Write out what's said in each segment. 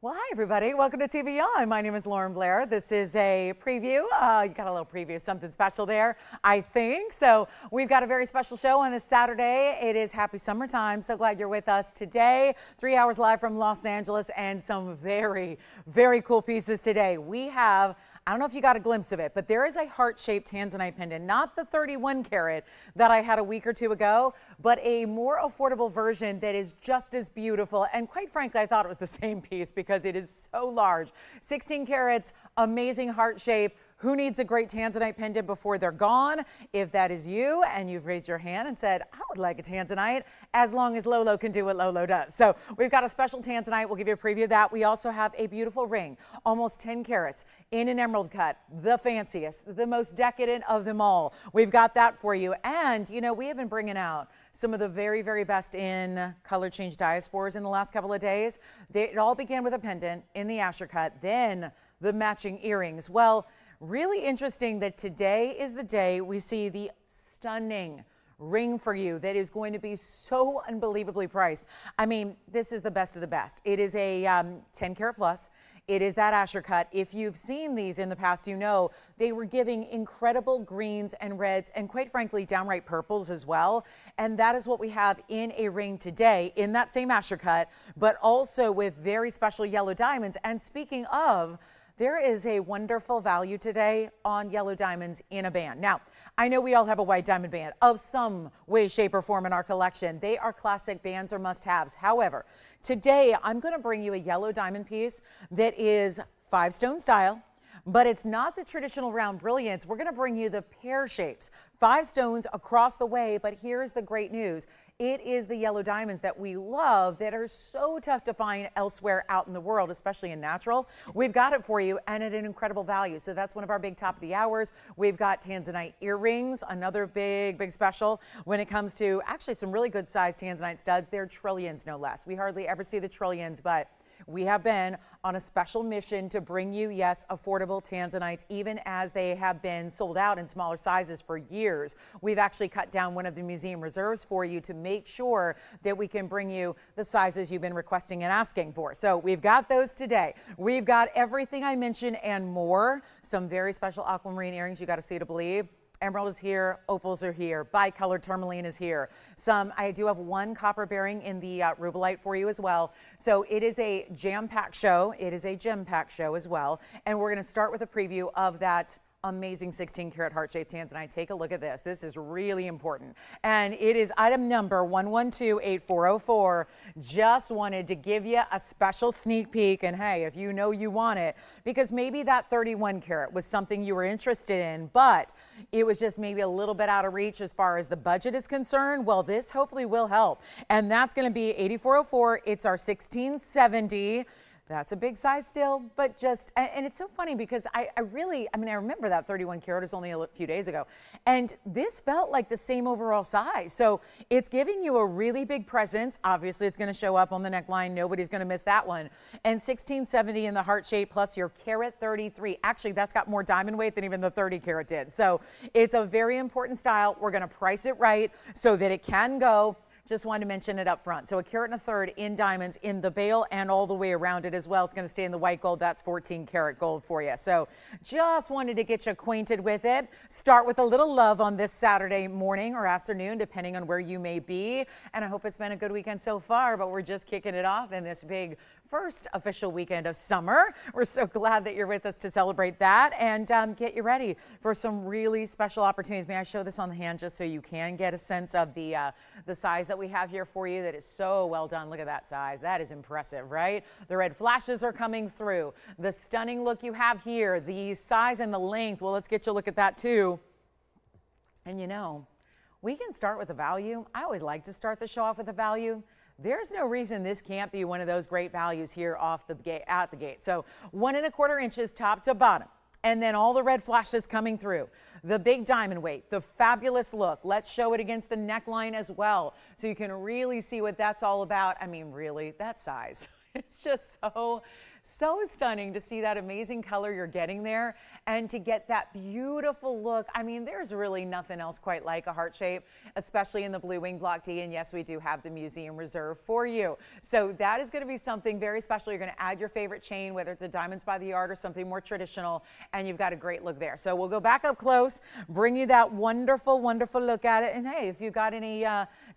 Well, hi, everybody. Welcome to TVON. My name is Blair. This is a preview. You got a little preview, something special there, I think. So we've got a very special show on this Saturday. It is happy summertime. So glad you're with us today. 3 hours live from Los Angeles and some very, very cool pieces today. We have, I don't know if you got a glimpse of it, but there is a heart-shaped Tanzanite pendant, not the 31 karat that I had a week or two ago, but a more affordable version that is just as beautiful. And quite frankly, I thought it was the same piece because it is so large. 16 carats, amazing heart shape. Who needs a great Tanzanite pendant before they're gone? If that is you and you've raised your hand and said, I would like a Tanzanite, as long as Lolo can do what Lolo does. So we've got a special Tanzanite. We'll give you a preview of that. We also have a beautiful ring, almost 10 carats in an emerald cut, the fanciest, the most decadent of them all. We've got that for you. And, you know, we have been bringing out some of the very, very best in color change diaspores in the last couple of days. It all began with a pendant in the Asher cut, then the matching earrings. Well, really interesting that today is the day we see the stunning ring for you that is going to be so unbelievably priced. I mean, this is the best of the best. It is a 10 karat plus. It is that Asher cut. If you've seen these in the past, you know they were giving incredible greens and reds and quite frankly, downright purples as well. And that is what we have in a ring today in that same Asher cut, but also with very special yellow diamonds. And speaking of, there is a wonderful value today on yellow diamonds in a band. Now, I know we all have a white diamond band of some way, shape, or form in our collection. They are classic bands or must-haves. However, today I'm going to bring you a yellow diamond piece that is 5-stone style, but it's not the traditional round brilliance. We're going to bring you the pear shapes, 5 stones across the way. But here's the great news. It is the yellow diamonds that we love that are so tough to find elsewhere out in the world, especially in natural. We've got it for you and at an incredible value. So that's one of our big top of the hours. We've got Tanzanite earrings, another big, big special when it comes to actually some really good sized Tanzanite studs. They're trillions, no less. We hardly ever see the trillions, but we have been on a special mission to bring you, yes, affordable Tanzanites, even as they have been sold out in smaller sizes for years. We've actually cut down one of the museum reserves for you to make sure that we can bring you the sizes you've been requesting and asking for. So we've got those today. We've got everything I mentioned and more. Some very special aquamarine earrings. You got to see to believe. Emerald is here, opals are here, bicolored tourmaline is here. I do have one copper bearing in the rubellite for you as well. So it is a jam-packed show. It is a gem-packed show as well. And we're going to start with a preview of that amazing 16 karat heart-shaped Tanzanite. Take a look at this. This is really important. And it is item number 1128404. Just wanted to give you a special sneak peek. And hey, if you know you want it, because maybe that 31 karat was something you were interested in, but it was just maybe a little bit out of reach as far as the budget is concerned. Well, this hopefully will help. And that's going to be 8404. It's our 1670. That's a big size still, but just, and it's so funny because I remember that 31 karat was only a few days ago, and this felt like the same overall size. So it's giving you a really big presence. Obviously, it's going to show up on the neckline. Nobody's going to miss that one. And 1670 in the heart shape plus your karat 33. Actually, that's got more diamond weight than even the 30 karat did. So it's a very important style. We're going to price it right so that it can go. Just wanted to mention it up front. So a karat and a third in diamonds in the bail and all the way around it as well. It's going to stay in the white gold. That's 14 karat gold for you. So just wanted to get you acquainted with it. Start with a little love on this Saturday morning or afternoon, depending on where you may be. And I hope it's been a good weekend so far, but we're just kicking it off in this big first official weekend of summer. We're so glad that you're with us to celebrate that and get you ready for some really special opportunities. May I show this on the hand just so you can get a sense of the size that we have here for you that is so well done. Look at that size. That is impressive, right? The red flashes are coming through. The stunning look you have here, the size and the length. Well, let's get you a look at that too. And you know, we can start with the value. I always like to start the show off with the value. There's no reason this can't be one of those great values here off the gate, at the gate. So 1 1/4 inches top to bottom. And then all the red flashes coming through. The big diamond weight, the fabulous look. Let's show it against the neckline as well so you can really see what that's all about. I mean, really, that size. It's just so So stunning to see that amazing color you're getting there and to get that beautiful look. I mean, there's really nothing else quite like a heart shape, especially in the blue wing block D. And yes, we do have the museum reserve for you. So that is going to be something very special. You're going to add your favorite chain, whether it's a diamonds by the yard or something more traditional, and you've got a great look there. So we'll go back up close, bring you that wonderful, wonderful look at it. And hey, if you've got any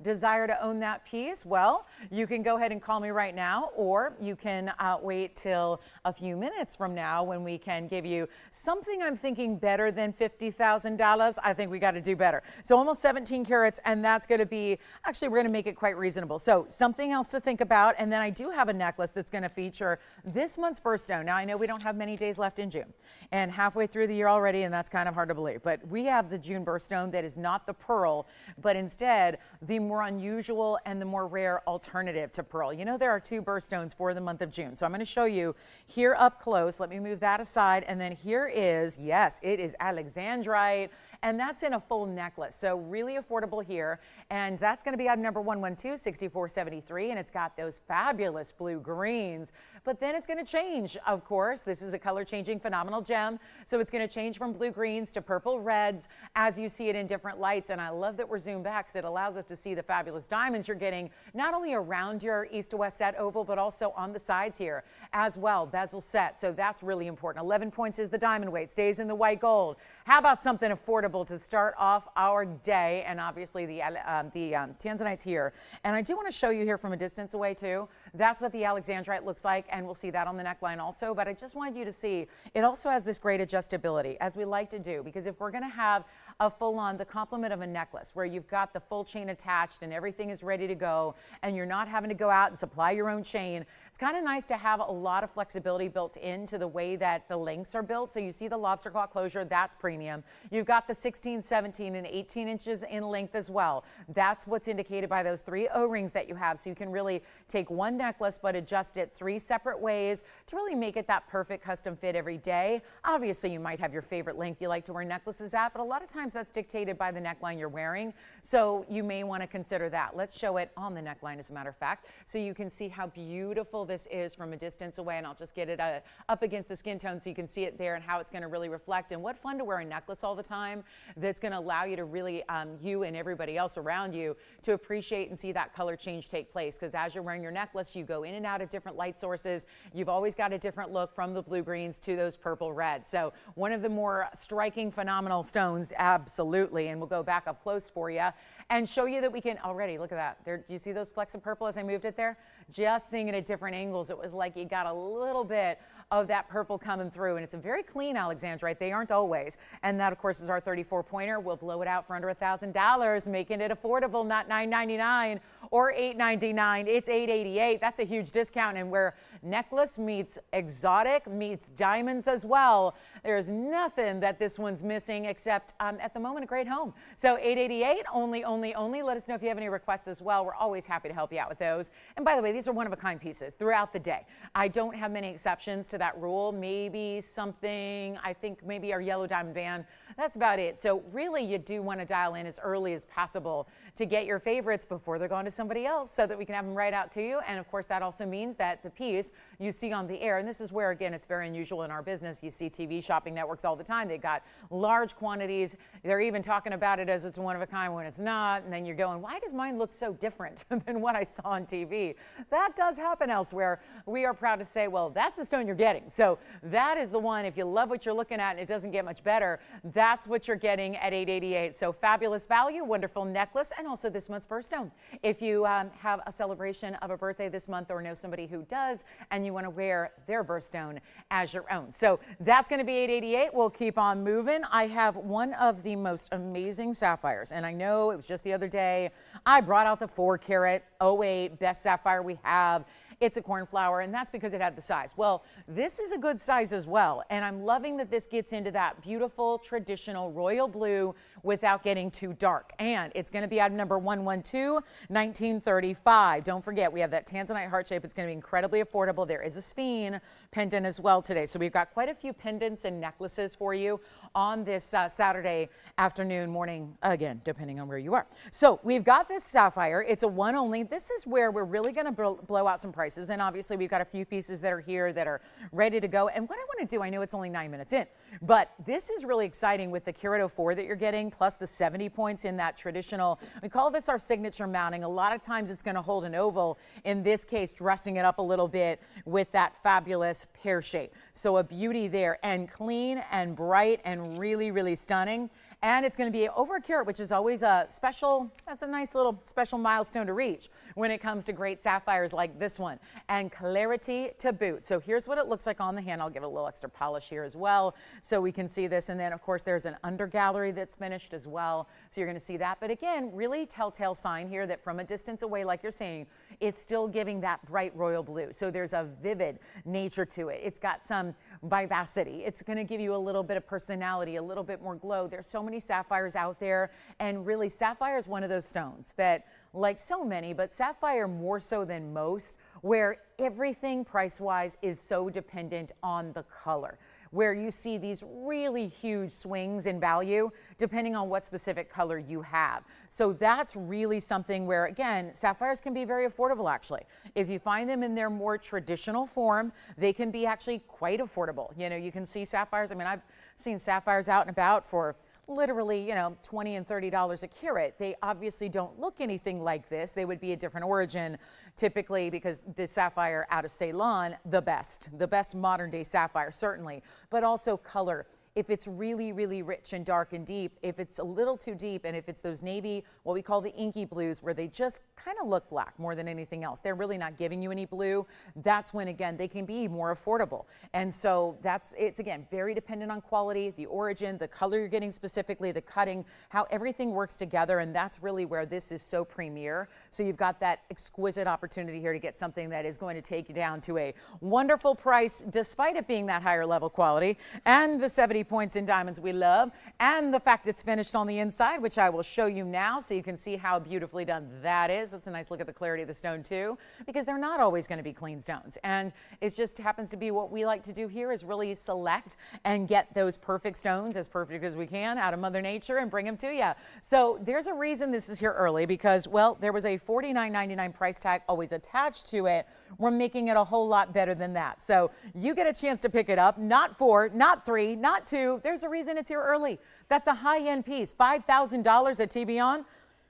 desire to own that piece, well, you can go ahead and call me right now, or you can wait till a few minutes from now when we can give you something I'm thinking better than $50,000. I think we got to do better. So almost 17 carats, and that's going to be, actually, we're going to make it quite reasonable. So something else to think about. And then I do have a necklace that's going to feature this month's birthstone. Now, I know we don't have many days left in June and halfway through the year already, and that's kind of hard to believe, but we have the June birthstone that is not the pearl, but instead the more unusual and the more rare alternative to pearl. You know, there are two birthstones for the month of June. So I'm going to show you here up close. Let me move that aside. And then here is, yes, it is Alexandrite. And that's in a full necklace. So really affordable here. And that's going to be item number 112, $64.73. And it's got those fabulous blue greens. But then it's going to change, of course. This is a color changing phenomenal gem. So it's going to change from blue greens to purple reds as you see it in different lights. And I love that we're zoomed back because it allows us to see the fabulous diamonds you're getting not only around your east to west set oval, but also on the sides here as well. Bezel set. So that's really important. 11 points is the diamond weight. Stays in the white gold. How about something affordable to start off our day? And obviously the Tanzanite's here. And I do want to show you here from a distance away too. That's what the Alexandrite looks like. And we'll see that on the neckline also. But I just wanted you to see it also has this great adjustability, as we like to do, because if we're going to have a full-on, the complement of a necklace where you've got the full chain attached and everything is ready to go and you're not having to go out and supply your own chain, it's kind of nice to have a lot of flexibility built into the way that the lengths are built. So you see the lobster claw closure, that's premium. You've got the 16, 17, and 18 inches in length as well. That's what's indicated by those 3 O-rings that you have. So you can really take one necklace but adjust it 3 separate ways to really make it that perfect custom fit every day. Obviously, you might have your favorite length you like to wear necklaces at, but a lot of times that's dictated by the neckline you're wearing. So you may want to consider that. Let's show it on the neckline, as a matter of fact, so you can see how beautiful this is from a distance away. And I'll just get it up against the skin tone so you can see it there and how it's going to really reflect. And what fun to wear a necklace all the time that's going to allow you to really, you and everybody else around you, to appreciate and see that color change take place. Because as you're wearing your necklace, you go in and out of different light sources. You've always got a different look from the blue greens to those purple reds. So one of the more striking, phenomenal stones, absolutely. And we'll go back up close for you and show you that we can already, look at that. There, do you see those flecks of purple as I moved it there? Just seeing it at different angles, it was like you got a little bit of that purple coming through. And it's a very clean Alexandrite. They aren't always. And that, of course, is our 34 pointer. We'll blow it out for under $1,000, making it affordable, not $999 or $899. It's $888. That's a huge discount. And where necklace meets exotic meets diamonds as well, there's nothing that this one's missing except at the moment a great home. So $888 only. Let us know if you have any requests as well. We're always happy to help you out with those. And by the way, these are one-of-a-kind pieces throughout the day. I don't have many exceptions to that rule. Maybe something, I think maybe our yellow diamond band. That's about it. So really you do want to dial in as early as possible to get your favorites before they're gone to somebody else so that we can have them right out to you. And of course that also means that the piece you see on the air, and this is where again it's very unusual in our business, you see TV shopping networks all the time. They've got large quantities. They're even talking about it as it's one of a kind when it's not. And then you're going, why does mine look so different than what I saw on TV? That does happen elsewhere. We are proud to say, well, that's the stone you're getting. So that is the one. If you love what you're looking at and it doesn't get much better, that's what you're getting at $888. So fabulous value, wonderful necklace, and also this month's birthstone. If you have a celebration of a birthday this month or know somebody who does and you want to wear their birthstone as your own. So that's going to be $888. We'll keep on moving. I have one of the most amazing sapphires, and I know it was just the other day I brought out the 4 carat 08 best sapphire we have. It's a cornflower, and that's because it had the size. Well, this is a good size as well, and I'm loving that this gets into that beautiful traditional royal blue without getting too dark. And it's going to be item number 112, 1935. Don't forget, we have that Tanzanite heart shape. It's going to be incredibly affordable. There is a Sphene pendant as well today. So we've got quite a few pendants and necklaces for you on this Saturday afternoon, morning, again, depending on where you are. So we've got this Sapphire. It's a one only. This is where we're really going to blow out some prices. And obviously we've got a few pieces that are here that are ready to go. And what I want to do, I know it's only 9 minutes in, but this is really exciting with the Carat 04 that you're getting, plus the 70 points in that traditional, we call this our signature mounting. A lot of times it's going to hold an oval. In this case, dressing it up a little bit with that fabulous pear shape. So a beauty there, and clean and bright and really, really stunning. And it's going to be over a carat, which is always a special, that's a nice little special milestone to reach when it comes to great sapphires like this one. And clarity to boot. So here's what it looks like on the hand. I'll give it a little extra polish here as well so we can see this. And then, of course, there's an under gallery that's finished as well. So you're going to see that. But again, really telltale sign here that from a distance away, like you're saying, it's still giving that bright royal blue. So there's a vivid nature to it. It's got some vivacity. It's going to give you a little bit of personality, a little bit more glow. There's so many sapphires out there, and really sapphire is one of those stones that, like so many, but sapphire more so than most, where everything price-wise is so dependent on the color, where you see these really huge swings in value depending on what specific color you have. So that's really something where, again, sapphires can be very affordable actually. If you find them in their more traditional form, they can be actually quite affordable. You know, you can see sapphires, I mean, I've seen sapphires out and about for literally, you know, $20 and $30 a carat. They obviously don't look anything like this. They would be a different origin typically, because the sapphire out of Ceylon, the best modern day sapphire, certainly, but also color. If it's really, really rich and dark and deep, if it's a little too deep, and if it's those navy, what we call the inky blues, where they just kind of look black more than anything else, they're really not giving you any blue, that's when, again, they can be more affordable. And so it's again, very dependent on quality, the origin, the color you're getting specifically, the cutting, how everything works together, and that's really where this is so premier. So you've got that exquisite opportunity here to get something that is going to take you down to a wonderful price, despite it being that higher level quality, and the 70 points in diamonds we love, and the fact it's finished on the inside, which I will show you now so you can see how beautifully done that is. That's a nice look at the clarity of the stone too, because they're not always going to be clean stones, and it just happens to be what we like to do here is really select and get those perfect stones, as perfect as we can, out of Mother Nature and bring them to you. So there's a reason this is here early, because, well, there was a $49.99 price tag always attached to it. We're making it a whole lot better than that. So you get a chance to pick it up, not 4, not 3, not 2. There's a reason it's here early. That's a high-end piece. $5,000 at TVON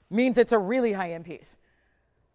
means it's a really high-end piece,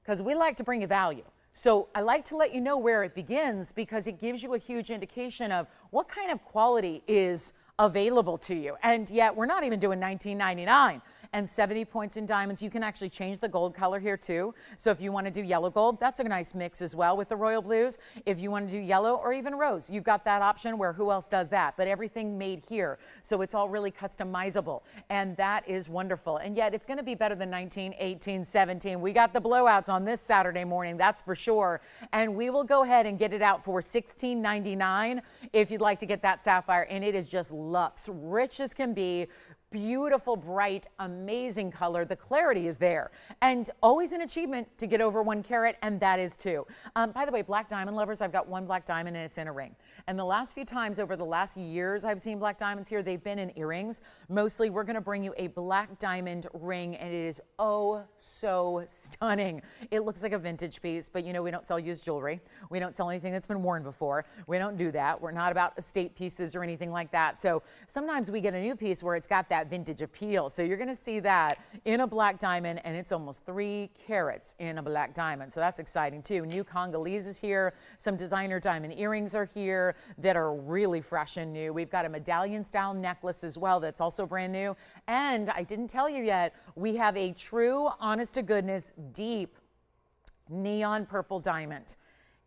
because we like to bring you value. So I like to let you know where it begins, because it gives you a huge indication of what kind of quality is available to you. And yet we're not even doing $19.99. And 70 points in diamonds. You can actually change the gold color here too. So if you want to do yellow gold, that's a nice mix as well with the royal blues. If you want to do yellow or even rose, you've got that option, where who else does that? But everything made here. So it's all really customizable, and that is wonderful. And yet it's going to be better than 19, 18, 17. We got the blowouts on this Saturday morning, that's for sure. And we will go ahead and get it out for $16.99 if you'd like to get that sapphire. And it is just luxe, rich as can be. Beautiful, bright, amazing color. The clarity is there, and always an achievement to get over 1 carat, and that is too. By the way, black diamond lovers, I've got one black diamond and it's in a ring. And the last few times over the last years I've seen black diamonds here, they've been in earrings. Mostly we're going to bring you a black diamond ring, and it is oh so stunning. It looks like a vintage piece, but you know, we don't sell used jewelry. We don't sell anything that's been worn before. We don't do that. We're not about estate pieces or anything like that. So sometimes we get a new piece where it's got that vintage appeal. So you're going to see that in a black diamond, and it's almost 3 carats in a black diamond. So that's exciting too. New Congolese is here. Some designer diamond earrings are here that are really fresh and new. We've got a medallion style necklace as well that's also brand new. And I didn't tell you yet, we have a true, honest to goodness, deep neon purple diamond.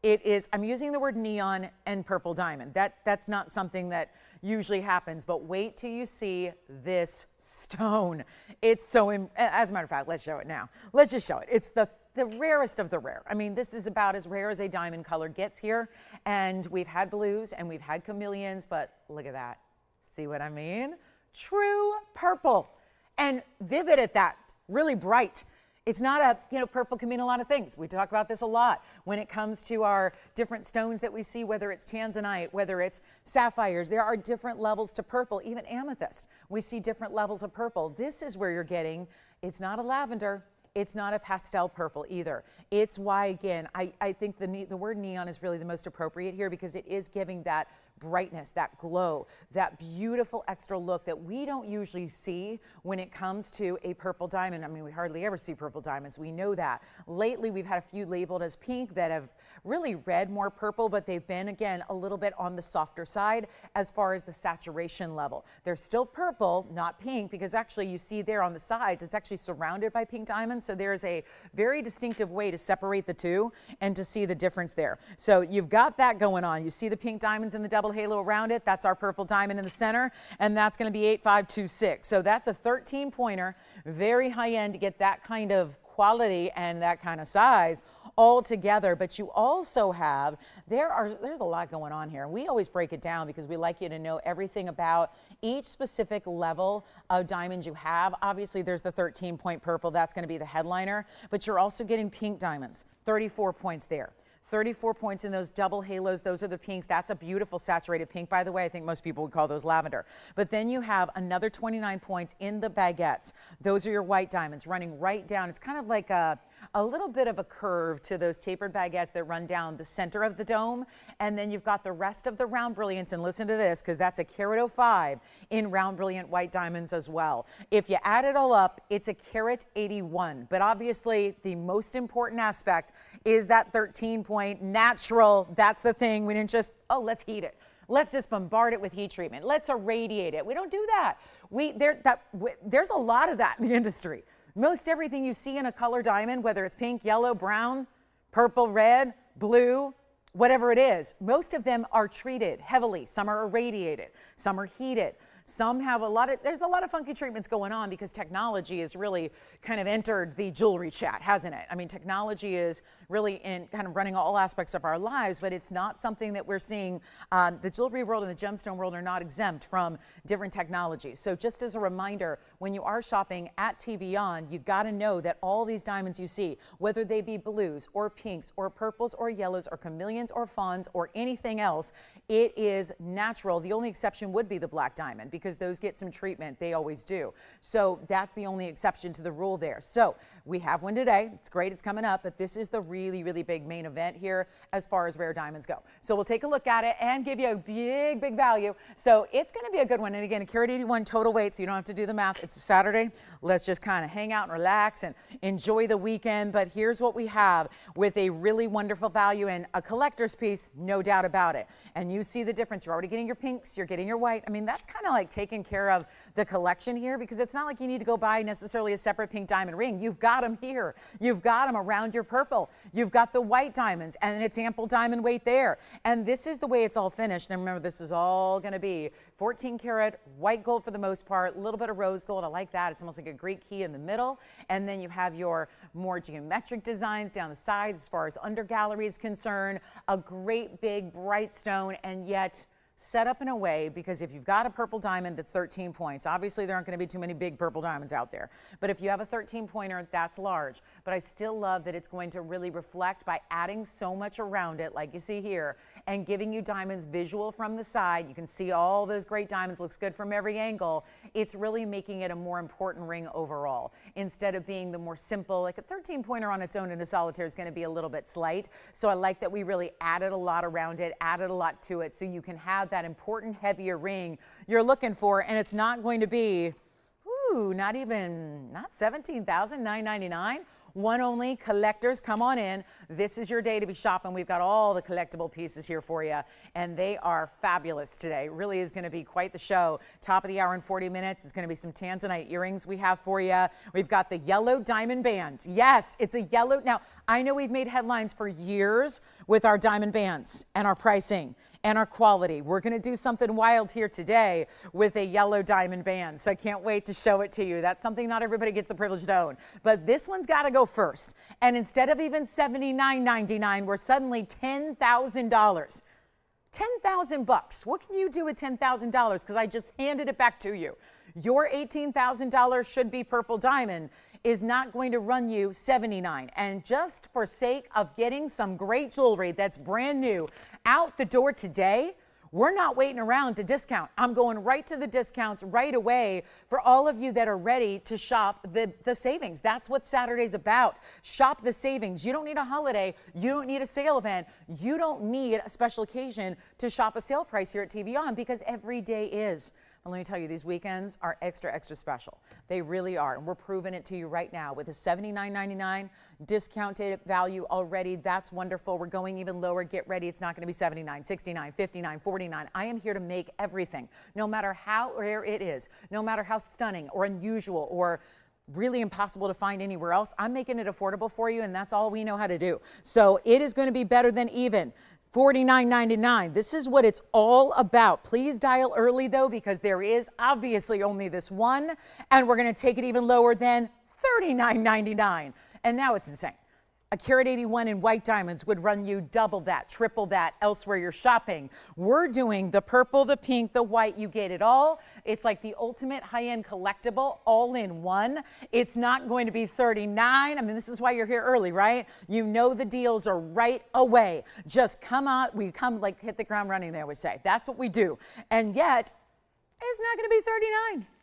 It is, I'm using the word neon and purple diamond. That's not something that usually happens, but wait till you see this stone. It's so, as a matter of fact, let's show it now. Let's just show it. It's the rarest of the rare. I mean, this is about as rare as a diamond color gets here. And we've had blues and we've had chameleons, but look at that. See what I mean? True purple. and vivid at that, really bright. It's not a, purple can mean a lot of things. We talk about this a lot when it comes to our different stones that we see, whether it's Tanzanite, whether it's sapphires. There are different levels to purple, even amethyst. We see different levels of purple. This is where you're getting, it's not a lavender. It's not a pastel purple either. It's why, again, I think the word neon is really the most appropriate here because it is giving that brightness, that glow, that beautiful extra look that we don't usually see when it comes to a purple diamond. I mean, we hardly ever see purple diamonds. We know that. Lately, we've had a few labeled as pink that have really read more purple, but they've been, again, a little bit on the softer side as far as the saturation level. They're still purple, not pink, because actually you see there on the sides, it's actually surrounded by pink diamonds. So there's a very distinctive way to separate the two and to see the difference there. So you've got that going on. You see the pink diamonds in the double halo around it. That's our purple diamond in the center, and that's going to be 8526. So that's a 13 pointer, very high end to get that kind of quality and that kind of size all together. But you also have, there's a lot going on here. We always break it down because we like you to know everything about each specific level of diamonds you have. Obviously there's the 13-point purple, that's going to be the headliner, but you're also getting pink diamonds, 34 points there. 34 points in those double halos. Those are the pinks. That's a beautiful saturated pink, by the way. I think most people would call those lavender. But then you have another 29 points in the baguettes. Those are your white diamonds running right down. It's kind of like a little bit of a curve to those tapered baguettes that run down the center of the dome. And then you've got the rest of the round brilliance. And listen to this, because that's a carat 05 in round brilliant white diamonds as well. If you add it all up, it's a carat 81. But obviously, the most important aspect is that 13-point natural. That's the thing. We didn't just, let's heat it. Let's just bombard it with heat treatment. Let's irradiate it. We don't do that. There's a lot of that in the industry. Most everything you see in a color diamond, whether it's pink, yellow, brown, purple, red, blue, whatever it is, most of them are treated heavily. Some are irradiated, some are heated. Some have there's a lot of funky treatments going on because technology has really kind of entered the jewelry chat, hasn't it? I mean, technology is really in kind of running all aspects of our lives, but it's not something that we're seeing. The jewelry world and the gemstone world are not exempt from different technologies. So just as a reminder, when you are shopping at TVON, you got to know that all these diamonds you see, whether they be blues or pinks or purples or yellows or chameleons or fawns or anything else, it is natural. The only exception would be the black diamond, because those get some treatment. They always do. So that's the only exception to the rule there. So we have one today. It's great. It's coming up. But this is the really, really big main event here as far as rare diamonds go. So we'll take a look at it and give you a big, big value. So it's going to be a good one. And again, a carat 81 total weight, so you don't have to do the math. It's a Saturday. Let's just kind of hang out and relax and enjoy the weekend. But here's what we have with a really wonderful value and a collector's piece, no doubt about it. And you see the difference. You're already getting your pinks. You're getting your white. I mean, that's kind of like taking care of the collection here, because it's not like you need to go buy necessarily a separate pink diamond ring. You've got them here. You've got them around your purple. You've got the white diamonds, and it's ample diamond weight there. And this is the way it's all finished. And remember, this is all going to be 14 karat white gold for the most part, a little bit of rose gold. I like that. It's almost like a Greek key in the middle. And then you have your more geometric designs down the sides as far as under gallery is concerned. A great big bright stone, and yet set up in a way, because if you've got a purple diamond that's 13 points, obviously there aren't going to be too many big purple diamonds out there. But if you have a 13 pointer, that's large. But I still love that it's going to really reflect by adding so much around it, like you see here, and giving you diamonds visual from the side. You can see all those great diamonds, looks good from every angle. It's really making it a more important ring overall, instead of being the more simple, like a 13 pointer on its own in a solitaire is going to be a little bit slight. So I like that we really added a lot around it, added a lot to it, so you can have that important heavier ring you're looking for, and it's not going to be, not $17,999. One only. Collectors, come on in. This is your day to be shopping. We've got all the collectible pieces here for you, and they are fabulous today. It really is going to be quite the show. Top of the hour in 40 minutes. It's going to be some Tanzanite earrings we have for you. We've got the yellow diamond band. Yes, it's a yellow. Now, I know we've made headlines for years with our diamond bands and our pricing and our quality. We're going to do something wild here today with a yellow diamond band, so I can't wait to show it to you. That's something not everybody gets the privilege to own, but this one's got to go first. And instead of even $79.99, we're suddenly $10,000. 10,000 bucks. What can you do with $10,000? Because I just handed it back to you. Your $18,000 should be purple diamond is not going to run you $79,000. And just for sake of getting some great jewelry that's brand new out the door today, we're not waiting around to discount. I'm going right to the discounts right away for all of you that are ready to shop the savings. That's what Saturday's about. Shop the savings. You don't need a holiday. You don't need a sale event. You don't need a special occasion to shop a sale price here at TVON, because every day is. And let me tell you, these weekends are extra, extra special. They really are. And we're proving it to you right now with a $79.99 discounted value already. That's wonderful. We're going even lower. Get ready. It's not going to be $79, $69, $59, $49. I am here to make everything, no matter how rare it is, no matter how stunning or unusual or really impossible to find anywhere else. I'm making it affordable for you, and that's all we know how to do. So it is going to be better than even. $49.99. This is what it's all about. Please dial early though, because there is obviously only this one, and we're going to take it even lower than $39.99. And now it's insane. A carat 81 in white diamonds would run you double that, triple that elsewhere you're shopping. We're doing the purple, the pink, the white. You get it all. It's like the ultimate high-end collectible all in one. It's not going to be $39. I mean, this is why you're here early, right? You know the deals are right away. Just come out. We come like hit the ground running, they always say. That's what we do. And yet, it's not going to be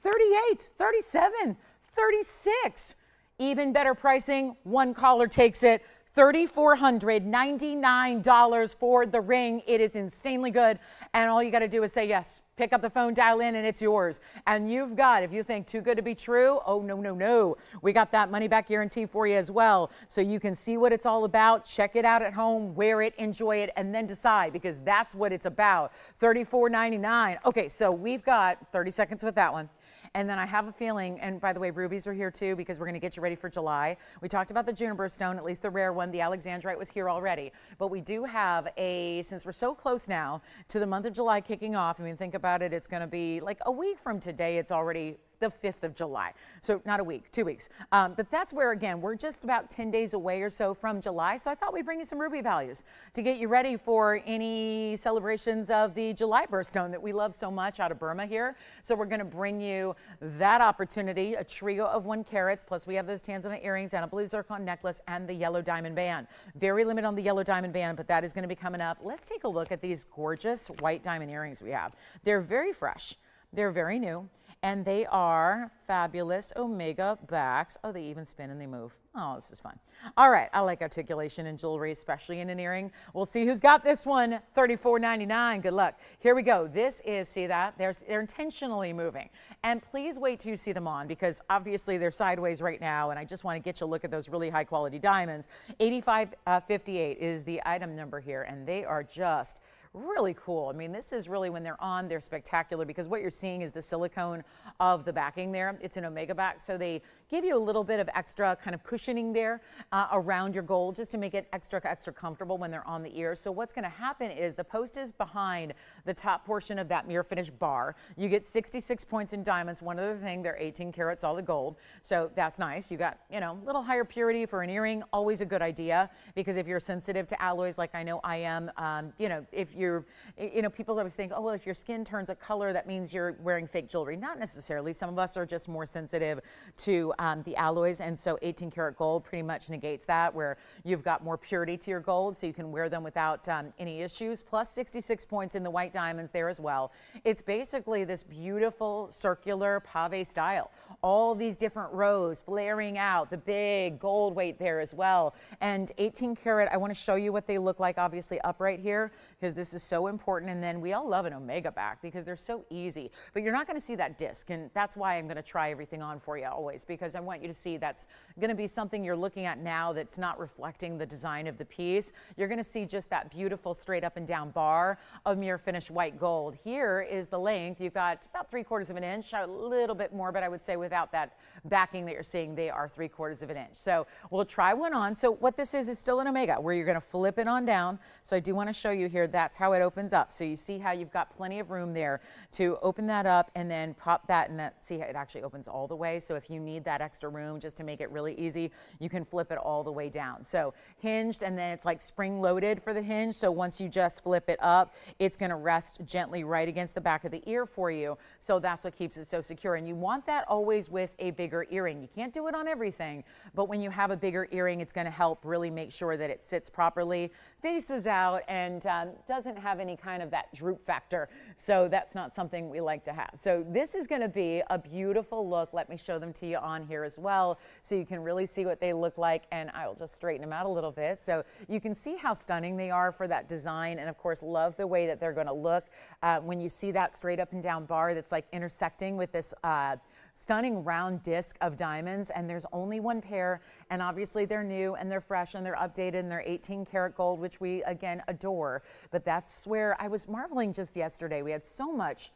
$39, $38, $37, $36. Even better pricing, one caller takes it, $3,499 for the ring. It is insanely good, and all you got to do is say yes. Pick up the phone, dial in, and it's yours. And you've got, if you think too good to be true, oh, no, no, no. We got that money back guarantee for you as well, so you can see what it's all about, check it out at home, wear it, enjoy it, and then decide, because that's what it's about. $34.99. Okay, so we've got 30 seconds with that one. And then I have a feeling, and by the way, rubies are here too, because we're going to get you ready for July. We talked about the juniper stone, at least the rare one. The Alexandrite was here already. But we do have since we're so close now to the month of July kicking off, I mean, think about it, it's going to be like a week from today, it's already the 5th of July. So not a week, 2 weeks. But that's where, again, we're just about 10 days away or so from July. So I thought we'd bring you some ruby values to get you ready for any celebrations of the July birthstone that we love so much out of Burma here. So we're going to bring you that opportunity, a trio of 1 carats, plus we have those Tanzanite earrings and a blue zircon necklace and the yellow diamond band. Very limited on the yellow diamond band, but that is going to be coming up. Let's take a look at these gorgeous white diamond earrings we have. They're very fresh. They're very new. And they are fabulous omega backs. Oh, they even spin and they move. Oh, this is fun. All right, I like articulation in jewelry, especially in an earring. We'll see who's got this one. $34.99. Good luck. Here we go. This is, see that? They're intentionally moving. And please wait till you see them on, because obviously they're sideways right now, and I just want to get you a look at those really high quality diamonds. 8558 is the item number here, and they are just really cool. I mean, this is really, when they're on, they're spectacular, because what you're seeing is the silicone of the backing there. It's an omega back, so they give you a little bit of extra kind of cushioning there around your gold, just to make it extra comfortable when they're on the ear. So what's going to happen is the post is behind the top portion of that mirror finish bar. You get 66 points in diamonds. One other thing, they're 18 karat solid gold, so that's nice. You got, you know, a little higher purity for an earring, always a good idea, because if you're sensitive to alloys like I know I am, you know, if you're, you know, people always think, oh, well, if your skin turns a color, that means you're wearing fake jewelry. Not necessarily. Some of us are just more sensitive to the alloys, and so 18 karat gold pretty much negates that, where you've got more purity to your gold, so you can wear them without any issues. Plus 66 points in the white diamonds there as well. It's basically this beautiful circular pave style. All these different rows flaring out, the big gold weight there as well. And 18 karat, I want to show you what they look like, obviously upright here, because this is so important. And then we all love an omega back because they're so easy, but you're not going to see that disc. And that's why I'm going to try everything on for you always, because I want you to see that's going to be something you're looking at now that's not reflecting the design of the piece. You're going to see just that beautiful straight up and down bar of mirror finish white gold. Here is the length. You've got about 3/4 of an inch, a little bit more, but I would say with without that backing that you're seeing, they are 3/4 of an inch. So we'll try one on. So what this is still an omega, where you're going to flip it on down. So I do want to show you here, that's how it opens up. So you see how you've got plenty of room there to open that up and then pop that, and that, see how it actually opens all the way. So if you need that extra room just to make it really easy, you can flip it all the way down. So hinged, and then it's like spring loaded for the hinge. So once you just flip it up, it's going to rest gently right against the back of the ear for you. So that's what keeps it so secure. And you want that always with a bigger earring. You can't do it on everything, but when you have a bigger earring, it's going to help really make sure that it sits properly, faces out, and doesn't have any kind of that droop factor. So that's not something we like to have. So this is going to be a beautiful look. Let me show them to you on here as well, so you can really see what they look like. And I will just straighten them out a little bit so you can see how stunning they are for that design. And of course, love the way that they're going to look when you see that straight up and down bar that's like intersecting with this stunning round disc of diamonds. And there's only one pair, and obviously they're new and they're fresh and they're updated and they're 18 karat gold, which we again adore. But that's where I was marveling just yesterday. We had so much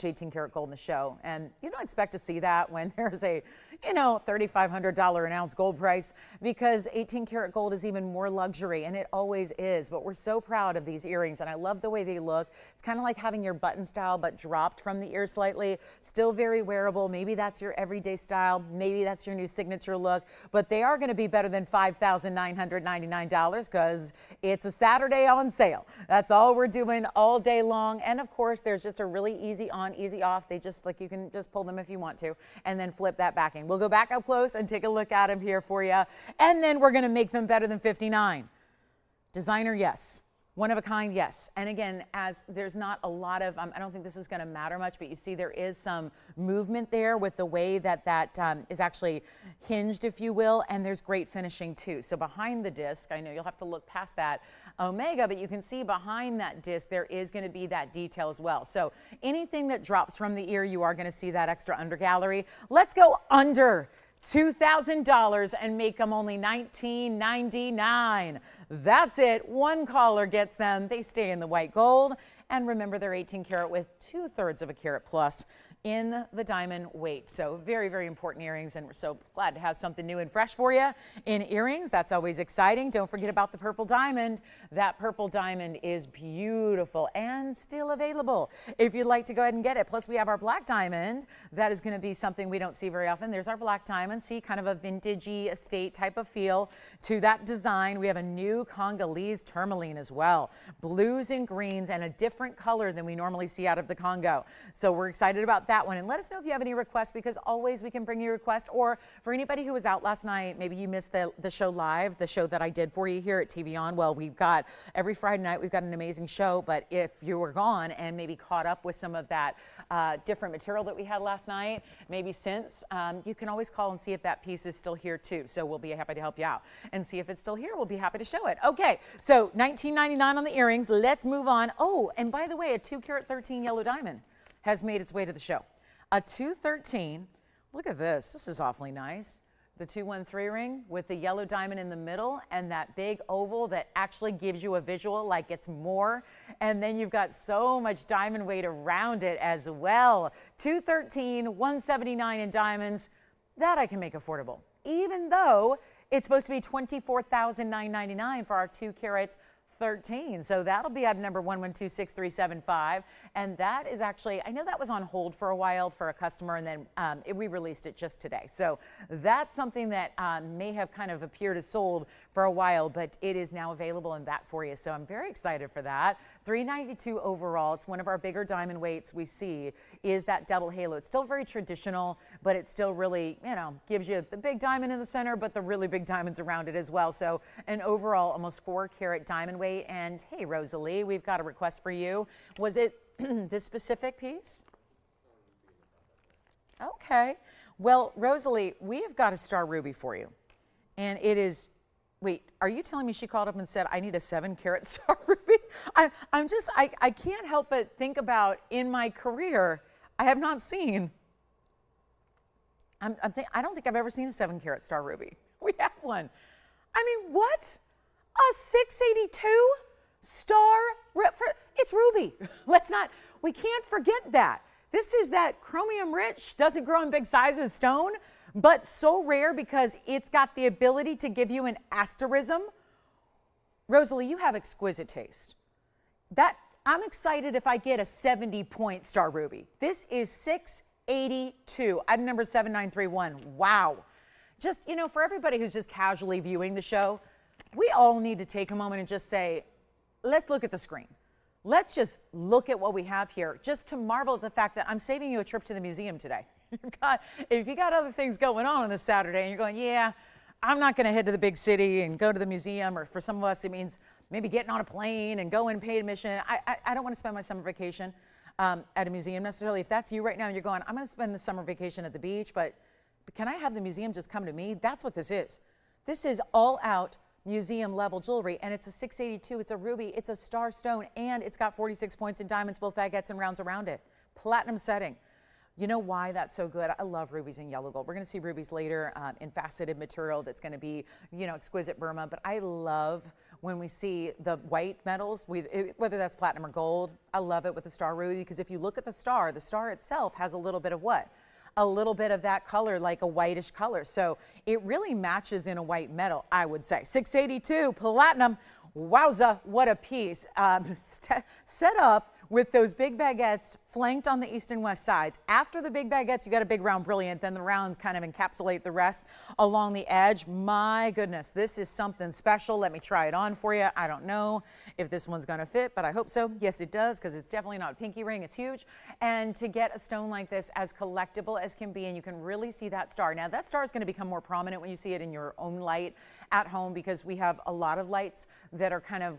18 karat gold in the show, and you don't expect to see that when there's a, $3,500 an ounce gold price, because 18 karat gold is even more luxury, and it always is. But we're so proud of these earrings, and I love the way they look. It's kind of like having your button style but dropped from the ear slightly. Still very wearable. Maybe that's your everyday style, maybe that's your new signature look, but they are going to be better than $5,999 because it's a Saturday on sale. That's all we're doing all day long. And of course, there's just a really easy on, easy off. They just, like, you can just pull them if you want to, and then flip that backing. We'll go back up close and take a look at them here for you. And then we're going to make them better than 59. Designer, yes. One of a kind, yes. And again, as there's not a lot of, I don't think this is going to matter much, but you see there is some movement there with the way that is actually hinged, if you will, and there's great finishing too. So behind the disc, I know you'll have to look past that omega, but you can see behind that disc there is going to be that detail as well. So anything that drops from the ear, you are going to see that extra under gallery. Let's go under $2,000 and make them only $19.99. That's it. One caller gets them. They stay in the white gold. And remember, they're 18 karat with 2/3 of a carat plus in the diamond weight. So very, very important earrings, and we're so glad to have something new and fresh for you in earrings. That's always exciting. Don't forget about the purple diamond. That purple diamond is beautiful and still available if you'd like to go ahead and get it. Plus, we have our black diamond. That is going to be something we don't see very often. There's our black diamond. See, kind of a vintagey estate type of feel to that design. We have a new Congolese tourmaline as well. Blues and greens, and a different color than we normally see out of the Congo. So we're excited about that one. And let us know if you have any requests, because always we can bring you requests. Or for anybody who was out last night, maybe you missed the show live, the show that I did for you here at TVON. Well, we've got every Friday night, we've got an amazing show. But if you were gone and maybe caught up with some of that different material that we had last night, maybe since, you can always call and see if that piece is still here too. So we'll be happy to help you out and see if it's still here. We'll be happy to show it. Okay, so $19.99 on the earrings. Let's move on. Oh, and by the way, a 2 karat 13 yellow diamond has made its way to the show. A 213, look at this. This is awfully nice. The 213 ring with the yellow diamond in the middle and that big oval that actually gives you a visual like it's more. And then you've got so much diamond weight around it as well. 213, 179 in diamonds. That I can make affordable, even though it's supposed to be $24,999 for our 2 karat 13. So that'll be at number 1126375. And that is actually, I know that was on hold for a while for a customer, and then we released it just today. So that's something that may have kind of appeared as sold for a while, but it is now available and back for you. So I'm very excited for that. 392 overall. It's one of our bigger diamond weights we see is that double halo. It's still very traditional, but it still really, gives you the big diamond in the center, but the really big diamonds around it as well. So an overall almost 4 karat diamond weight. And hey, Rosalie, we've got a request for you. Was it this specific piece? Okay. Well, Rosalie, we have got a star ruby for you. And it is, wait, are you telling me she called up and said, I need a 7 karat star ruby? I can't help but think about, in my career, I have not seen, I don't think I've ever seen a 7 karat star ruby. We have one. I mean, what? A 682 star, it's ruby. We can't forget that. This is that chromium rich, doesn't grow in big sizes stone, but so rare because it's got the ability to give you an asterism. Rosalie, you have exquisite taste. I'm excited if I get a 70-point star ruby. This is 682, item number 7931. Wow. Just, you know, for everybody who's just casually viewing the show, we all need to take a moment and just say, let's look at the screen. Let's just look at what we have here, just to marvel at the fact that I'm saving you a trip to the museum today. If you got other things going on this Saturday and you're going, yeah, I'm not going to head to the big city and go to the museum, or for some of us it means maybe getting on a plane and going paid admission. I don't want to spend my summer vacation at a museum necessarily. If that's you right now and you're going, I'm going to spend the summer vacation at the beach, but can I have the museum just come to me? That's what this is. This is all out museum level jewelry, and it's a 682, it's a ruby, it's a star stone, and it's got 46 points in diamonds, both baguettes and rounds around it. Platinum setting. You know why that's so good? I love rubies in yellow gold. We're going to see rubies later in faceted material that's going to be, you know, exquisite Burma, but I love when we see the white metals, whether that's platinum or gold. I love it with the star ruby, because if you look at the star itself has a little bit of what? A little bit of that color, like a whitish color. So it really matches in a white metal, I would say. 682 platinum. Wowza, what a piece. Set up with those big baguettes flanked on the east and west sides. After the big baguettes, you got a big round brilliant, then the rounds kind of encapsulate the rest along the edge. My goodness, this is something special. Let me try it on for you. I don't know if this one's gonna fit, but I hope so. Yes, it does, because it's definitely not a pinky ring, it's huge. And to get a stone like this as collectible as can be, and you can really see that star. Now that star is gonna become more prominent when you see it in your own light at home, because we have a lot of lights that are kind of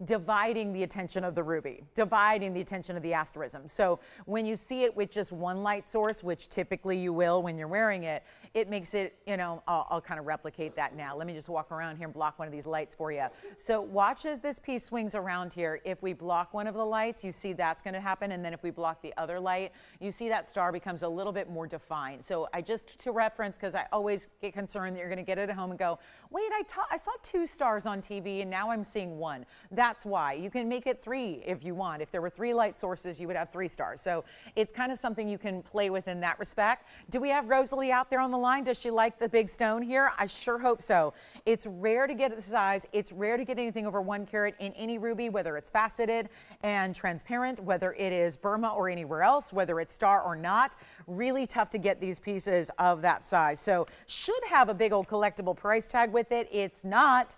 dividing the attention of the ruby, dividing the attention of the asterism. So when you see it with just one light source, which typically you will when you're wearing it, it makes it, you know, I'll kind of replicate that now. Let me just walk around here and block one of these lights for you. So watch as this piece swings around here. If we block one of the lights, you see that's going to happen. And then if we block the other light, you see that star becomes a little bit more defined. So I just, to reference, because I always get concerned that you're going to get it at home and go, wait, I saw 2 stars on TV and now I'm seeing 1. That's why. You can make it 3 if you want. If there were 3 light sources, you would have 3 stars. So it's kind of something you can play with in that respect. Do we have Rosalie out there on the line? Does she like the big stone here? I sure hope so. It's rare to get the size. It's rare to get anything over 1 carat in any ruby, whether it's faceted and transparent, whether it is Burma or anywhere else, whether it's star or not. Really tough to get these pieces of that size. So should have a big old collectible price tag with it. It's not.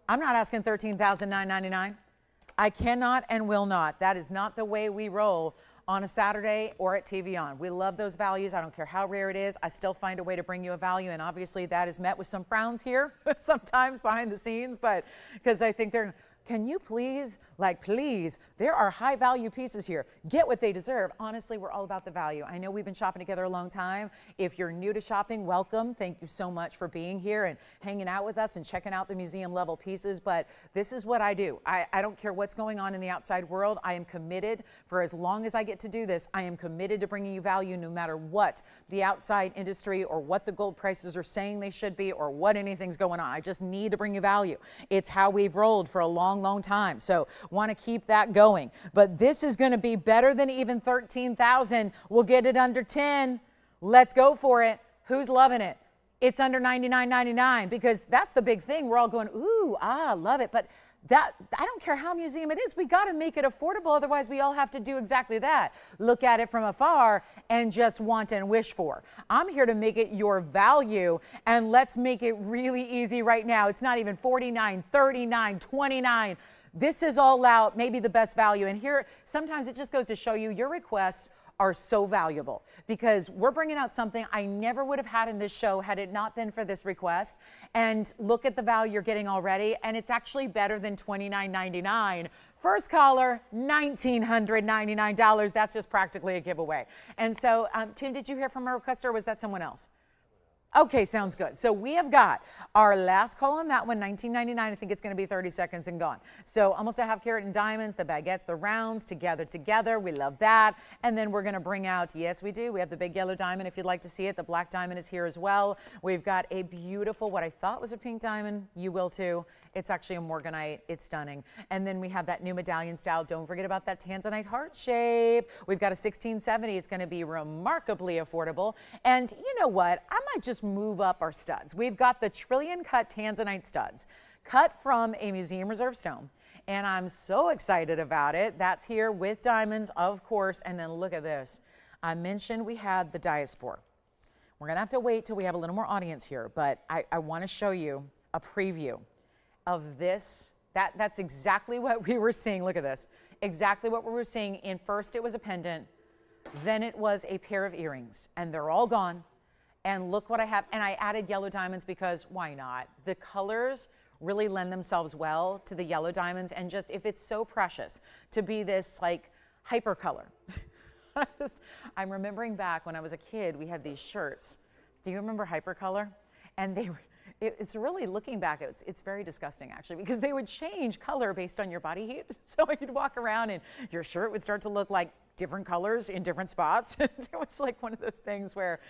I'm not asking $13,999. I cannot and will not. That is not the way we roll on a Saturday or at TVON. We love those values. I don't care how rare it is. I still find a way to bring you a value, and obviously that is met with some frowns here sometimes behind the scenes, but because I think they're, can you please, like please, there are high value pieces here. Get what they deserve. Honestly, we're all about the value. I know we've been shopping together a long time. If you're new to shopping, welcome. Thank you so much for being here and hanging out with us and checking out the museum level pieces. But this is what I do. I don't care what's going on in the outside world. I am committed, for as long as I get to do this, I am committed to bringing you value no matter what the outside industry or what the gold prices are saying they should be or what anything's going on. I just need to bring you value. It's how we've rolled for a long time. So want to keep that going. But this is going to be better than even 13,000. We'll get it under 10. Let's go for it. Who's loving it? It's under $99.99, because that's the big thing. We're all going, ooh, love it. But that, I don't care how museum it is, we got to make it affordable. Otherwise, we all have to do exactly that. Look at it from afar and just want and wish for. I'm here to make it your value, and let's make it really easy right now. It's not even $49, $39, $29. This is all out, maybe the best value. And here, sometimes it just goes to show you your requests are so valuable, because we're bringing out something I never would have had in this show had it not been for this request. And look at the value you're getting already, and it's actually better than $29.99. First caller, $1,999. That's just practically a giveaway. And so, Tim, did you hear from a requester, or was that someone else? Okay, sounds good. So we have got our last call on that one, $19.99. I think it's going to be 30 seconds and gone. So almost a half carat in diamonds, the baguettes, the rounds together. We love that. And then we're going to bring out, yes, we do. We have the big yellow diamond if you'd like to see it. The black diamond is here as well. We've got a beautiful, what I thought was a pink diamond. You will too. It's actually a morganite. It's stunning. And then we have that new medallion style. Don't forget about that Tanzanite heart shape. We've got a 1670. It's going to be remarkably affordable. And you know what? I might just move up our studs. We've got the trillion cut Tanzanite studs cut from a museum reserve stone. And I'm so excited about it. That's here with diamonds, of course. And then look at this. I mentioned we had the Diaspore. We're going to have to wait till we have a little more audience here, but I want to show you a preview of this. That's exactly what we were seeing. Look at this. Exactly what we were seeing. In first it was a pendant, then it was a pair of earrings, and they're all gone. And look what I have. And I added yellow diamonds because why not? The colors really lend themselves well to the yellow diamonds, and just if it's so precious to be this like hyper color. I'm remembering back when I was a kid, we had these shirts. Do you remember hypercolor? And they were, it's really, looking back, it's very disgusting actually, because they would change color based on your body heat. So you'd walk around and your shirt would start to look like different colors in different spots. It was like one of those things where,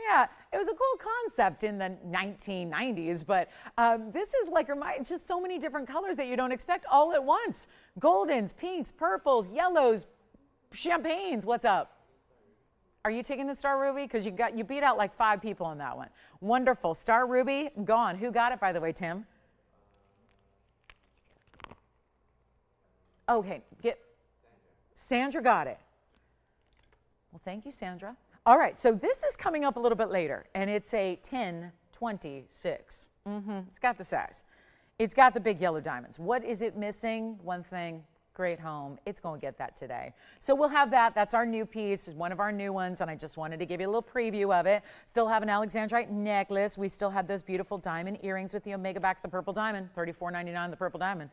yeah, it was a cool concept in the 1990s, but this is like just so many different colors that you don't expect all at once. Goldens, pinks, purples, yellows, champagnes. What's up? Are you taking the Star Ruby? Because you beat out like 5 people on that one. Wonderful. Star Ruby, gone. Who got it, by the way, Tim? Okay, Sandra got it. Well, thank you, Sandra. All right, so this is coming up a little bit later, and it's a 1026. It's got the size. It's got the big yellow diamonds. What is it missing? One thing. Great home. It's going to get that today. So we'll have that. That's our new piece, one of our new ones, and I just wanted to give you a little preview of it. Still have an Alexandrite necklace. We still have those beautiful diamond earrings with the omega backs, the purple diamond, $34.99, the purple diamond.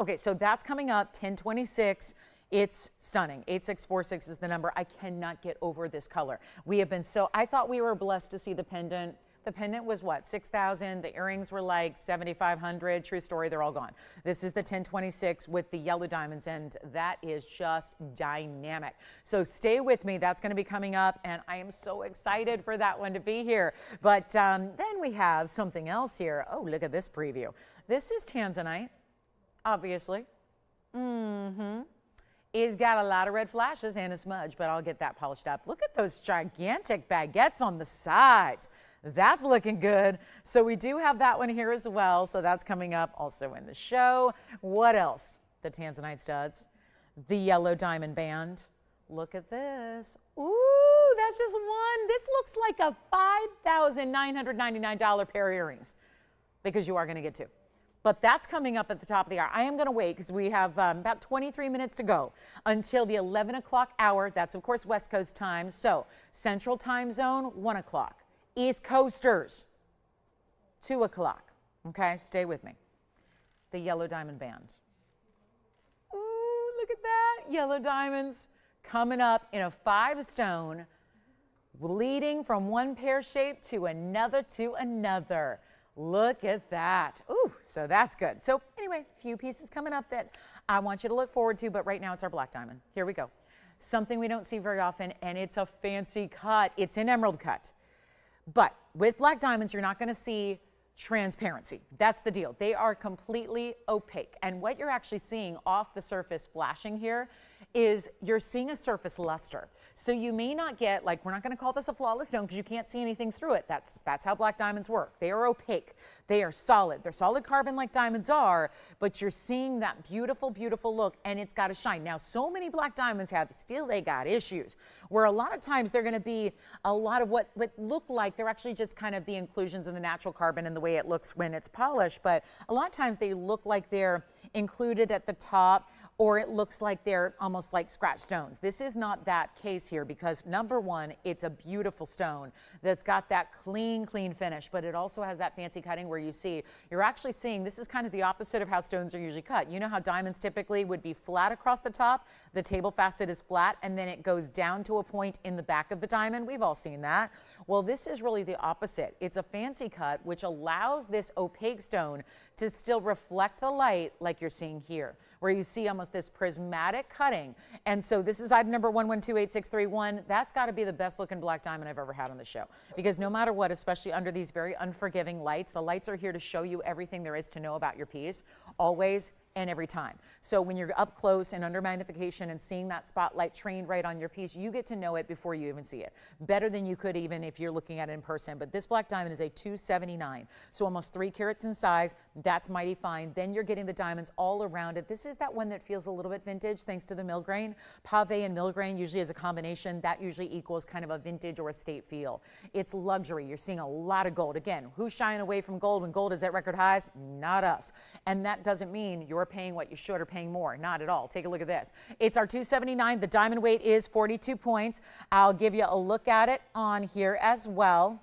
Okay, so that's coming up, 1026. It's stunning. 8646 is the number. I cannot get over this color. We have been I thought we were blessed to see the pendant. The pendant was what, 6,000. The earrings were like 7,500. True story, they're all gone. This is the 1026 with the yellow diamonds, and that is just dynamic. So stay with me. That's going to be coming up, and I am so excited for that one to be here. But then we have something else here. Oh, look at this preview. This is Tanzanite, obviously. It's got a lot of red flashes and a smudge, but I'll get that polished up. Look at those gigantic baguettes on the sides. That's looking good. So we do have that one here as well. So that's coming up also in the show. What else? The Tanzanite studs, the yellow diamond band. Look at this. Ooh, that's just one. This looks like a $5,999 pair of earrings, because you are going to get 2. But that's coming up at the top of the hour. I am going to wait because we have about 23 minutes to go until the 11 o'clock hour. That's, of course, West Coast time. So Central Time Zone, 1 o'clock. East Coasters, 2 o'clock. Okay, stay with me. The yellow diamond band. Ooh, look at that. Yellow diamonds coming up in a 5-stone, leading from one pear shape to another to another. Look at that. Ooh, so that's good. So anyway, a few pieces coming up that I want you to look forward to, but right now it's our black diamond. Here we go. Something we don't see very often, and it's a fancy cut. It's an emerald cut. But with black diamonds, you're not going to see transparency. That's the deal. They are completely opaque. And what you're actually seeing off the surface flashing here is you're seeing a surface luster. So you may not get, like, we're not going to call this a flawless stone because you can't see anything through it. That's how black diamonds work. They are opaque. They are solid. They're solid carbon like diamonds are, but you're seeing that beautiful, beautiful look, and it's got to shine. Now, so many black diamonds they got issues, where a lot of times they're going to be a lot of what look like they're actually just kind of the inclusions in the natural carbon and the way it looks when it's polished, but a lot of times they look like they're included at the top or it looks like they're almost like scratch stones. This is not that case here because number one, it's a beautiful stone that's got that clean finish, but it also has that fancy cutting where you see, you're actually seeing, this is kind of the opposite of how stones are usually cut. You know how diamonds typically would be flat across the top, the table facet is flat, and then it goes down to a point in the back of the diamond. We've all seen that. Well, this is really the opposite. It's a fancy cut, which allows this opaque stone to still reflect the light like you're seeing here, where you see almost this prismatic cutting. And so this is item number 112861. That's got to be the best looking black diamond I've ever had on the show, because no matter what, especially under these very unforgiving lights, the lights are here to show you everything there is to know about your piece, always and every time. So when you're up close and under magnification and seeing that spotlight trained right on your piece, you get to know it before you even see it. Better than you could even if you're looking at it in person. But this black diamond is a 279, so almost 3 carats in size. That's mighty fine. Then you're getting the diamonds all around it. This is that one that feels a little bit vintage thanks to the mill grain. Pave and mill grain usually is a combination. That usually equals kind of a vintage or estate feel. It's luxury. You're seeing a lot of gold. Again, who's shying away from gold when gold is at record highs? Not us. And that doesn't mean you're paying what you should or paying more. Not at all. Take a look at this. It's our 279. The diamond weight is 42 points. I'll give you a look at it on here as well.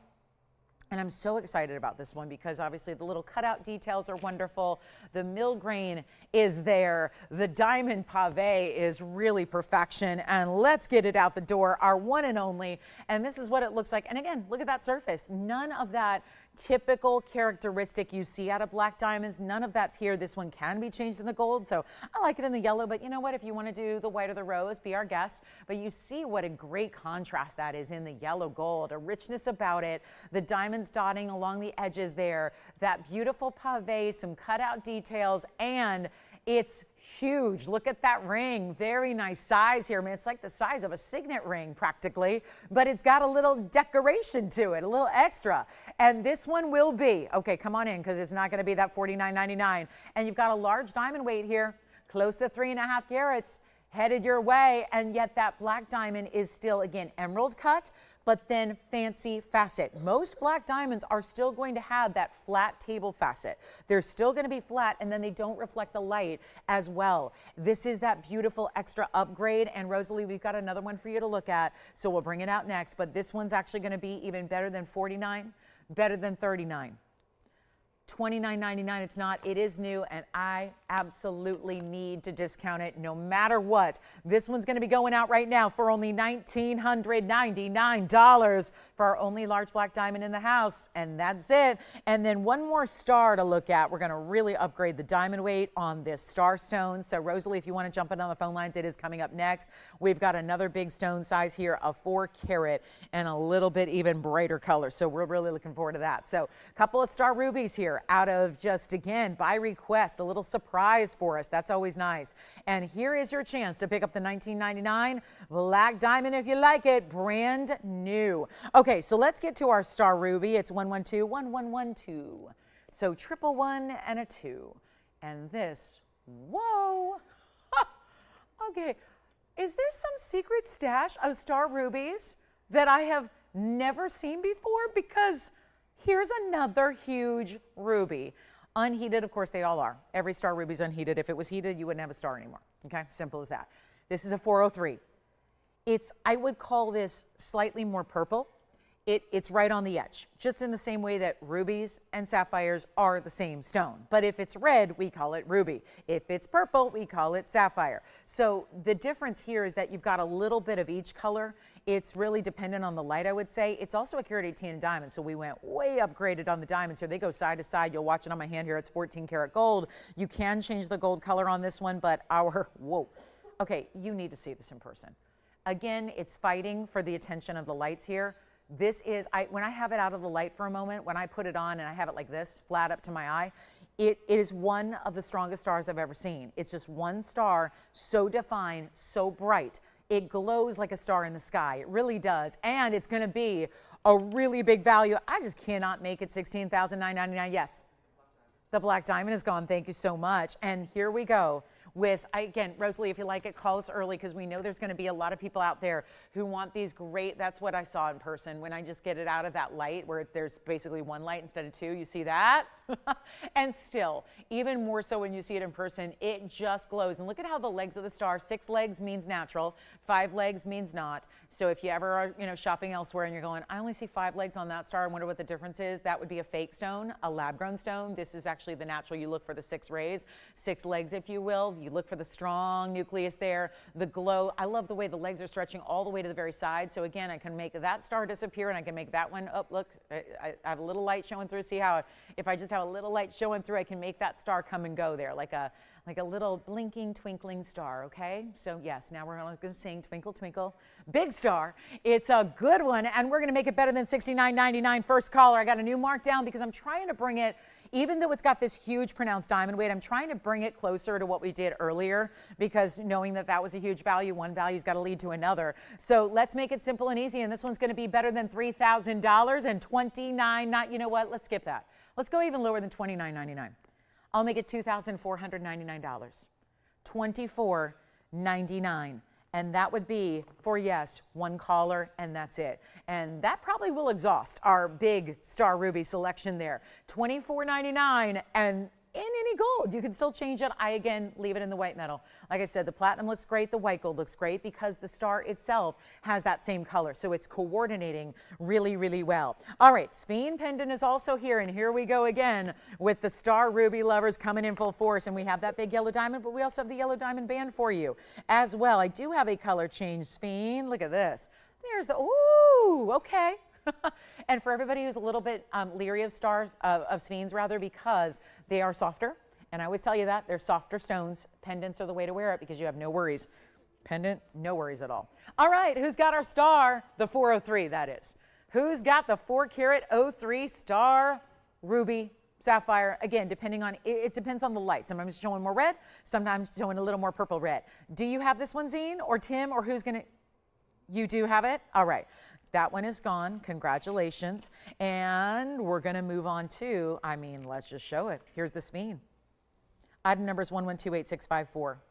And I'm so excited about this one because obviously the little cutout details are wonderful. The mill grain is there. The diamond pave is really perfection. And let's get it out the door, our one and only. And this is what it looks like. And again, look at that surface. None of that typical characteristic you see out of black diamonds, none of that's here. This one can be changed in the gold, so I like it in the yellow, but you know what, if you want to do the white or the rose, be our guest. But you see what a great contrast that is in the yellow gold, a richness about it, the diamonds dotting along the edges there, that beautiful pave, some cutout details, and it's huge. Look at that ring. Very nice size here. I mean, it's like the size of a signet ring practically, but it's got a little decoration to it, a little extra. And this one will be, okay, come on in because it's not going to be that $49.99. And you've got a large diamond weight here, close to 3.5 carats, headed your way. And yet that black diamond is still, again, emerald cut, but then fancy facet. Most black diamonds are still going to have that flat table facet. They're still going to be flat, and then they don't reflect the light as well. This is that beautiful extra upgrade, and Rosalie, we've got another one for you to look at, so we'll bring it out next, but this one's actually going to be even better than 49, better than 39. $29.99. It's not. It is new, and I absolutely need to discount it no matter what. This one's going to be going out right now for only $1,999 for our only large black diamond in the house, and that's it. And then one more star to look at. We're going to really upgrade the diamond weight on this star stone. So Rosalie, if you want to jump in on the phone lines, it is coming up next. We've got another big stone size here, a 4 carat and a little bit even brighter color. So we're really looking forward to that. So a couple of star rubies here out of just, again, by request, a little surprise for us. That's always nice. And here is your chance to pick up the $19.99 black diamond if you like it, brand new. Okay, so let's get to our star ruby. It's 1121112. So 111 and a 2. And this, whoa. Okay, is there some secret stash of star rubies that I have never seen before? Because here's another huge ruby. Unheated, of course, they all are. Every star ruby's unheated. If it was heated, you wouldn't have a star anymore. Okay, simple as that. This is a 403. I would call this slightly more purple. It's right on the edge, just in the same way that rubies and sapphires are the same stone. But if it's red, we call it ruby. If it's purple, we call it sapphire. So the difference here is that you've got a little bit of each color. It's really dependent on the light, I would say. It's also a carat 18 in diamond, so we went way upgraded on the diamonds here. They go side to side. You'll watch it on my hand here. It's 14 karat gold. You can change the gold color on this one, but whoa. Okay, you need to see this in person. Again, it's fighting for the attention of the lights here. This is, when I have it out of the light for a moment, when I put it on and I have it like this, flat up to my eye, it is one of the strongest stars I've ever seen. It's just one star, so defined, so bright. It glows like a star in the sky. It really does. And it's going to be a really big value. I just cannot make it $16,999. Yes. The black diamond is gone. Thank you so much. And here we go with, again, Rosalie, if you like it, call us early because we know there's going to be a lot of people out there who want these great. That's what I saw in person when I just get it out of that light where there's basically one light instead of two. You see that? And still, even more so when you see it in person, it just glows. And look at how the legs of the star, 6 legs means natural, 5 legs means not. So if you ever are, shopping elsewhere and you're going, I only see 5 legs on that star, I wonder what the difference is, that would be a fake stone, a lab-grown stone. This is actually the natural. You look for the 6 rays, 6 legs, if you will. You look for the strong nucleus there, the glow. I love the way the legs are stretching all the way to the very side. So again, I can make that star disappear and I can make that one, oh, look, I have a little light showing through. See how if I just have a little light showing through, I can make that star come and go there like a little blinking, twinkling star, okay? So yes, now we're going to sing Twinkle, Twinkle, Big Star. It's a good one, and we're going to make it better than $69.99. First caller, I got a new mark down because I'm trying to bring it, even though it's got this huge pronounced diamond weight, I'm trying to bring it closer to what we did earlier because knowing that was a huge value, one value's got to lead to another. So let's make it simple and easy, and this one's going to be better than $3,000 and $29.99. You know what? Let's skip that. Let's go even lower than $29.99. I'll make it $2,499, $24.99, and that would be for, yes, one caller, and that's it. And that probably will exhaust our big star ruby selection there. $24.99, and in any gold, you can still change it. I, again, leave it in the white metal. Like I said, the platinum looks great, the white gold looks great because the star itself has that same color. So it's coordinating really, really well. All right, Sphene pendant is also here, and here we go again with the star ruby lovers coming in full force. And we have that big yellow diamond, but we also have the yellow diamond band for you as well. I do have a color change, Sphene. Look at this. There's the, ooh, okay. And for everybody who's a little bit leery of stars, of Sphenes rather, because they are softer, and I always tell you that, they're softer stones. Pendants are the way to wear it because you have no worries. Pendant, no worries at all. All right, who's got our star? The 403, that is. Who's got the 4-carat 03 star ruby sapphire? Again, depending on, it depends on the light. Sometimes it's showing more red, sometimes it's showing a little more purple red. Do you have this one, Zine, or Tim, or who's going to? You do have it? All right. That one is gone. Congratulations. And we're going to move on to, let's just show it. Here's the Sphene. Item number is 1128,654.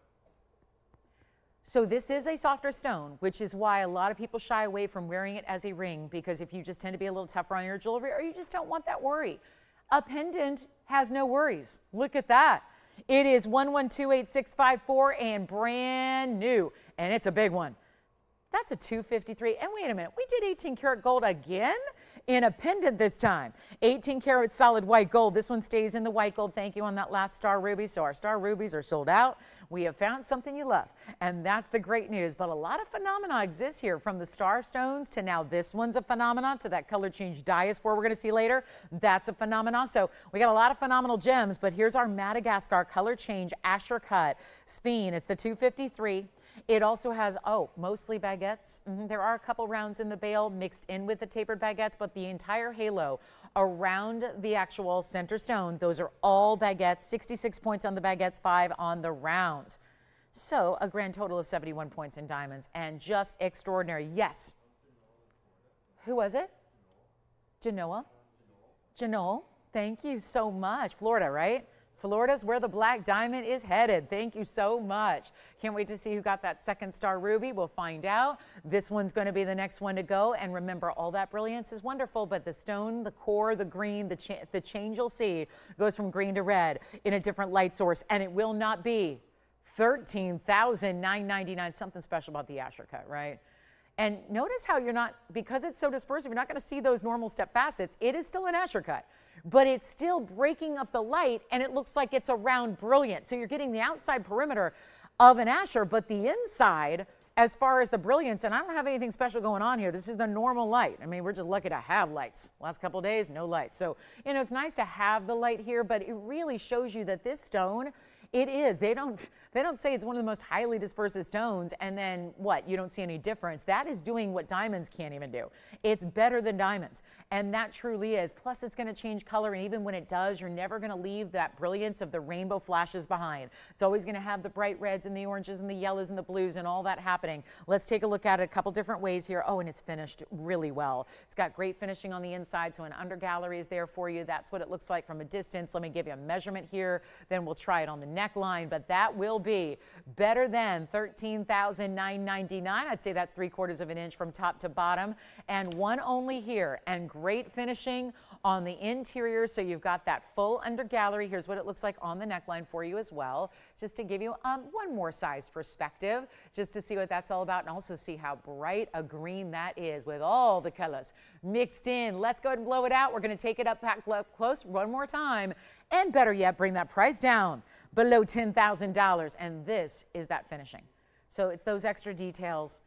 So this is a softer stone, which is why a lot of people shy away from wearing it as a ring, because if you just tend to be a little tougher on your jewelry or you just don't want that worry. A pendant has no worries. Look at that. It is 1128,654 and brand new, and it's a big one. That's a 253. And wait a minute, we did 18 karat gold again in a pendant this time. 18 karat solid white gold. This one stays in the white gold. Thank you on that last star ruby. So our star rubies are sold out. We have found something you love, and that's the great news. But a lot of phenomena exists here, from the star stones to now this one's a phenomenon, to that color change Diaspore we're going to see later. That's a phenomenon. So we got a lot of phenomenal gems, but here's our Madagascar color change Asher cut Sphene. It's the 253. It also has, mostly baguettes. There are a couple rounds in the bale mixed in with the tapered baguettes, but the entire halo around the actual center stone, those are all baguettes. 66 points on the baguettes, 5 on the rounds. So a grand total of 71 points in diamonds, and just extraordinary. Yes. Who was it? Genoa? Genoa. Thank you so much. Florida, right? Florida's where the black diamond is headed. Thank you so much. Can't wait to see who got that second star ruby. We'll find out. This one's going to be the next one to go. And remember, all that brilliance is wonderful, but the stone, the core, the green, the change you'll see goes from green to red in a different light source. And it will not be $13,999. Something special about the Asher cut, right? And notice how you're not, because it's so dispersive, you're not going to see those normal step facets. It is still an Asher cut, but it's still breaking up the light, and it looks like it's a round brilliant. So you're getting the outside perimeter of an Asher, but the inside, as far as the brilliance, and I don't have anything special going on here. This is the normal light. We're just lucky to have lights. Last couple of days, no lights. So, it's nice to have the light here, but it really shows you that this stone, it is. They don't say it's one of the most highly dispersive stones and then what? You don't see any difference. That is doing what diamonds can't even do. It's better than diamonds, and that truly is. Plus, it's going to change color, and even when it does, you're never going to leave that brilliance of the rainbow flashes behind. It's always going to have the bright reds and the oranges and the yellows and the blues and all that happening. Let's take a look at it a couple different ways here. Oh, and it's finished really well. It's got great finishing on the inside, so an under gallery is there for you. That's what it looks like from a distance. Let me give you a measurement here, then we'll try it on the neckline, but that will be better than $13,999. I'd say that's 3/4 of an inch from top to bottom, and one only here, and great finishing on the interior. So you've got that full under gallery. Here's what it looks like on the neckline for you as well, just to give you one more size perspective, just to see what that's all about, and also see how bright a green that is with all the colors mixed in. Let's go ahead and blow it out. We're going to take it up close one more time, and better yet, bring that price down below $10,000. And this is that finishing. So it's those extra details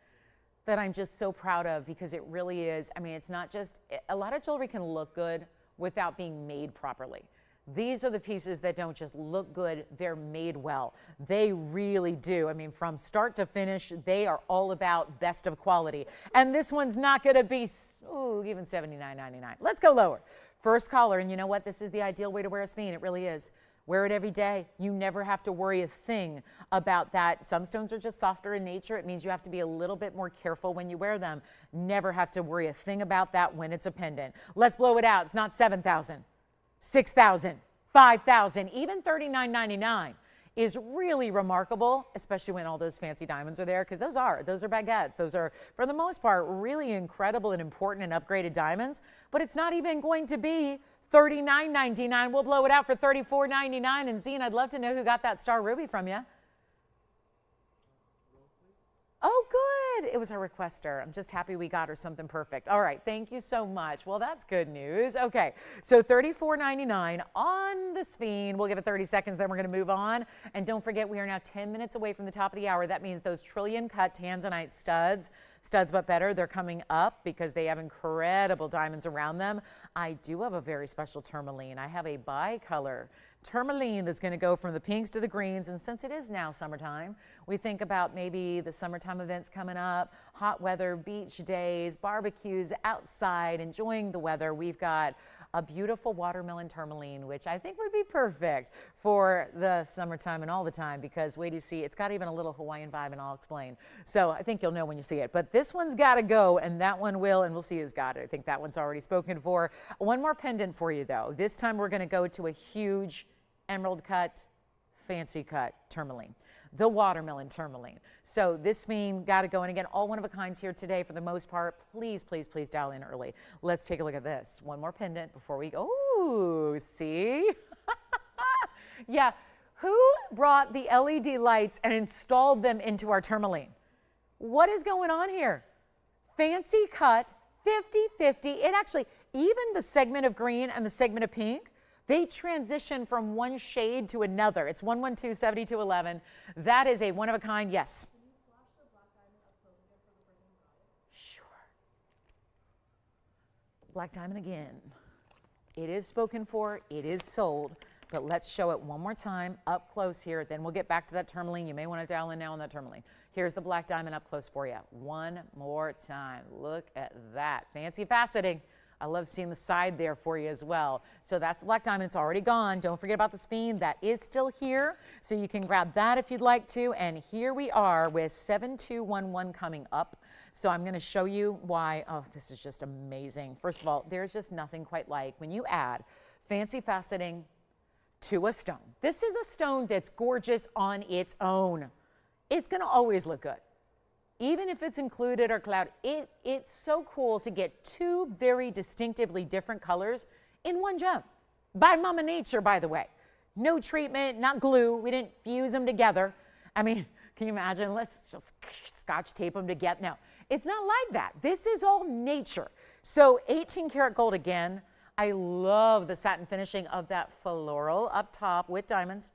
that I'm just so proud of, because it really is. I mean, it's not just, a lot of jewelry can look good without being made properly. These are the pieces that don't just look good, they're made well. They really do. I mean, from start to finish, they are all about best of quality. And this one's not gonna be, even $79.99. Let's go lower. First collar, and you know what? This is the ideal way to wear a Sphene. It really is. Wear it every day. You never have to worry a thing about that. Some stones are just softer in nature. It means you have to be a little bit more careful when you wear them. Never have to worry a thing about that when it's a pendant. Let's blow it out. It's not $7,000, $6,000, $5,000, even $39.99 is really remarkable, especially when all those fancy diamonds are there, because those are baguettes. Those are, for the most part, really incredible and important and upgraded diamonds, but it's not even going to be $39.99. We'll blow it out for $34.99. And Zine, I'd love to know who got that star ruby from you. Oh, good. It was her requester. I'm just happy we got her something perfect. All right. Thank you so much. Well, that's good news. Okay. So $34.99 on the Sphene. We'll give it 30 seconds, then we're going to move on. And don't forget, we are now 10 minutes away from the top of the hour. That means those trillion cut Tanzanite studs but better, they're coming up because they have incredible diamonds around them. I do have a very special tourmaline. I have a bicolor tourmaline that's going to go from the pinks to the greens. And since it is now summertime, we think about maybe the summertime events coming up, hot weather, beach days, barbecues outside, enjoying the weather. We've got a beautiful watermelon tourmaline, which I think would be perfect for the summertime and all the time, because wait till you see, it's got even a little Hawaiian vibe, and I'll explain. So I think you'll know when you see it. But this one's got to go, and that one will, and we'll see who's got it. I think that one's already spoken for. One more pendant for you, though. This time we're going to go to a huge emerald cut, fancy cut tourmaline, the watermelon tourmaline. So this Sphene got to go. And again, all one of a kinds here today for the most part. Please, please, please dial in early. Let's take a look at this. One more pendant before we go. Ooh, see? Yeah, who brought the LED lights and installed them into our tourmaline? What is going on here? Fancy cut, 50-50. It actually, even the segment of green and the segment of pink, they transition from one shade to another. It's 112-7211. That is a one-of-a-kind, yes. Can you flash the black diamond up close again for the person who got it? Sure. Black diamond again. It is spoken for, it is sold, but let's show it one more time up close here. Then we'll get back to that tourmaline. You may want to dial in now on that tourmaline. Here's the black diamond up close for you. One more time. Look at that. Fancy faceting. I love seeing the side there for you as well. So that's the black diamond. It's already gone. Don't forget about the Sphene. That is still here. So you can grab that if you'd like to. And here we are with 7211 coming up. So I'm going to show you why. Oh, this is just amazing. First of all, there's just nothing quite like when you add fancy faceting to a stone. This is a stone that's gorgeous on its own. It's going to always look good. Even if it's included or cloud, it's so cool to get two very distinctively different colors in one gem. By Mama Nature, by the way. No treatment, not glue. We didn't fuse them together. I mean, can you imagine? Let's just scotch tape them together. No, it's not like that. This is all nature. So 18 karat gold again. I love the satin finishing of that floral up top with diamonds.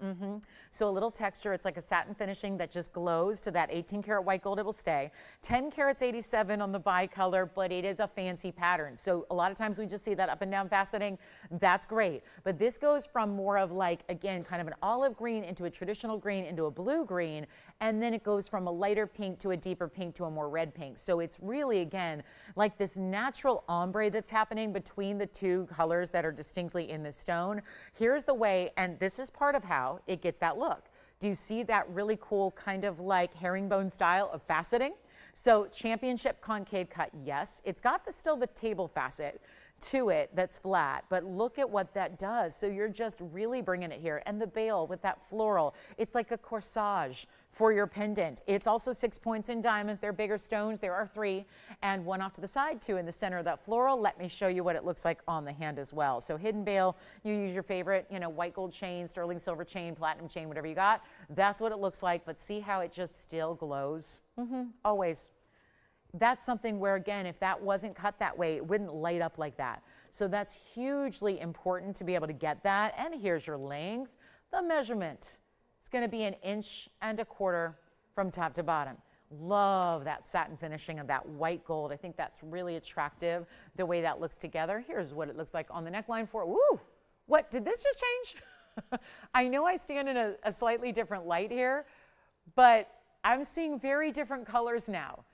So a little texture. It's like a satin finishing that just glows to that 18 karat white gold. It will stay. 10 karats 87 on the bicolor, but it is a fancy pattern. So a lot of times we just see that up and down faceting. That's great. But this goes from more of like, again, kind of an olive green into a traditional green into a blue green. And then it goes from a lighter pink to a deeper pink to a more red pink. So it's really, again, like this natural ombre that's happening between the two colors that are distinctly in this stone. Here's the way, and this is part of how it gets that look. Do you see that really cool kind of like herringbone style of faceting? So championship concave cut, yes. It's got still the table facet to it that's flat, but look at what that does. So you're just really bringing it here. And the bail with that floral, it's like a corsage for your pendant. It's also 6 points in diamonds. They're bigger stones. There are 3 and 1 off to the side, 2 in the center of that floral. Let me show you what it looks like on the hand as well. So hidden bail, you use your favorite, you know, white gold chain, sterling silver chain, platinum chain, whatever you got. That's what it looks like, but see how it just still glows? Always. That's something where, again, if that wasn't cut that way, it wouldn't light up like that. So that's hugely important to be able to get that. And here's your length, the measurement. It's going to be 1.25 inches from top to bottom. Love that satin finishing of that white gold. I think that's really attractive, the way that looks together. Here's what it looks like on the neckline for, woo, what, did this just change? I know I stand in a slightly different light here, but I'm seeing very different colors now.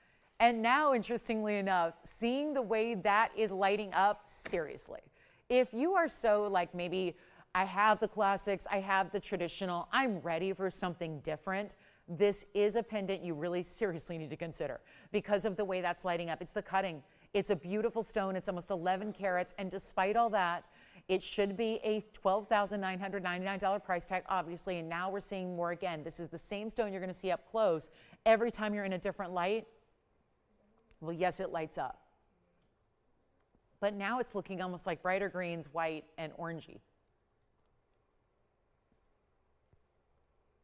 And now, interestingly enough, seeing the way that is lighting up, seriously. If you are so like, maybe I have the classics, I have the traditional, I'm ready for something different, this is a pendant you really seriously need to consider because of the way that's lighting up. It's the cutting. It's a beautiful stone. It's almost 11 carats. And despite all that, it should be a $12,999 price tag, obviously. And now we're seeing more again. This is the same stone you're going to see up close every time you're in a different light. Well, yes, it lights up. But now it's looking almost like brighter greens, white, and orangey.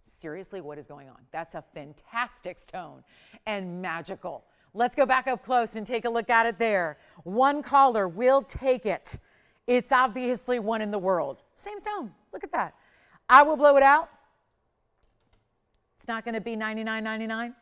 Seriously, what is going on? That's a fantastic stone and magical. Let's go back up close and take a look at it there. One caller will take it. It's obviously one in the world. Same stone. Look at that. I will blow it out. It's not going to be $99.99.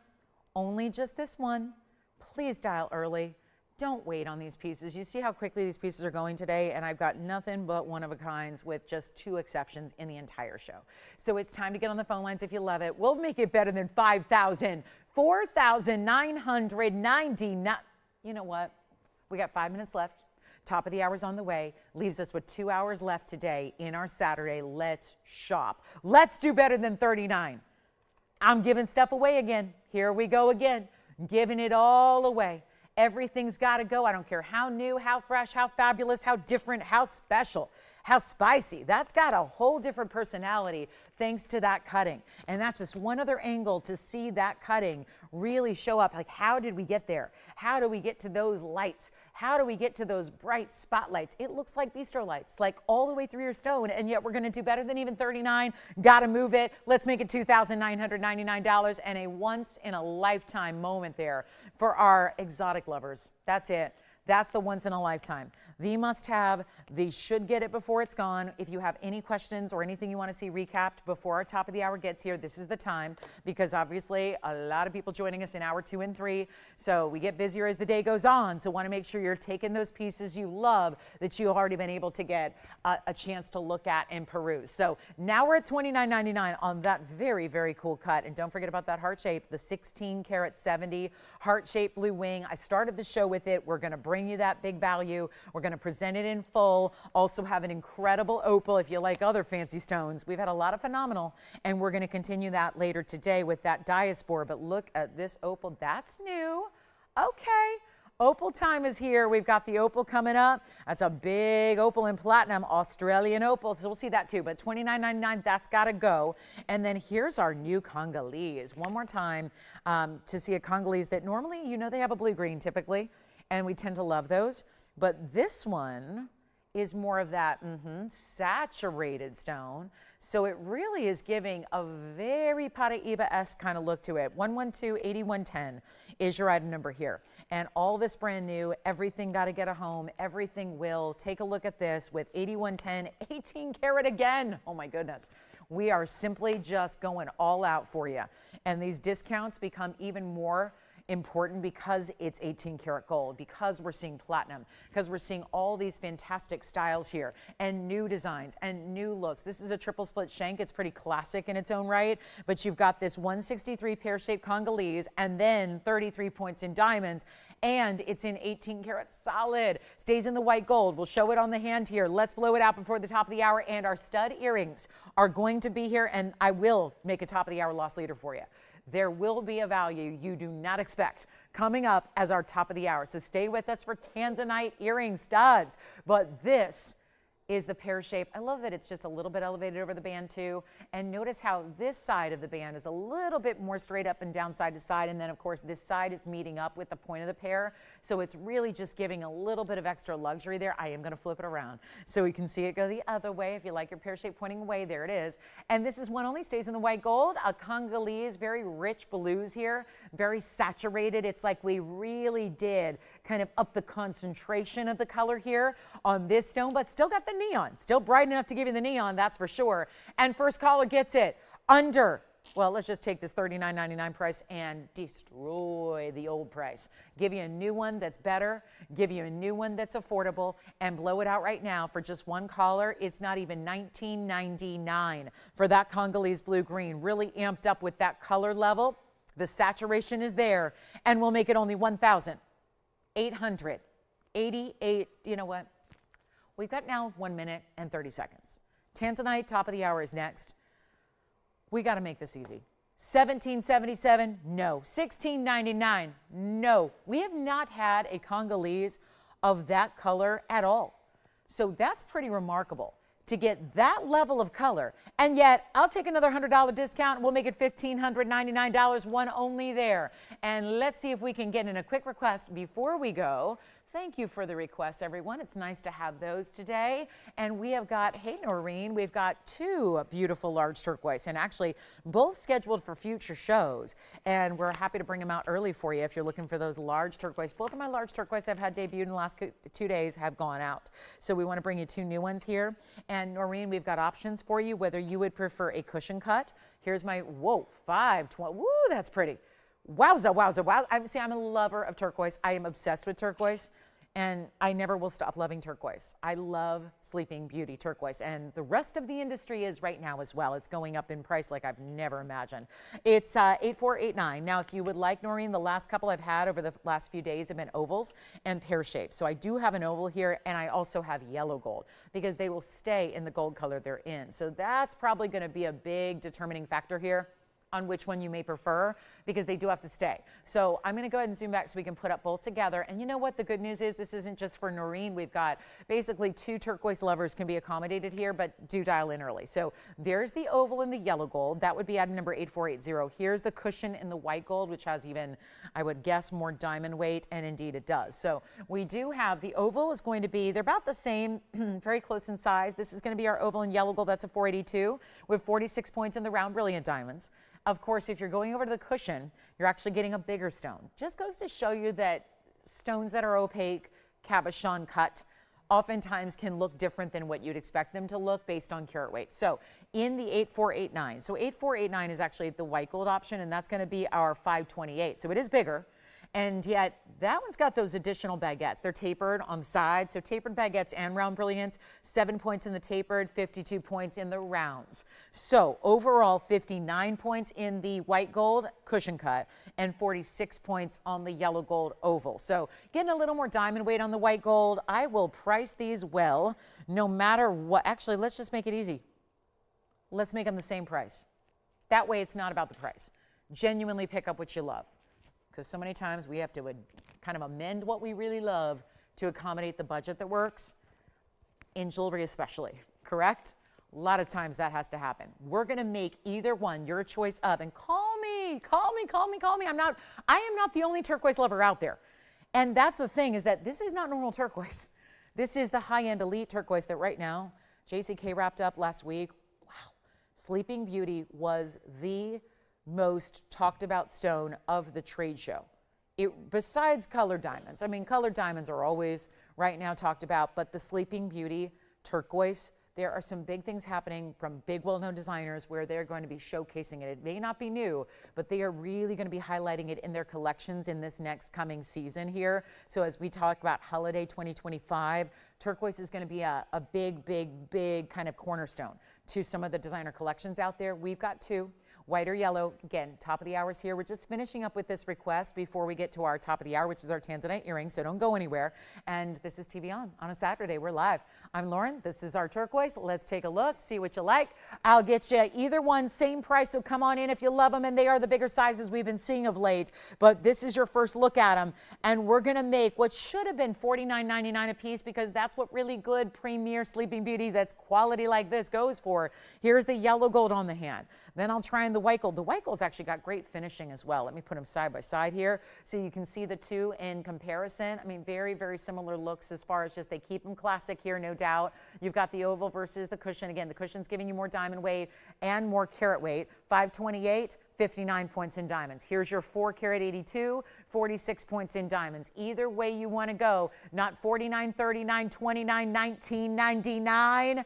Only just this one. Please dial early. Don't wait on these pieces. You see how quickly these pieces are going today, and I've got nothing but one-of-a-kinds with just 2 exceptions in the entire show. So it's time to get on the phone lines if you love it. We'll make it better than 5,000. 4,999. You know what? We got 5 minutes left. Top of the hour's on the way. Leaves us with 2 hours left today in our Saturday. Let's shop. Let's do better than 39. I'm giving stuff away again. Here we go again. Giving it all away. Everything's got to go. I don't care how new, how fresh, how fabulous, how different, how special, how spicy. That's got a whole different personality thanks to that cutting. And that's just one other angle to see that cutting really show up. Like, how did we get there? How do we get to those lights? How do we get to those bright spotlights? It looks like bistro lights, like all the way through your stone, and yet we're going to do better than even 39. Got to move it. Let's make it $2,999 and a once-in-a-lifetime moment there for our exotic lovers. That's it. That's the once in a lifetime. The must-have. They should get it before it's gone. If you have any questions or anything you want to see recapped before our top of the hour gets here, this is the time, because obviously a lot of people joining us in hour 2 and 3. So we get busier as the day goes on. So want to make sure you're taking those pieces you love that you've already been able to get a chance to look at and peruse. So now we're at $29.99 on that very, very cool cut. And don't forget about that heart shape, the 16 karat 70 heart shaped blue wing. I started the show with it. We're going to bring you that big value. We're going to present it in full. Also have an incredible opal if you like other fancy stones. We've had a lot of phenomenal, and we're going to continue that later today with that Diaspore. But look at this opal. That's new. Okay. Opal time is here. We've got the opal coming up. That's a big opal in platinum, Australian opal. So we'll see that too. But $29.99, that's got to go. And then here's our new Congolese. One more time to see a Congolese that normally, you know, they have a blue-green typically, and we tend to love those. But this one is more of that saturated stone. So it really is giving a very Paraiba-esque kind of look to it. 112-8110 is your item number here. And all this brand new, everything got to get a home, everything will. Take a look at this with 8110, 18 karat again. Oh my goodness. We are simply just going all out for you. And these discounts become even more important because it's 18 karat gold, because we're seeing platinum, because we're seeing all these fantastic styles here and new designs and new looks. This is a triple split shank. It's pretty classic in its own right, but you've got this 163 pear-shaped Congolese and then 33 points in diamonds, and it's in 18 karat solid. Stays in the white gold. We'll show it on the hand here. Let's blow it out before the top of the hour, and our stud earrings are going to be here, and I will make a top of the hour loss leader for you. There will be a value you do not expect coming up as our top of the hour. So stay with us for Tanzanite earring studs. But this is the pear shape. I love that it's just a little bit elevated over the band too. And notice how this side of the band is a little bit more straight up and down side to side. And then of course this side is meeting up with the point of the pear. So it's really just giving a little bit of extra luxury there. I am going to flip it around so we can see it go the other way. If you like your pear shape pointing away, there it is. And this is one only, stays in the white gold, a Congolese, very rich blues here, very saturated. It's like we really did kind of up the concentration of the color here on this stone, but still got the neon, still bright enough to give you the neon, that's for sure. And first caller gets it under, well, let's just take this $39.99 price and destroy the old price. Give you a new one that's better, give you a new one that's affordable, and blow it out right now for just one caller. It's not even $19.99 for that Congolese blue-green, really amped up with that color level. The saturation is there, and we'll make it only 1,888. You know what? We've got now 1 minute and 30 seconds. Tanzanite, top of the hour, is next. We got to make this easy. $17.77, no. $16.99, no. We have not had a Congolese of that color at all. So that's pretty remarkable to get that level of color. And yet, I'll take another $100 discount. We'll make it $1,599, one only there. And let's see if we can get in a quick request before we go. Thank you for the requests, everyone. It's nice to have those today. And we have got, hey, Noreen, we've got two beautiful large turquoise, and actually both scheduled for future shows. And we're happy to bring them out early for you if you're looking for those large turquoise. Both of my large turquoise I've had debuted in the last 2 days have gone out. So we want to bring you two new ones here. And Noreen, we've got options for you, whether you would prefer a cushion cut. Here's my, whoa, 520, woo, that's pretty. Wowza, wowza, wow. I'm a lover of turquoise. I am obsessed with turquoise, and I never will stop loving turquoise. I love Sleeping Beauty turquoise, and the rest of the industry is right now as well. It's going up in price like I've never imagined. It's 8489. Now, if you would like, Noreen, the last couple I've had over the last few days have been ovals and pear shapes. So I do have an oval here, and I also have yellow gold because they will stay in the gold color they're in. So that's probably going to be a big determining factor here on which one you may prefer, because they do have to stay. So I'm gonna go ahead and zoom back so we can put up both together. And you know what the good news is? This isn't just for Noreen. We've got basically two turquoise lovers can be accommodated here, but do dial in early. So there's the oval in the yellow gold. That would be item number 8480. Here's the cushion in the white gold, which has even, I would guess, more diamond weight, and indeed it does. So we do have the oval is going to be, they're about the same, very close in size. This is gonna be our oval in yellow gold. That's a 482 with 46 points in the round brilliant diamonds. Of course, if you're going over to the cushion, you're actually getting a bigger stone. Just goes to show you that stones that are opaque, cabochon cut, oftentimes can look different than what you'd expect them to look based on carat weight. So in the 8489, so 8489 is actually the white gold option, and that's going to be our 528. So it is bigger. And yet that one's got those additional baguettes. They're tapered on the sides. So tapered baguettes and round brilliants, 7 points in the tapered, 52 points in the rounds. So overall 59 points in the white gold cushion cut and 46 points on the yellow gold oval. So getting a little more diamond weight on the white gold. I will price these well, no matter what. Actually, let's just make it easy. Let's make them the same price. That way it's not about the price. Genuinely pick up what you love. Because so many times we have to kind of amend what we really love to accommodate the budget that works, in jewelry especially, correct? A lot of times that has to happen. We're going to make either one your choice of, and call me. I am not the only turquoise lover out there. And that's the thing, is that this is not normal turquoise. This is the high-end elite turquoise that right now, JCK wrapped up last week. Wow. Sleeping Beauty was the most talked about stone of the trade show. Besides colored diamonds. I mean, colored diamonds are always right now talked about, but the Sleeping Beauty turquoise, there are some big things happening from big well-known designers where they're going to be showcasing it. It may not be new, but they are really going to be highlighting it in their collections in this next coming season here. So as we talk about holiday 2025, turquoise is going to be a big kind of cornerstone to some of the designer collections out there. We've got two. white or yellow. Again, top of the hour's here. We're just finishing up with this request before we get to our top of the hour, which is our Tanzanite earring, so don't go anywhere. And this is TVON on a Saturday. We're live. I'm Lauren. This is our turquoise. Let's take a look, see what you like. I'll get you either one, same price, so come on in if you love them, and they are the bigger sizes we've been seeing of late. But this is your first look at them, and we're going to make what should have been $49.99 a piece, because that's what really good premier Sleeping Beauty that's quality like this goes for. Here's the yellow gold on the hand. Then I'll try in the white gold. The white gold's actually got great finishing as well. Let me put them side by side here so you can see the two in comparison. I mean, very, very similar looks as far as just they keep them classic here, no doubt. You've got the oval versus the cushion. Again, the cushion's giving you more diamond weight and more carat weight. 528, 59 points in diamonds. Here's your 4 carat 82, 46 points in diamonds. Either way you want to go, not 49, 39, 29, 19, 99.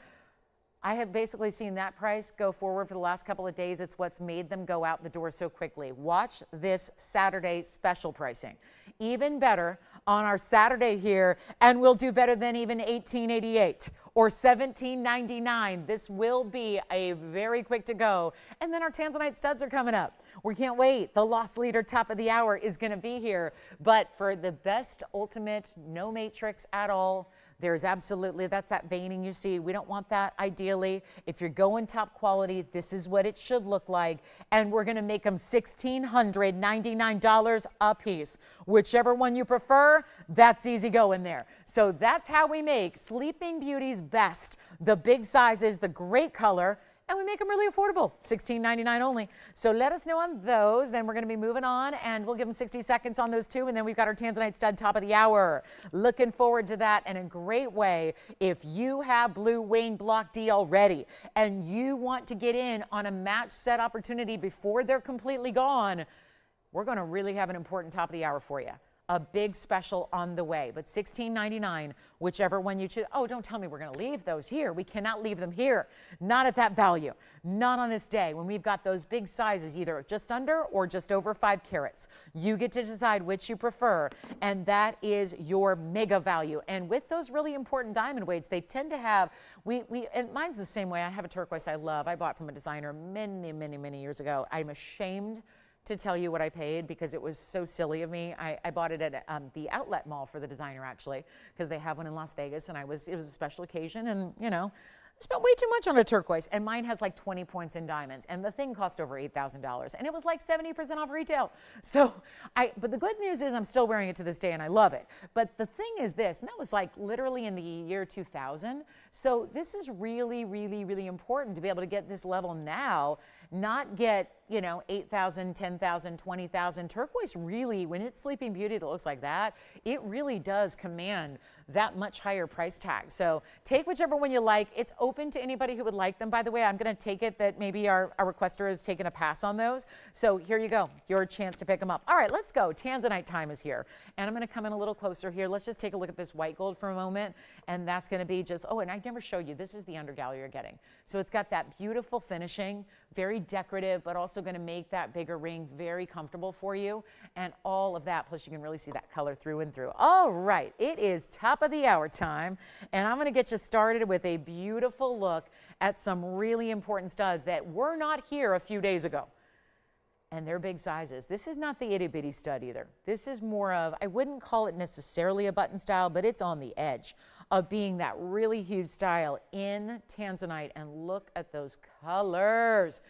I have basically seen that price go forward for the last couple of days. It's what's made them go out the door so quickly. Watch this Saturday special pricing. Even better on our Saturday here, and we'll do better than even $18.88 or $17.99. This will be a very quick to go. And then our Tanzanite studs are coming up. We can't wait. The loss leader top of the hour is going to be here. But for the best ultimate, no matrix at all, there's absolutely, that's that veining you see. We don't want that ideally. If you're going top quality, this is what it should look like. And we're going to make them $1,699 a piece. Whichever one you prefer, that's easy going there. So that's how we make Sleeping Beauty's best. The big sizes, the great color, and we make them really affordable, $16.99 only. So let us know on those. Then we're going to be moving on, and we'll give them 60 seconds on those two. And then we've got our Tanzanite stud top of the hour. Looking forward to that in a great way. If you have Blue Wing Block D already and you want to get in on a match set opportunity before they're completely gone, we're going to really have an important top of the hour for you. A big special on the way, but $16.99, whichever one you choose. Oh, don't tell me we're going to leave those here. We cannot leave them here. Not at that value. Not on this day when we've got those big sizes, either just under or just over 5 carats. You get to decide which you prefer, and that is your mega value. And with those really important diamond weights, they tend to have, and mine's the same way. I have a turquoise I love. I bought from a designer many, many, many years ago. I'm ashamed to tell you what I paid because it was so silly of me. I bought it at the outlet mall for the designer, actually, because they have one in Las Vegas, and it was a special occasion, and you know, I spent way too much on a turquoise, and mine has like 20 points in diamonds, and the thing cost over $8,000, and it was like 70% off retail. So but the good news is I'm still wearing it to this day, and I love it. But the thing is this, and that was like literally in the year 2000. So this is really, really, really important to be able to get this level now, not get, you know, 8,000, 10,000, 20,000. Turquoise really, when it's Sleeping Beauty that looks like that, it really does command that much higher price tag. So take whichever one you like. It's open to anybody who would like them. By the way, I'm going to take it that maybe our requester has taken a pass on those. So here you go, your chance to pick them up. All right, let's go. Tanzanite time is here. And I'm going to come in a little closer here. Let's just take a look at this white gold for a moment. And that's going to be just, oh, and I never showed you, this is the undergallery you're getting. So it's got that beautiful finishing, very decorative, but also going to make that bigger ring very comfortable for you, and all of that. Plus you can really see that color through and through. All right, it is top of the hour time, and I'm going to get you started with a beautiful look at some really important studs that were not here a few days ago. And they're big sizes. This is not the itty bitty stud either. This is more of, I wouldn't call it necessarily a button style, but it's on the edge of being that really huge style in Tanzanite. And look at those colors.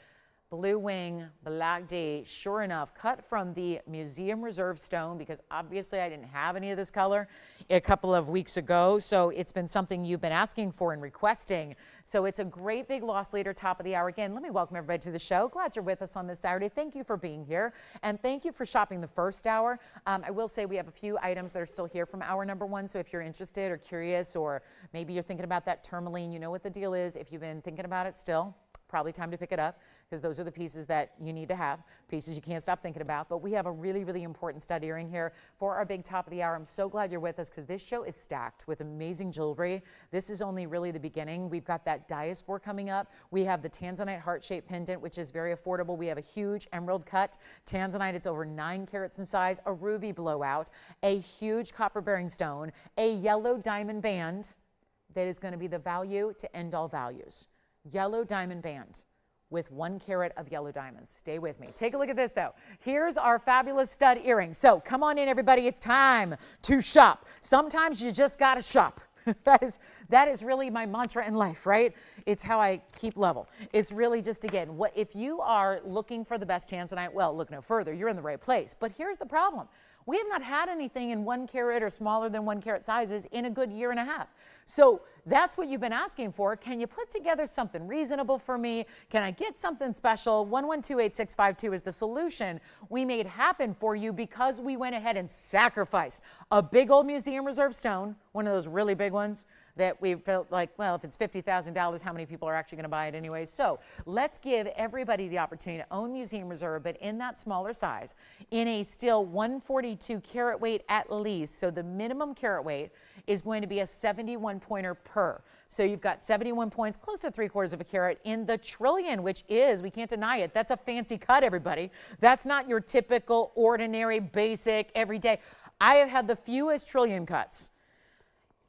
Blue Wing, Black D, sure enough, cut from the Museum Reserve stone, because obviously I didn't have any of this color a couple of weeks ago. So it's been something you've been asking for and requesting. So it's a great big loss leader top of the hour. Again, let me welcome everybody to the show. Glad you're with us on this Saturday. Thank you for being here. And thank you for shopping the first hour. I will say we have a few items that are still here from hour number 1. So if you're interested or curious, or maybe you're thinking about that Tourmaline, you know what the deal is. If you've been thinking about it still, probably time to pick it up, because those are the pieces that you need to have, pieces you can't stop thinking about. But we have a really, really important stud earring here for our big top of the hour. I'm so glad you're with us, because this show is stacked with amazing jewelry. This is only really the beginning. We've got that Diaspore coming up. We have the Tanzanite heart-shaped pendant, which is very affordable. We have a huge emerald cut Tanzanite. It's over 9 carats in size, a ruby blowout, a huge copper-bearing stone, a yellow diamond band that is going to be the value to end all values. Yellow diamond band with 1 carat of yellow diamonds. Stay with me. Take a look at this though. Here's our fabulous stud earring. So come on in everybody, it's time to shop. Sometimes you just gotta shop. that is really my mantra in life, right? It's how I keep level. It's really just, again, what if you are looking for the best Tanzanite, well, look no further, you're in the right place. But here's the problem. We have not had anything in 1 carat or smaller than 1 carat sizes in a good year and a half. So that's what you've been asking for. Can you put together something reasonable for me? Can I get something special? 1128652 is the solution we made happen for you because we went ahead and sacrificed a big old museum reserve stone, one of those really big ones that we felt like, well, if it's $50,000, how many people are actually going to buy it anyway? So let's give everybody the opportunity to own museum reserve, but in that smaller size, in a still 142 carat weight at least. So the minimum carat weight is going to be a 71 pointer per. So you've got 71 points, close to 3/4 of a carat in the trillion, which is, we can't deny it, that's a fancy cut, everybody. That's not your typical, ordinary, basic, everyday. I have had the fewest trillion cuts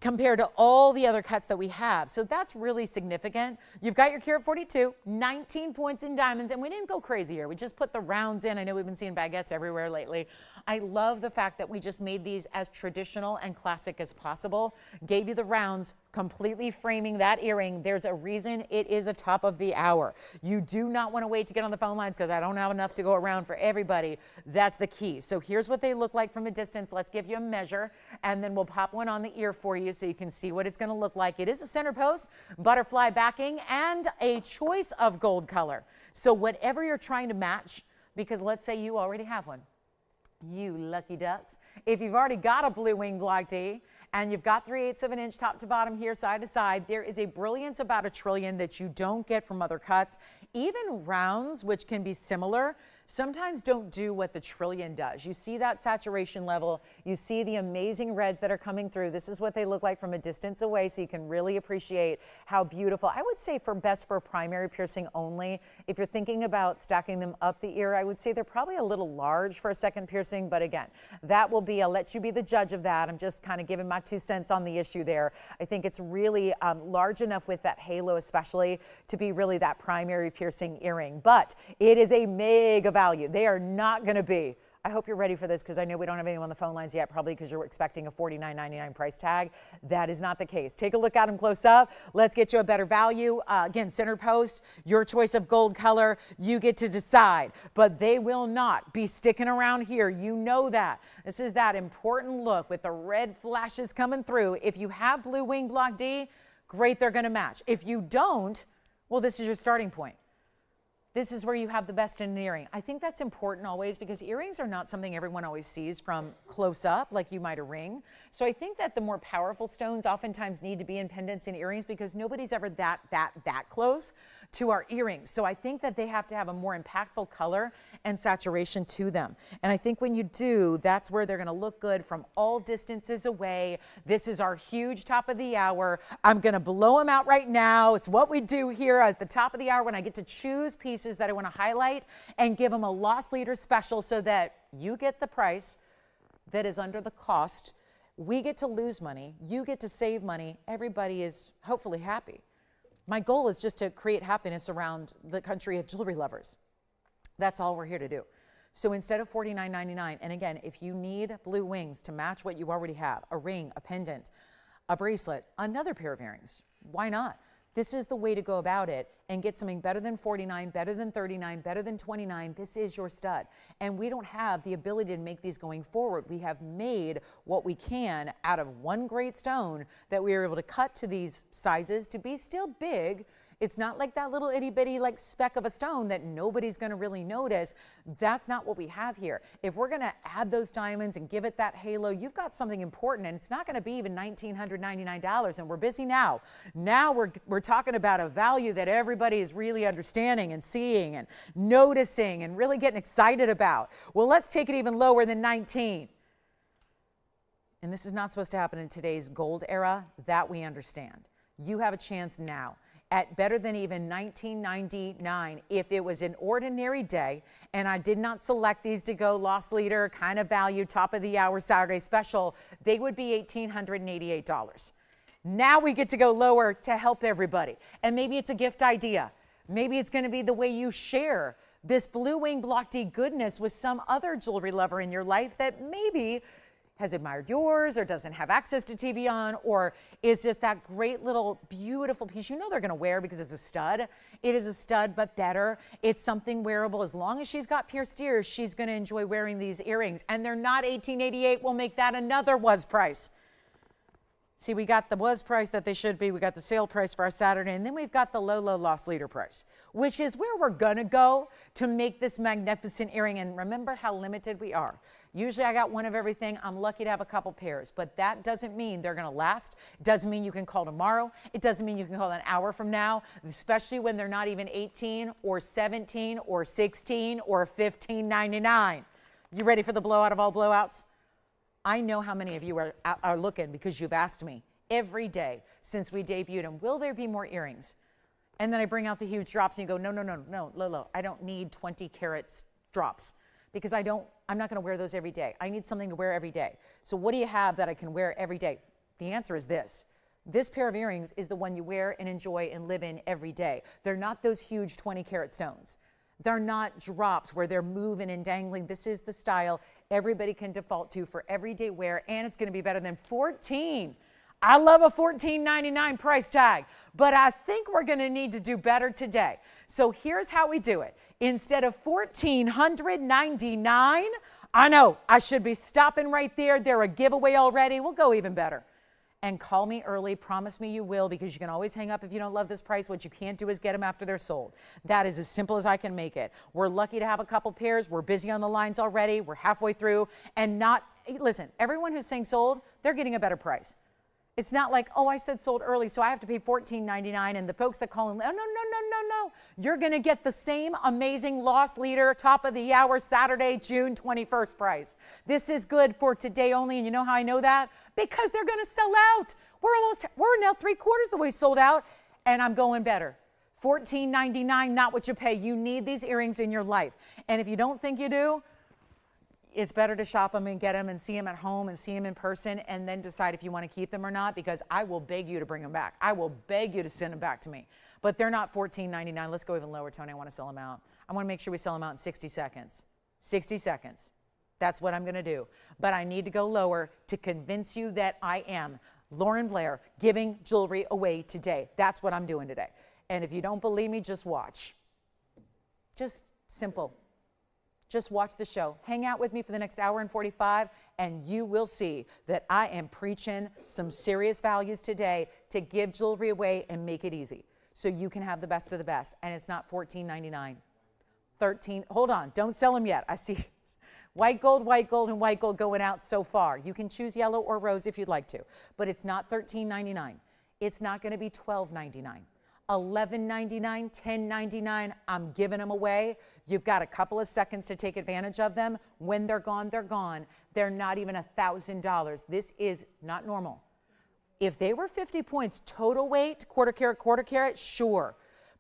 compared to all the other cuts that we have. So that's really significant. You've got your carat 42, 19 points in diamonds, and we didn't go crazy here. We just put the rounds in. I know we've been seeing baguettes everywhere lately. I love the fact that we just made these as traditional and classic as possible. Gave you the rounds, completely framing that earring. There's a reason it is a top of the hour. You do not want to wait to get on the phone lines because I don't have enough to go around for everybody. That's the key. So here's what they look like from a distance. Let's give you a measure, and then we'll pop one on the ear for you so you can see what it's going to look like. It is a center post, butterfly backing, and a choice of gold color. So whatever you're trying to match, because let's say you already have one, you lucky ducks. If you've already got a blue wing block D and you've got 3/8 of an inch top to bottom here, side to side, there is a brilliance about a trillion that you don't get from other cuts. Even rounds, which can be similar, sometimes don't do what the trillion does. You see that saturation level, you see the amazing reds that are coming through. This is what they look like from a distance away, so you can really appreciate how beautiful. I would say best for primary piercing only. If you're thinking about stacking them up the ear, I would say they're probably a little large for a second piercing, but again, that will be, I'll let you be the judge of that. I'm just kind of giving my 2 cents on the issue there. I think it's really large enough with that halo especially to be really that primary piercing earring, but it is a mega value. They are not going to be, I hope you're ready for this because I know we don't have anyone on the phone lines yet, probably because you're expecting a $49.99 price tag. That is not the case. Take a look at them close up. Let's get you a better value. Again, center post, your choice of gold color, you get to decide, but they will not be sticking around here. You know that. This is that important look with the red flashes coming through. If you have blue wing block D, great, they're going to match. If you don't, well, this is your starting point. This is where you have the best in an earring. I think that's important always because earrings are not something everyone always sees from close up like you might a ring. So I think that the more powerful stones oftentimes need to be in pendants and earrings because nobody's ever that close to our earrings. So I think that they have to have a more impactful color and saturation to them. And I think when you do, that's where they're going to look good from all distances away. This is our huge top of the hour. I'm going to blow them out right now. It's what we do here at the top of the hour when I get to choose pieces that I want to highlight and give them a loss leader special so that you get the price that is under the cost. We get to lose money. You get to save money. Everybody is hopefully happy. My goal is just to create happiness around the country of jewelry lovers. That's all we're here to do. So instead of $49.99, and again, if you need blue wings to match what you already have, a ring, a pendant, a bracelet, another pair of earrings, why not? This is the way to go about it and get something better than 49, better than 39, better than 29. This is your stud. And we don't have the ability to make these going forward. We have made what we can out of one great stone that we are able to cut to these sizes to be still big. It's not like that little itty bitty like speck of a stone that nobody's going to really notice. That's not what we have here. If we're going to add those diamonds and give it that halo, you've got something important, and it's not going to be even $1,999, and we're busy now. Now we're talking about a value that everybody is really understanding and seeing and noticing and really getting excited about. Well, let's take it even lower than 19. And this is not supposed to happen in today's gold era. That we understand. You have a chance now at better than even $19.99. If it was an ordinary day and I did not select these to go loss leader, kind of value, top of the hour Saturday special, they would be $1,888. Now we get to go lower to help everybody. And maybe it's a gift idea. Maybe it's going to be the way you share this Blue Wing Block D goodness with some other jewelry lover in your life that maybe has admired yours or doesn't have access to TVON or is just that great little beautiful piece you know they're going to wear because it's a stud. It is a stud, but better. It's something wearable. As long as she's got pierced ears, she's going to enjoy wearing these earrings. And they're not $18.88. We'll make that another was price. See, we got the was price that they should be. We got the sale price for our Saturday. And then we've got the low loss leader price, which is where we're going to go to make this magnificent earring. And remember how limited we are. Usually I got one of everything. I'm lucky to have a couple pairs, but that doesn't mean they're going to last. It doesn't mean you can call tomorrow. It doesn't mean you can call an hour from now, especially when they're not even 18 or 17 or 16 or $15.99. You ready for the blowout of all blowouts? I know how many of you are looking because you've asked me every day since we debuted them, will there be more earrings? And then I bring out the huge drops and you go, no, Lolo, I don't need 20 carat drops because I'm not going to wear those every day. I need something to wear every day. So what do you have that I can wear every day? The answer is this. This pair of earrings is the one you wear and enjoy and live in every day. They're not those huge 20 carat stones. They're not drops where they're moving and dangling. This is the style everybody can default to for everyday wear, and it's going to be better than $14. I love a $14.99 price tag, but I think we're going to need to do better today. So here's how we do it. Instead of $1,499, I know I should be stopping right there. They're a giveaway already. We'll go even better. And call me early. Promise me you will, because you can always hang up if you don't love this price. What you can't do is get them after they're sold. That is as simple as I can make it. We're lucky to have a couple pairs. We're busy on the lines already. We're halfway through. And listen, everyone who's saying sold, they're getting a better price. It's not like, oh, I said sold early, so I have to pay $14.99. And the folks that call in, no. You're going to get the same amazing loss leader, top of the hour, Saturday, June 21st price. This is good for today only. And you know how I know that? Because they're going to sell out. We're now 3/4 the way sold out. And I'm going better. $14.99, not what you pay. You need these earrings in your life. And if you don't think you do, it's better to shop them and get them and see them at home and see them in person and then decide if you want to keep them or not, because I will beg you to bring them back. I will beg you to send them back to me. But they're not $14.99. Let's go even lower, Tony. I want to sell them out. I want to make sure we sell them out in 60 seconds. 60 seconds. That's what I'm going to do. But I need to go lower to convince you that I am Lauren Blair giving jewelry away today. That's what I'm doing today. And if you don't believe me, just watch. Just simple. Just watch the show. Hang out with me for the next hour and 45, and you will see that I am preaching some serious values today to give jewelry away and make it easy so you can have the best of the best. And it's not $14.99. $13. Hold on. Don't sell them yet. I see white gold, and white gold going out so far. You can choose yellow or rose if you'd like to, but it's not $13.99. It's not going to be $12.99. $11.99, $10.99, I'm giving them away. You've got a couple of seconds to take advantage of them. When they're gone, they're gone. They're not even $1,000. This is not normal. If they were 50 points total weight, quarter carat, sure.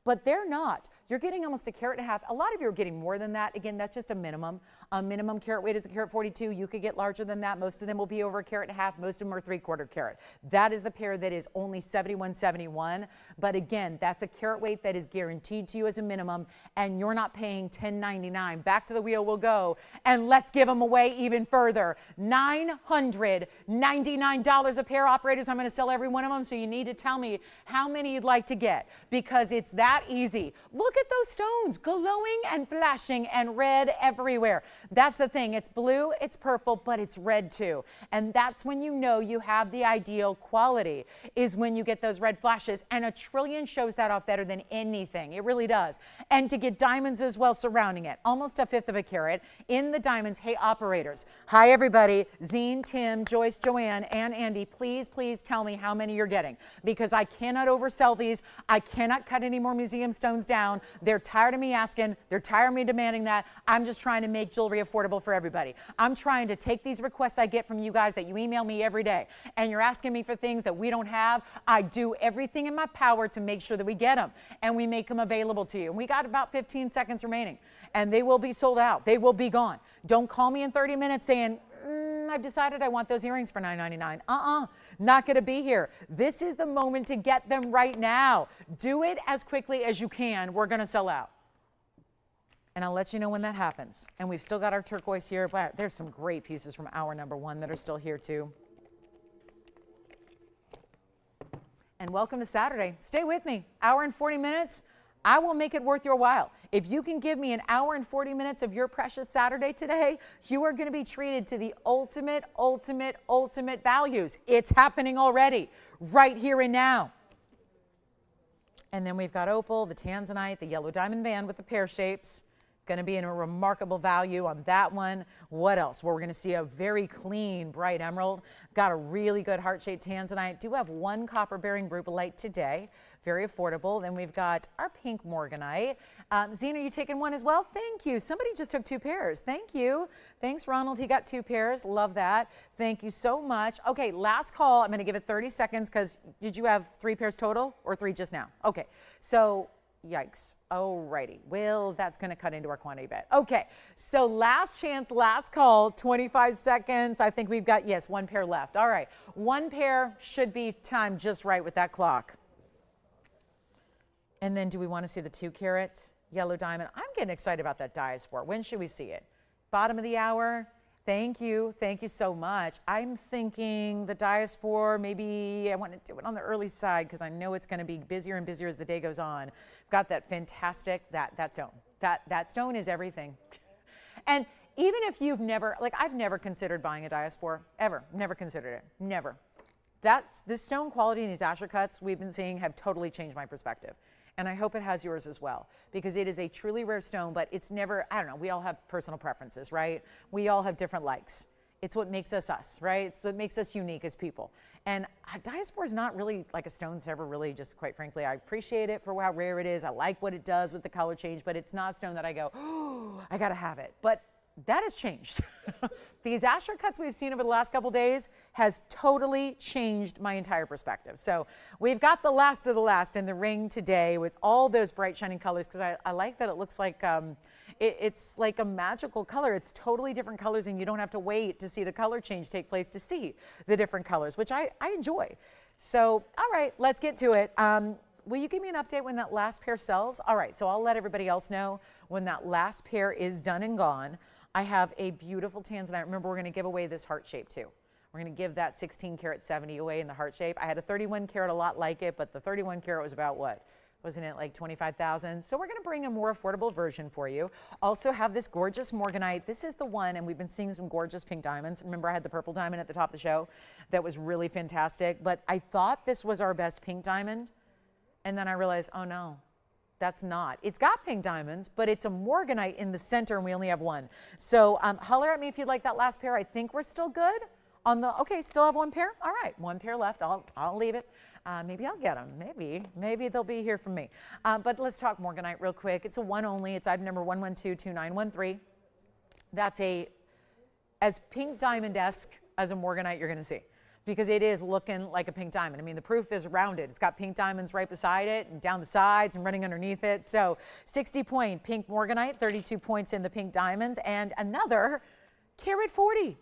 But they're not. You're getting almost a carat and a half. A lot of you are getting more than that. Again, that's just a minimum. A minimum carat weight is a carat 42. You could get larger than that. Most of them will be over a carat and a half. Most of them are 3/4 carat. That is the pair that is only $71.71. But again, that's a carat weight that is guaranteed to you as a minimum, and you're not paying $10.99. Back to the wheel we'll go, and let's give them away even further. $999 a pair, operators. I'm going to sell every one of them, so you need to tell me how many you'd like to get, because it's that easy. Look at those stones, glowing and flashing and red everywhere. That's the thing. It's blue, it's purple, but it's red too. And that's when you know you have the ideal quality, is when you get those red flashes. And a trillion shows that off better than anything. It really does. And to get diamonds as well surrounding it, almost 1/5 of a carat in the diamonds. Hey, operators. Hi, everybody. Zine, Tim, Joyce, Joanne, and Andy, please tell me how many you're getting, because I cannot oversell these. I cannot cut any more museum stones down. They're tired of me asking. They're tired of me demanding that. I'm just trying to make jewelry affordable for everybody. I'm trying to take these requests I get from you guys that you email me every day, and you're asking me for things that we don't have. I do everything in my power to make sure that we get them, and we make them available to you. And we got about 15 seconds remaining, and they will be sold out. They will be gone. Don't call me in 30 minutes saying, I've decided I want those earrings for $9.99. Not going to be here. This is the moment to get them right now. Do it as quickly as you can. We're going to sell out. And I'll let you know when that happens. And we've still got our turquoise here, but there's some great pieces from hour number 1 that are still here too. And welcome to Saturday. Stay with me. Hour and 40 minutes. I will make it worth your while. If you can give me an hour and 40 minutes of your precious Saturday today, you are going to be treated to the ultimate, ultimate, ultimate values. It's happening already, right here and now. And then we've got opal, the Tanzanite, the yellow diamond band with the pear shapes. Going to be in a remarkable value on that one. What else? Well, we're going to see a very clean, bright emerald. Got a really good heart-shaped Tanzanite. Do have one copper-bearing rubellite today. Very affordable. Then we've got our pink morganite. Zine, are you taking one as well? Thank you. Somebody just took 2 pairs. Thank you. Thanks, Ronald. He got 2 pairs. Love that. Thank you so much. Okay, last call. I'm going to give it 30 seconds because did you have 3 pairs total or 3 just now? Okay, so yikes. Alrighty. Well, that's going to cut into our quantity bet. Okay, so last chance, last call, 25 seconds. I think we've got, yes, 1 pair left. All right, 1 pair should be timed just right with that clock. And then do we want to see the 2-carat yellow diamond? I'm getting excited about that Diaspore. When should we see it? Bottom of the hour? Thank you. Thank you so much. I'm thinking the Diaspore, maybe I want to do it on the early side because I know it's going to be busier and busier as the day goes on. I've got that fantastic, that stone. That stone is everything. And even if you've never, like I've never considered buying a Diaspore, ever. Never considered it. Never. This stone quality and these Asher cuts we've been seeing have totally changed my perspective. And I hope it has yours as well, because it is a truly rare stone, but it's never, I don't know, we all have personal preferences, right? We all have different likes. It's what makes us us, right? It's what makes us unique as people. And Diaspore is not really like a stone ever really, just quite frankly, I appreciate it for how rare it is. I like what it does with the color change, but it's not a stone that I go, oh, I gotta have it. But that has changed. These Asher cuts we've seen over the last couple days has totally changed my entire perspective. So we've got the last of the last in the ring today with all those bright shining colors, because I like that it looks like it's like a magical color. It's totally different colors, and you don't have to wait to see the color change take place to see the different colors, which I enjoy. So, all right, let's get to it. Will you give me an update when that last pair sells? All right, so I'll let everybody else know when that last pair is done and gone. I have a beautiful Tanzanite. Remember, we're going to give away this heart shape too. We're going to give that 16 karat 70 away in the heart shape. I had a 31 karat a lot like it, but the 31 karat was about what? Wasn't it like 25,000? So we're going to bring a more affordable version for you. Also have this gorgeous morganite. This is the one, and we've been seeing some gorgeous pink diamonds. Remember, I had the purple diamond at the top of the show. That was really fantastic, but I thought this was our best pink diamond, and then I realized, oh no. That's not. It's got pink diamonds, but it's a morganite in the center, and we only have one. So holler at me if you'd like that last pair. I think we're still good on the, okay, still have 1 pair? All right, 1 pair left. I'll leave it. Maybe I'll get them. Maybe they'll be here for me. But let's talk morganite real quick. It's a 1 only. It's item number 1122913. That's as pink diamond-esque as a morganite you're going to see, because it is looking like a pink diamond. I mean, the proof is rounded. It's got pink diamonds right beside it and down the sides and running underneath it. So 60-point pink morganite, 32 points in the pink diamonds, and another carat 40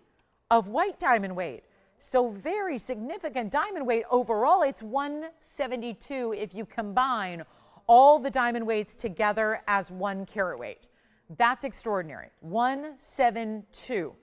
of white diamond weight. So very significant diamond weight overall. It's 172 if you combine all the diamond weights together as 1 carat weight. That's extraordinary. 172.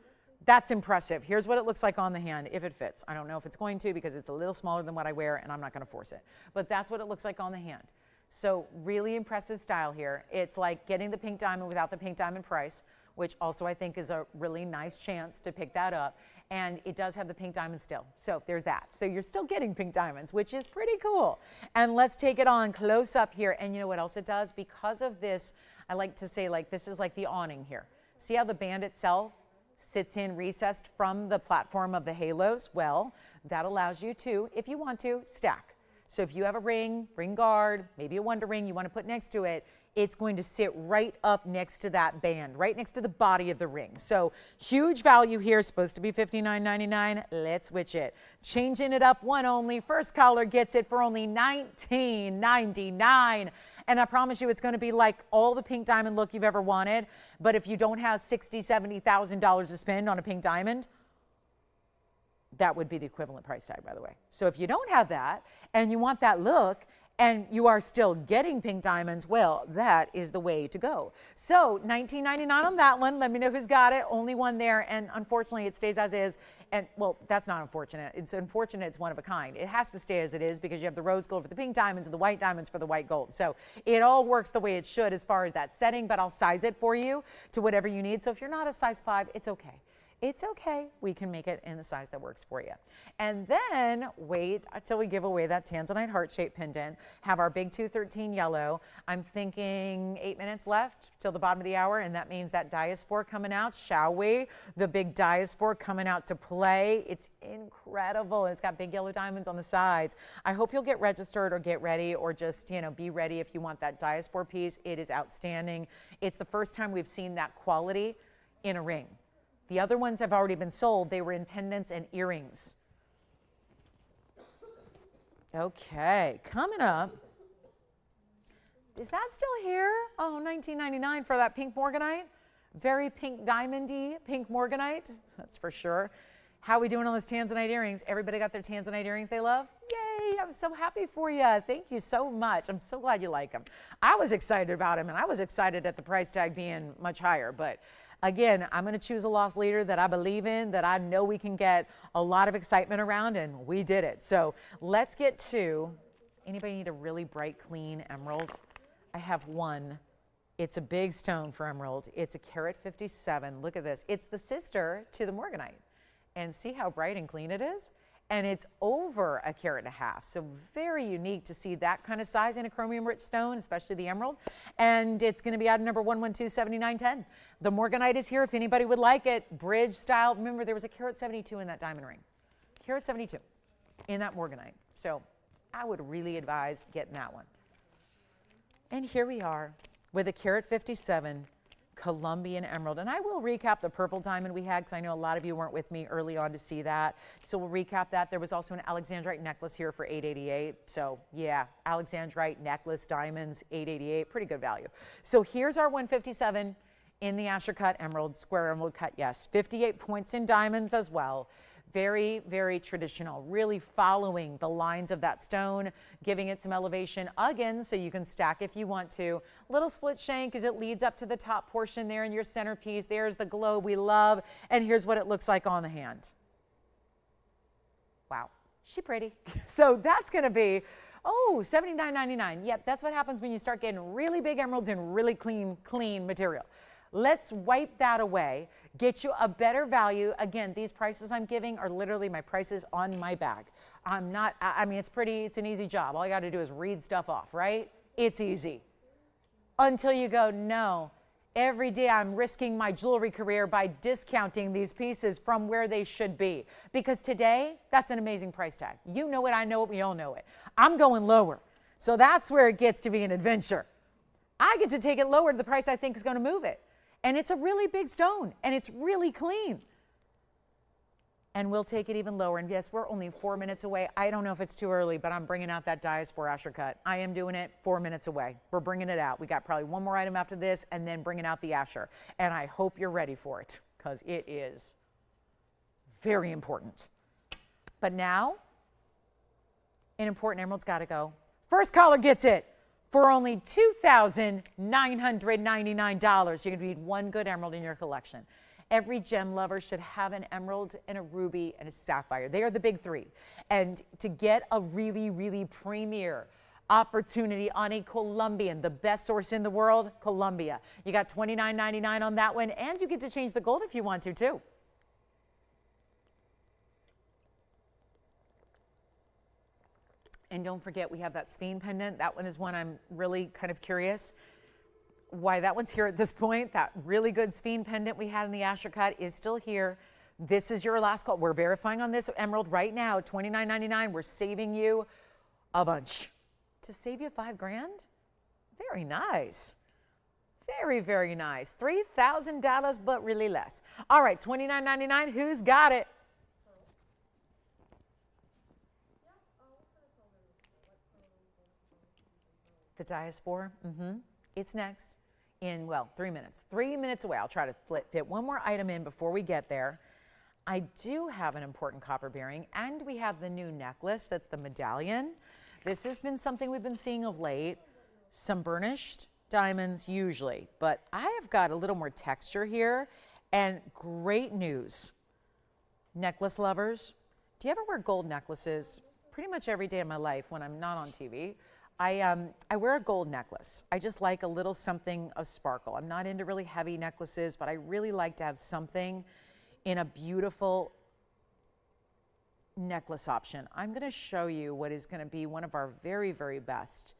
That's impressive. Here's what it looks like on the hand if it fits. I don't know if it's going to, because it's a little smaller than what I wear, and I'm not going to force it. But that's what it looks like on the hand. So really impressive style here. It's like getting the pink diamond without the pink diamond price, which also I think is a really nice chance to pick that up. And it does have the pink diamond still. So there's that. So you're still getting pink diamonds, which is pretty cool. And let's take it on close up here. And you know what else it does? Because of this, I like to say, like, this is like the awning here. See how the band itself sits in recessed from the platform of the halos? Well, that allows you to, if you want to, stack. So if you have a ring guard, maybe a wonder ring you want to put next to it, it's going to sit right up next to that band, right next to the body of the ring. So huge value here, supposed to be $59.99. Let's switch it. Changing it up, 1 only. First caller gets it for only $19.99. And I promise you it's going to be like all the pink diamond look you've ever wanted. But if you don't have $60,000, $70,000 to spend on a pink diamond, that would be the equivalent price tag, by the way. So if you don't have that and you want that look and you are still getting pink diamonds, well, that is the way to go. So $19.99 on that one. Let me know who's got it. Only one there, and unfortunately it stays as is. And well, that's not unfortunate. It's unfortunate it's one of a kind. It has to stay as it is because you have the rose gold for the pink diamonds and the white diamonds for the white gold. So it all works the way it should as far as that setting, but I'll size it for you to whatever you need. So if you're not a size 5, it's okay. It's okay. We can make it in the size that works for you. And then wait until we give away that Tanzanite heart-shaped pendant. Have our big 213 yellow. I'm thinking 8 minutes left till the bottom of the hour, and that means that Diaspore coming out, shall we? The big Diaspore coming out to play. It's incredible. It's got big yellow diamonds on the sides. I hope you'll get registered or get ready or just, you know, be ready if you want that Diaspore piece. It is outstanding. It's the first time we've seen that quality in a ring. The other ones have already been sold. They were in pendants and earrings. Okay, coming up. Is that still here? Oh, $19.99 for that pink morganite. Very pink diamondy pink morganite, that's for sure. How are we doing on those Tanzanite earrings? Everybody got their Tanzanite earrings they love? Yay, I'm so happy for you. Thank you so much. I'm so glad you like them. I was excited about them, and I was excited at the price tag being much higher, but again, I'm going to choose a loss leader that I believe in, that I know we can get a lot of excitement around, and we did it. So let's get to, anybody need a really bright, clean emerald? I have one. It's a big stone for emerald. It's a carat 57. Look at this. It's the sister to the morganite. And see how bright and clean it is? And it's over a carat and a half. So very unique to see that kind of size in a chromium rich stone, especially the emerald. And it's going to be out of number 1127910. The morganite is here if anybody would like it. Bridge style. Remember, there was a carat 72 in that diamond ring. Carat 72 in that morganite. So I would really advise getting that one. And here we are with a carat 57 Colombian emerald. And I will recap the purple diamond we had because I know a lot of you weren't with me early on to see that. So we'll recap that. There was also an Alexandrite necklace here for $888. So yeah, Alexandrite necklace diamonds, $888, pretty good value. So here's our 157 in the Asher cut emerald, square emerald cut, yes. 58 points in diamonds as well. Very, very traditional, really following the lines of that stone, giving it some elevation again so you can stack if you want to. Little split shank as it leads up to the top portion there in your centerpiece. There's the globe we love, and here's what it looks like on the hand. Wow, she pretty. So that's gonna be, oh, $79.99. Yep, that's what happens when you start getting really big emeralds in really clean material. Let's wipe that away, get you a better value. Again, these prices I'm giving are literally my prices on my bag. I'm not, I mean, it's an easy job. All you gotta do is read stuff off, right? It's easy. Until you go, no, every day I'm risking my jewelry career by discounting these pieces from where they should be. Because today, that's an amazing price tag. You know it, I know it, we all know it. I'm going lower. So that's where it gets to be an adventure. I get to take it lower to the price I think is gonna move it. And it's a really big stone, and it's really clean. And we'll take it even lower. And yes, we're only 4 minutes away. I don't know if it's too early, but I'm bringing out that Diaspore Asher cut. I am doing it 4 minutes away. We're bringing it out. We got probably one more item after this, and then bringing out the Asher. And I hope you're ready for it, because it is very important. But now, an important emerald's got to go. First caller gets it. For only $2,999, you're going to need one good emerald in your collection. Every gem lover should have an emerald and a ruby and a sapphire. They are the big three. And to get a really, really premier opportunity on a Colombian, the best source in the world, Colombia. You got $29.99 on that one, and you get to change the gold if you want to, too. And don't forget, we have that Sphene pendant. That one is one I'm really kind of curious why that one's here at this point. That really good Sphene pendant we had in the Asher cut is still here. This is your last call. We're verifying on this emerald right now, $29.99. We're saving you a bunch. To save you $5 grand? Very nice. Very, very nice. $3,000, but really less. All right, $29.99. Who's got it? The Diaspore, it's next in, well, 3 minutes. 3 minutes away. I'll try to fit one more item in before we get there. I do have an important copper bearing, and we have the new necklace, that's the Medallion. This has been something we've been seeing of late, some burnished diamonds usually, but I have got a little more texture here, and great news. Necklace lovers, do you ever wear gold necklaces? Pretty much every day of my life when I'm not on TV. I wear a gold necklace. I just like a little something of sparkle. I'm not into really heavy necklaces, but I really like to have something in a beautiful necklace option. I'm going to show you what is going to be one of our very, very best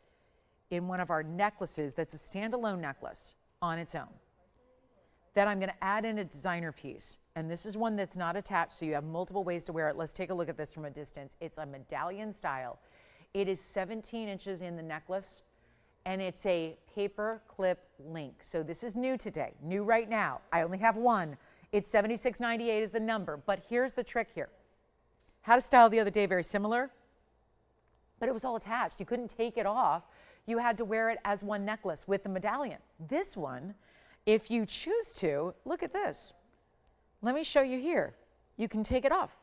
in one of our necklaces that's a standalone necklace on its own. Then I'm going to add in a designer piece. And this is one that's not attached, so you have multiple ways to wear it. Let's take a look at this from a distance. It's a medallion style. It is 17 inches in the necklace, and it's a paper clip link. So this is new today, new right now. I only have one. It's $76.98 is the number, but here's the trick here. Had a style the other day very similar, but it was all attached. You couldn't take it off. You had to wear it as one necklace with the medallion. This one, if you choose to, look at this. Let me show you here. You can take it off,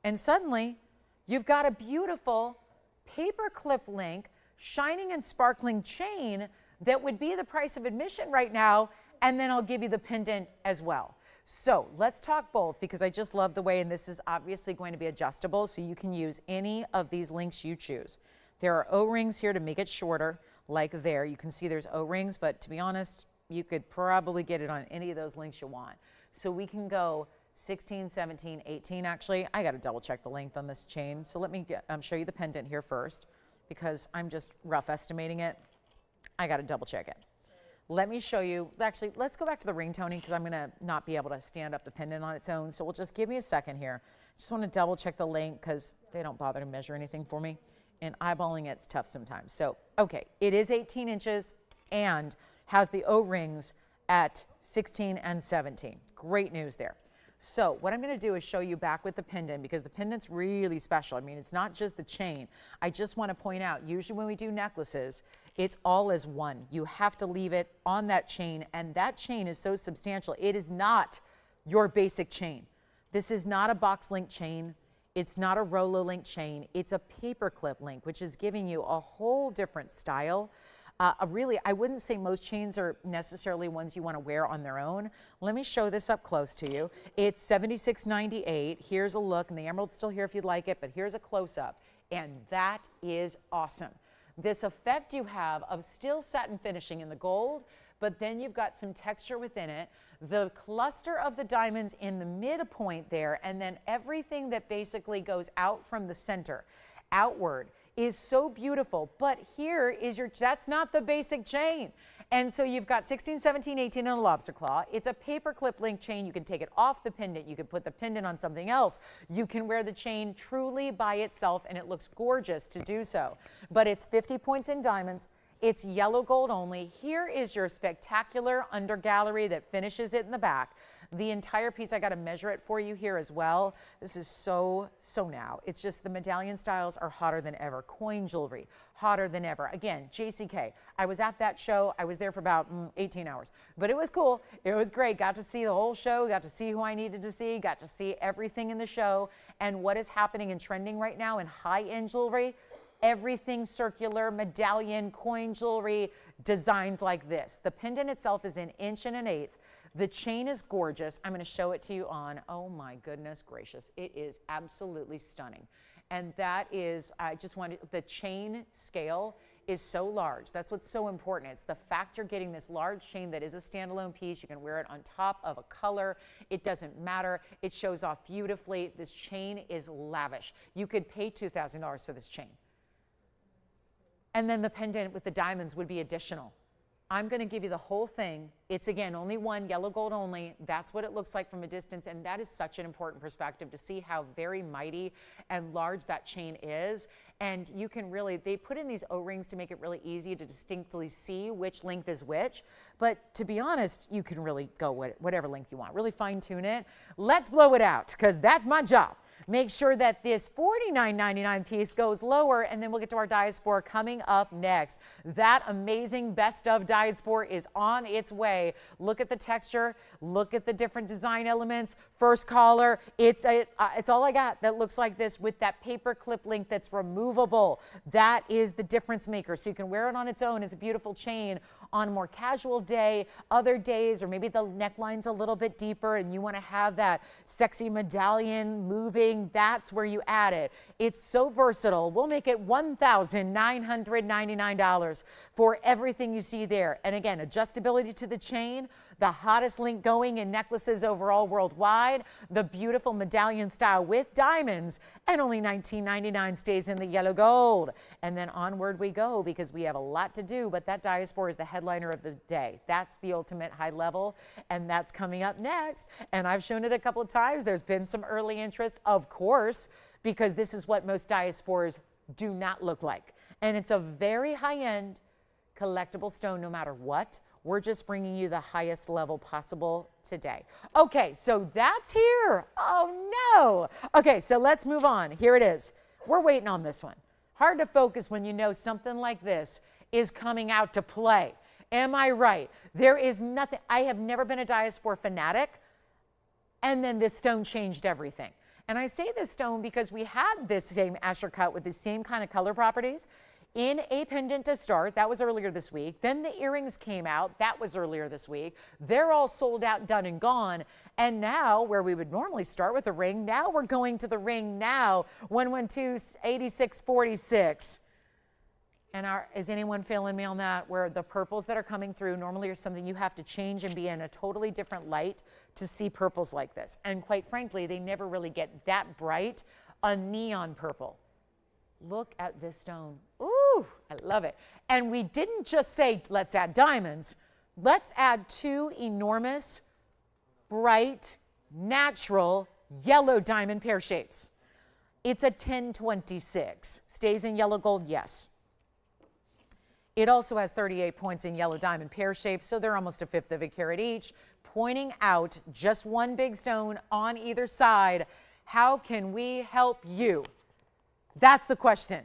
and suddenly you've got a beautiful paper clip link, shining and sparkling chain that would be the price of admission right now, and then I'll give you the pendant as well. So let's talk both, because I just love the way, and this is obviously going to be adjustable, so you can use any of these links you choose. There are O-rings here to make it shorter, like there. You can see there's O-rings, but to be honest, you could probably get it on any of those links you want. So we can go 16, 17, 18 actually. I got to double check the length on this chain. So let me show you the pendant here first, because I'm just rough estimating it. I got to double check it. Let me show you, actually, let's go back to the ring toning, because I'm going to not be able to stand up the pendant on its own. So we'll just give me a second here. Just want to double check the length, because they don't bother to measure anything for me. And eyeballing it's tough sometimes. So, okay, it is 18 inches and has the O-rings at 16 and 17. Great news there. So what I'm going to do is show you back with the pendant, because the pendant's really special. I mean, it's not just the chain. I just want to point out, usually when we do necklaces, it's all as one. You have to leave it on that chain, and that chain is so substantial. It is not your basic chain. This is not a box link chain. It's not a Rolo link chain. It's a paper clip link, which is giving you a whole different style. Really, I wouldn't say most chains are necessarily ones you want to wear on their own. Let me show this up close to you. It's $76.98. Here's a look, and the emerald's still here if you'd like it, but here's a close-up, and that is awesome. This effect you have of still satin finishing in the gold, but then you've got some texture within it, the cluster of the diamonds in the midpoint there, and then everything that basically goes out from the center outward is so beautiful. But here is your, that's not the basic chain. And so you've got 16, 17, 18 and a lobster claw. It's a paper clip link chain. You can take it off the pendant. You can put the pendant on something else. You can wear the chain truly by itself, and it looks gorgeous to do so. But it's 50 points in diamonds. It's yellow gold only. Here is your spectacular under gallery that finishes it in the back. The entire piece, I got to measure it for you here as well. This is so now. It's just the medallion styles are hotter than ever. Coin jewelry, hotter than ever. Again, JCK. I was at that show. I was there for about 18 hours, but it was cool. It was great. Got to see the whole show, got to see who I needed to see, got to see everything in the show and what is happening and trending right now in high-end jewelry. Everything circular, medallion, coin jewelry, designs like this. The pendant itself is 1 1/8 inches. The chain is gorgeous. I'm going to show it to you on, oh my goodness gracious. It is absolutely stunning. And that is, I just wanted, the chain scale is so large. That's what's so important. It's the fact you're getting this large chain that is a standalone piece. You can wear it on top of a color. It doesn't matter. It shows off beautifully. This chain is lavish. You could pay $2,000 for this chain. And then the pendant with the diamonds would be additional. I'm going to give you the whole thing. It's, again, only one, yellow gold only. That's what it looks like from a distance, and that is such an important perspective to see how very mighty and large that chain is. And you can really, they put in these O-rings to make it really easy to distinctly see which length is which. But to be honest, you can really go whatever length you want, really fine tune it. Let's blow it out, because that's my job. Make sure that this $49.99 piece goes lower, and then we'll get to our Diaspore coming up next. That amazing best of Diaspore is on its way. Look at the texture. Look at the different design elements. First collar. It's all I got that looks like this with that paper clip link that's removable. That is the difference maker. So you can wear it on its own as a beautiful chain on a more casual day, other days, or maybe the neckline's a little bit deeper and you want to have that sexy medallion moving. That's where you add it. It's so versatile. We'll make it $1,999 for everything you see there. And again, adjustability to the chain, the hottest link going in necklaces overall worldwide, the beautiful medallion style with diamonds, and only $19.99 stays in the yellow gold. And then onward we go because we have a lot to do, but that Diaspore is the headliner of the day. That's the ultimate high level, and that's coming up next. And I've shown it a couple of times. There's been some early interest, of course, because this is what most Diaspores do not look like. And it's a very high-end collectible stone no matter what. We're just bringing you the highest level possible today. Okay, so that's here. Oh no. Okay, so let's move on. Here it is. We're waiting on this one. Hard to focus when you know something like this is coming out to play. Am I right? There is nothing. I have never been a Diaspore fanatic, and then this stone changed everything. And I say this stone because we had this same Asher cut with the same kind of color properties in a pendant to start. That was earlier this week. Then the earrings came out. That was earlier this week. They're all sold out, done and gone. And now, where we would normally start with a ring, now we're going to the ring now, 112-8646. And is anyone feeling me on that? Where the purples that are coming through normally are something you have to change and be in a totally different light to see purples like this. And quite frankly, they never really get that bright, a neon purple. Look at this stone. Ooh, I love it. And we didn't just say, let's add diamonds. Let's add two enormous, bright, natural yellow diamond pear shapes. It's a 1026. Stays in yellow gold, yes. It also has 38 points in yellow diamond pear shapes, so they're almost a fifth of a carat each, pointing out just one big stone on either side. How can we help you? That's the question.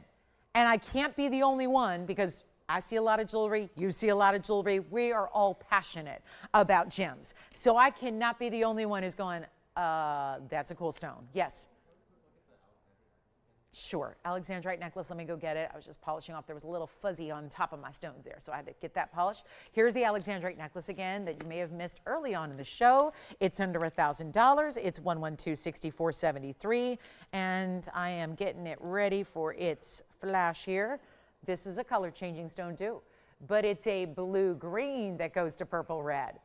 And I can't be the only one because I see a lot of jewelry, you see a lot of jewelry. We are all passionate about gems. So I cannot be the only one who's going, that's a cool stone. Yes. Sure. Alexandrite necklace. Let me go get it. I was just polishing off. There was a little fuzzy on top of my stones there, so I had to get that polished. Here's the Alexandrite necklace again that you may have missed early on in the show. It's under $1,000. It's 112-6473, and I am getting it ready for its flash here. This is a color changing stone too, but it's a blue green that goes to purple red.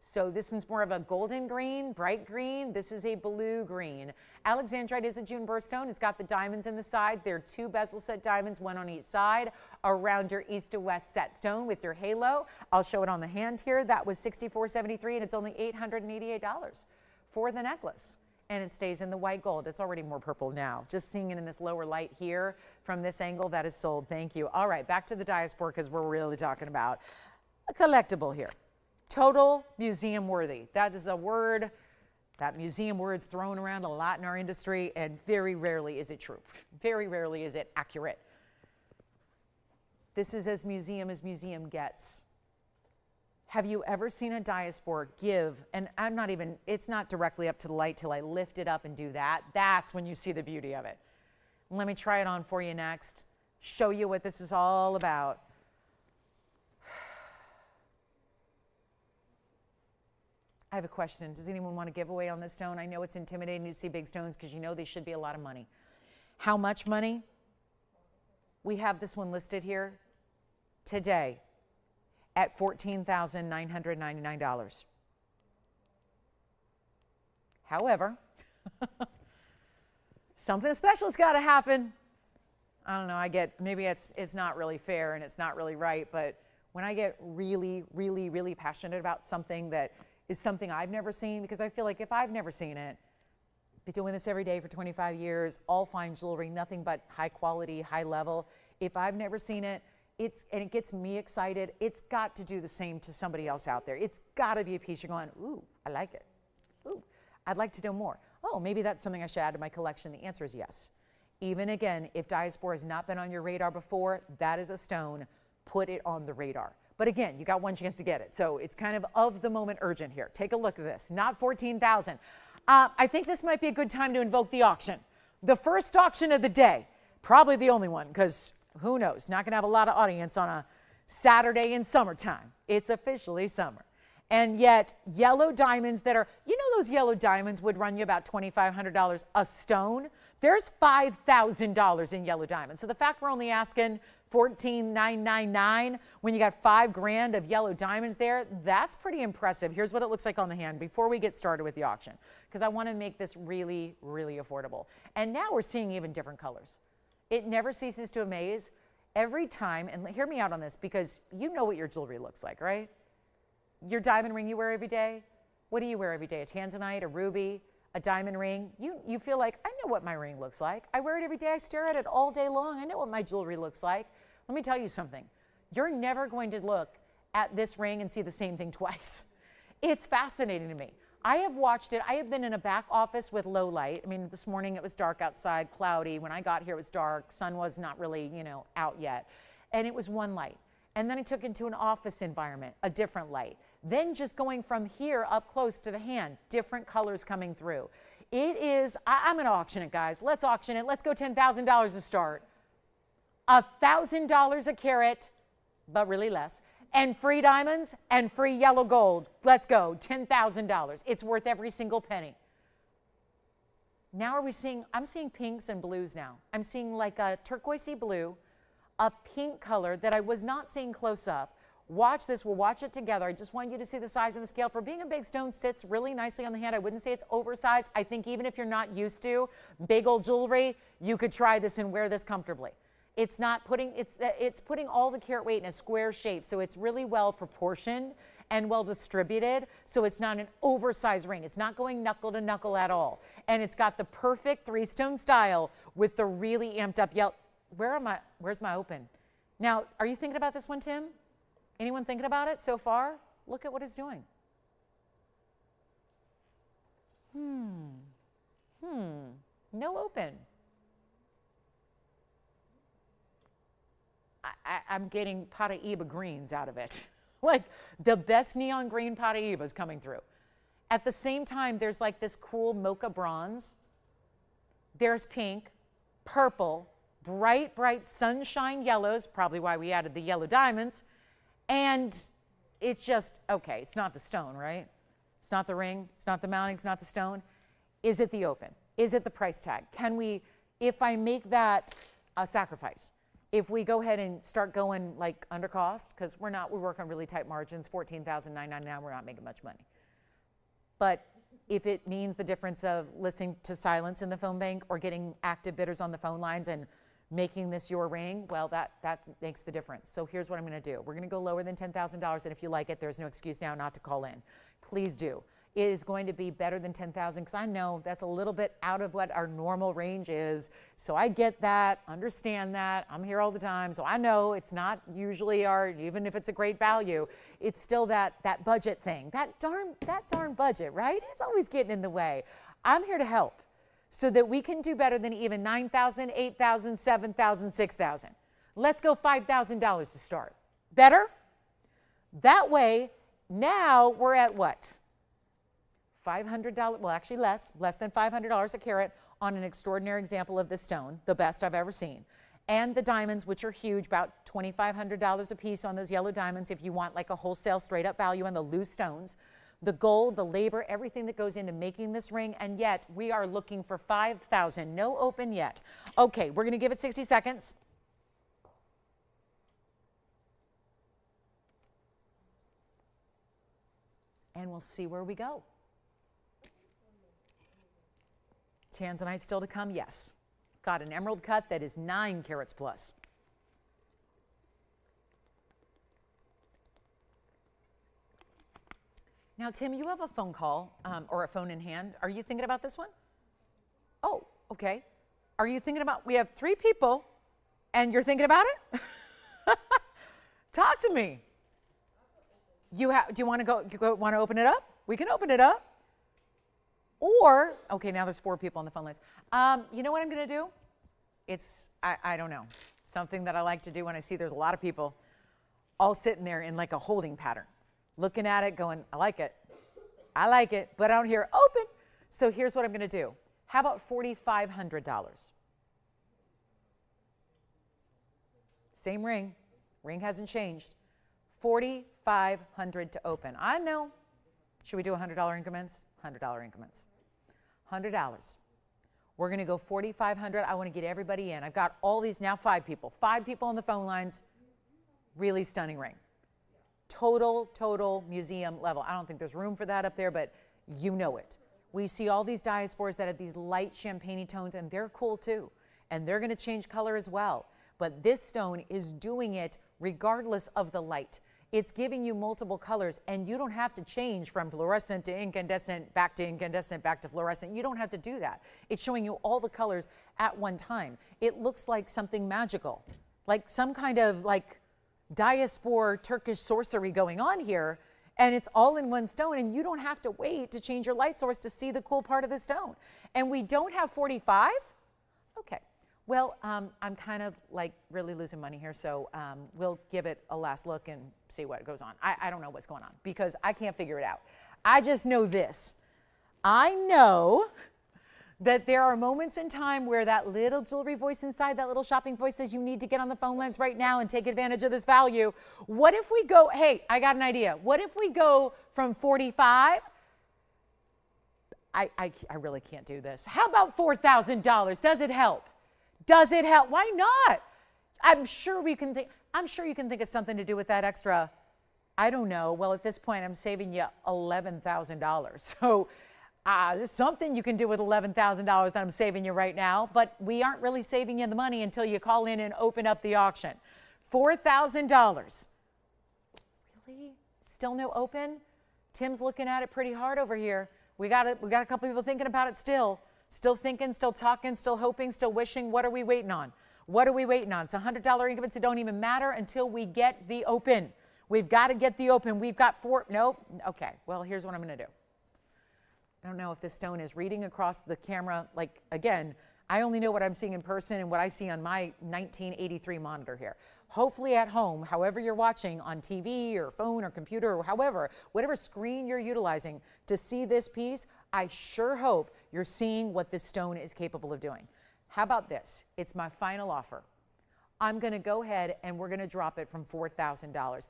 So this one's more of a golden green, bright green. This is a blue green. Alexandrite is a June birthstone. It's got the diamonds in the side. There are two bezel set diamonds, one on each side, around your east to west set stone with your halo. I'll show it on the hand here. That was $64.73, and it's only $888 for the necklace. And it stays in the white gold. It's already more purple now. Just seeing it in this lower light here from this angle, that is sold. Thank you. All right, back to the Diaspore because we're really talking about a collectible here. Total museum worthy. That is a word, that museum word's thrown around a lot in our industry, and very rarely is it true. Very rarely is it accurate. This is as museum gets. Have you ever seen a Diaspore give, and it's not directly up to the light till I lift it up and do that. That's when you see the beauty of it. Let me try it on for you next. Show you what this is all about. I have a question. Does anyone want a giveaway on this stone? I know it's intimidating to see big stones because you know they should be a lot of money. How much money? We have this one listed here today at $14,999. However, something special has got to happen. I don't know, maybe it's not really fair and it's not really right, but when I get really, really, really passionate about something that is something I've never seen, because I feel like if I've never seen it, been doing this every day for 25 years, all fine jewelry, nothing but high quality, high level. If I've never seen it, and it gets me excited, it's got to do the same to somebody else out there. It's got to be a piece you're going, ooh, I like it. Ooh, I'd like to know more. oh, maybe that's something I should add to my collection. The answer is yes. Even again, if Diaspore has not been on your radar before, that is a stone. Put it on the radar. But again, you got one chance to get it. So it's kind of the moment urgent here. Take a look at this. Not 14,000. I think this might be a good time to invoke the auction. The first auction of the day. Probably the only one, because who knows? Not going to have a lot of audience on a Saturday in summertime. It's officially summer. And yet, yellow diamonds that are, you know, those yellow diamonds would run you about $2,500 a stone. There's $5,000 in yellow diamonds. So the fact we're only asking $14,999 when you got $5,000 of yellow diamonds there, that's pretty impressive. Here's what it looks like on the hand before we get started with the auction, because I want to make this really, really affordable. And now we're seeing even different colors. It never ceases to amaze. Every time, and hear me out on this, because you know what your jewelry looks like, right? Your diamond ring you wear every day, what do you wear every day? A Tanzanite, a ruby, a diamond ring? You feel like, I know what my ring looks like. I wear it every day. I stare at it all day long. I know what my jewelry looks like. Let me tell you something. You're never going to look at this ring and see the same thing twice. It's fascinating to me. I have watched it. I have been in a back office with low light. I mean, this morning it was dark outside, cloudy. When I got here, it was dark. Sun was not really, you know, out yet. And it was one light. And then I took it into an office environment, a different light. Then just going from here up close to the hand, different colors coming through. It is, I'm going to auction it, guys. Let's auction it. Let's go $10,000 to start. $1,000 a carat, but really less. And free diamonds and free yellow gold. Let's go, $10,000. It's worth every single penny. Now are we seeing, I'm seeing pinks and blues now. I'm seeing like a turquoisey blue, a pink color that I was not seeing close up. Watch this, we'll watch it together. I just want you to see the size and the scale. For being a big stone, sits really nicely on the hand. I wouldn't say it's oversized. I think even if you're not used to big old jewelry, you could try this and wear this comfortably. It's not putting, it's putting all the carat weight in a square shape, so it's really well proportioned and well distributed, so it's not an oversized ring. It's not going knuckle to knuckle at all. And it's got the perfect three-stone style with the really amped up yellow. Where's my open? Now, are you thinking about this one, Tim? Anyone thinking about it so far? Look at what it's doing. No open. I'm getting Paraíba greens out of it. Like the best neon green Paraíba is coming through. At the same time, there's like this cool mocha bronze. There's pink, purple, bright, bright sunshine yellows, probably why we added the yellow diamonds. And it's just, okay, it's not the stone, right? It's not the ring, it's not the mounting, it's not the stone. Is it the open? Is it the price tag? Can we, if I make that a sacrifice, if we go ahead and start going like under cost, because we work on really tight margins, $14,999, we're not making much money. But if it means the difference of listening to silence in the phone bank or getting active bidders on the phone lines and making this your ring, well, that makes the difference. So here's what I'm going to do. We're going to go lower than $10,000, and if you like it, there's no excuse now not to call in. Please do. It is going to be better than $10,000 because I know that's a little bit out of what our normal range is. So I get that, understand that. I'm here all the time, so I know it's not usually even if it's a great value, it's still that budget thing. That darn budget, right? It's always getting in the way. I'm here to help so that we can do better than even $9,000, $8,000, $7,000, $6,000. Let's go $5,000 to start. Better? That way, now we're at what? $500, well, actually less than $500 a carat on an extraordinary example of this stone, the best I've ever seen. And the diamonds, which are huge, about $2,500 a piece on those yellow diamonds if you want like a wholesale straight up value on the loose stones. The gold, the labor, everything that goes into making this ring, and yet we are looking for $5,000. No open yet. Okay, we're gonna give it 60 seconds. And we'll see where we go. Tanzanite still to come? Yes. Got an emerald cut that is 9 carats plus. Now, Tim, you have a phone call or a phone in hand. Are you thinking about this one? Oh, okay. Are you thinking about, we have 3 people and you're thinking about it? Talk to me. Do you want to want to open it up? We can open it up. Or, okay, now there's 4 people on the phone lines. You know what I'm going to do? It's, I don't know, something that I like to do when I see there's a lot of people all sitting there in like a holding pattern, looking at it going, I like it, but I don't hear open. So here's what I'm going to do. How about $4,500? Same ring. Ring hasn't changed. $4,500 to open. I know. Should we do $100 increments? $100 increments. $100. We're going to go $4,500. I want to get everybody in. I've got all these now 5 people. 5 people on the phone lines. Really stunning ring. Total museum level. I don't think there's room for that up there, but you know it. We see all these diaspores that have these light champagne tones, and they're cool too. And they're going to change color as well. But this stone is doing it regardless of the light. It's giving you multiple colors, and you don't have to change from fluorescent to incandescent, back to fluorescent. You don't have to do that. It's showing you all the colors at one time. It looks like something magical, like some kind of like Diaspore Turkish sorcery going on here, and it's all in one stone, and you don't have to wait to change your light source to see the cool part of the stone. And we don't have 45? Okay. Well, I'm kind of like really losing money here, so we'll give it a last look and see what goes on. I don't know what's going on because I can't figure it out. I just know this. I know that there are moments in time where that little jewelry voice inside, that little shopping voice says you need to get on the phone lines right now and take advantage of this value. What if we go, hey, I got an idea. What if we go from 45? I really can't do this. How about $4,000? Does it help? Does it help? Why not? I'm sure you can think of something to do with that extra. I don't know. Well, at this point, I'm saving you $11,000. So there's something you can do with $11,000 that I'm saving you right now, but we aren't really saving you the money until you call in and open up the auction. $4,000. Really? Still no open? Tim's looking at it pretty hard over here. We got a couple people thinking about it still. Still thinking, still talking, still hoping, still wishing. What are we waiting on? What are we waiting on? It's $100 increments that don't even matter until we get the open. We've got to get the open. We've got 4. Nope. Okay. Well, here's what I'm going to do. I don't know if this stone is reading across the camera. Like, again, I only know what I'm seeing in person and what I see on my 1983 monitor here. Hopefully at home, however you're watching on TV or phone or computer or however, whatever screen you're utilizing to see this piece, I sure hope you're seeing what this stone is capable of doing. How about this? It's my final offer. I'm going to go ahead and we're going to drop it from $4,000.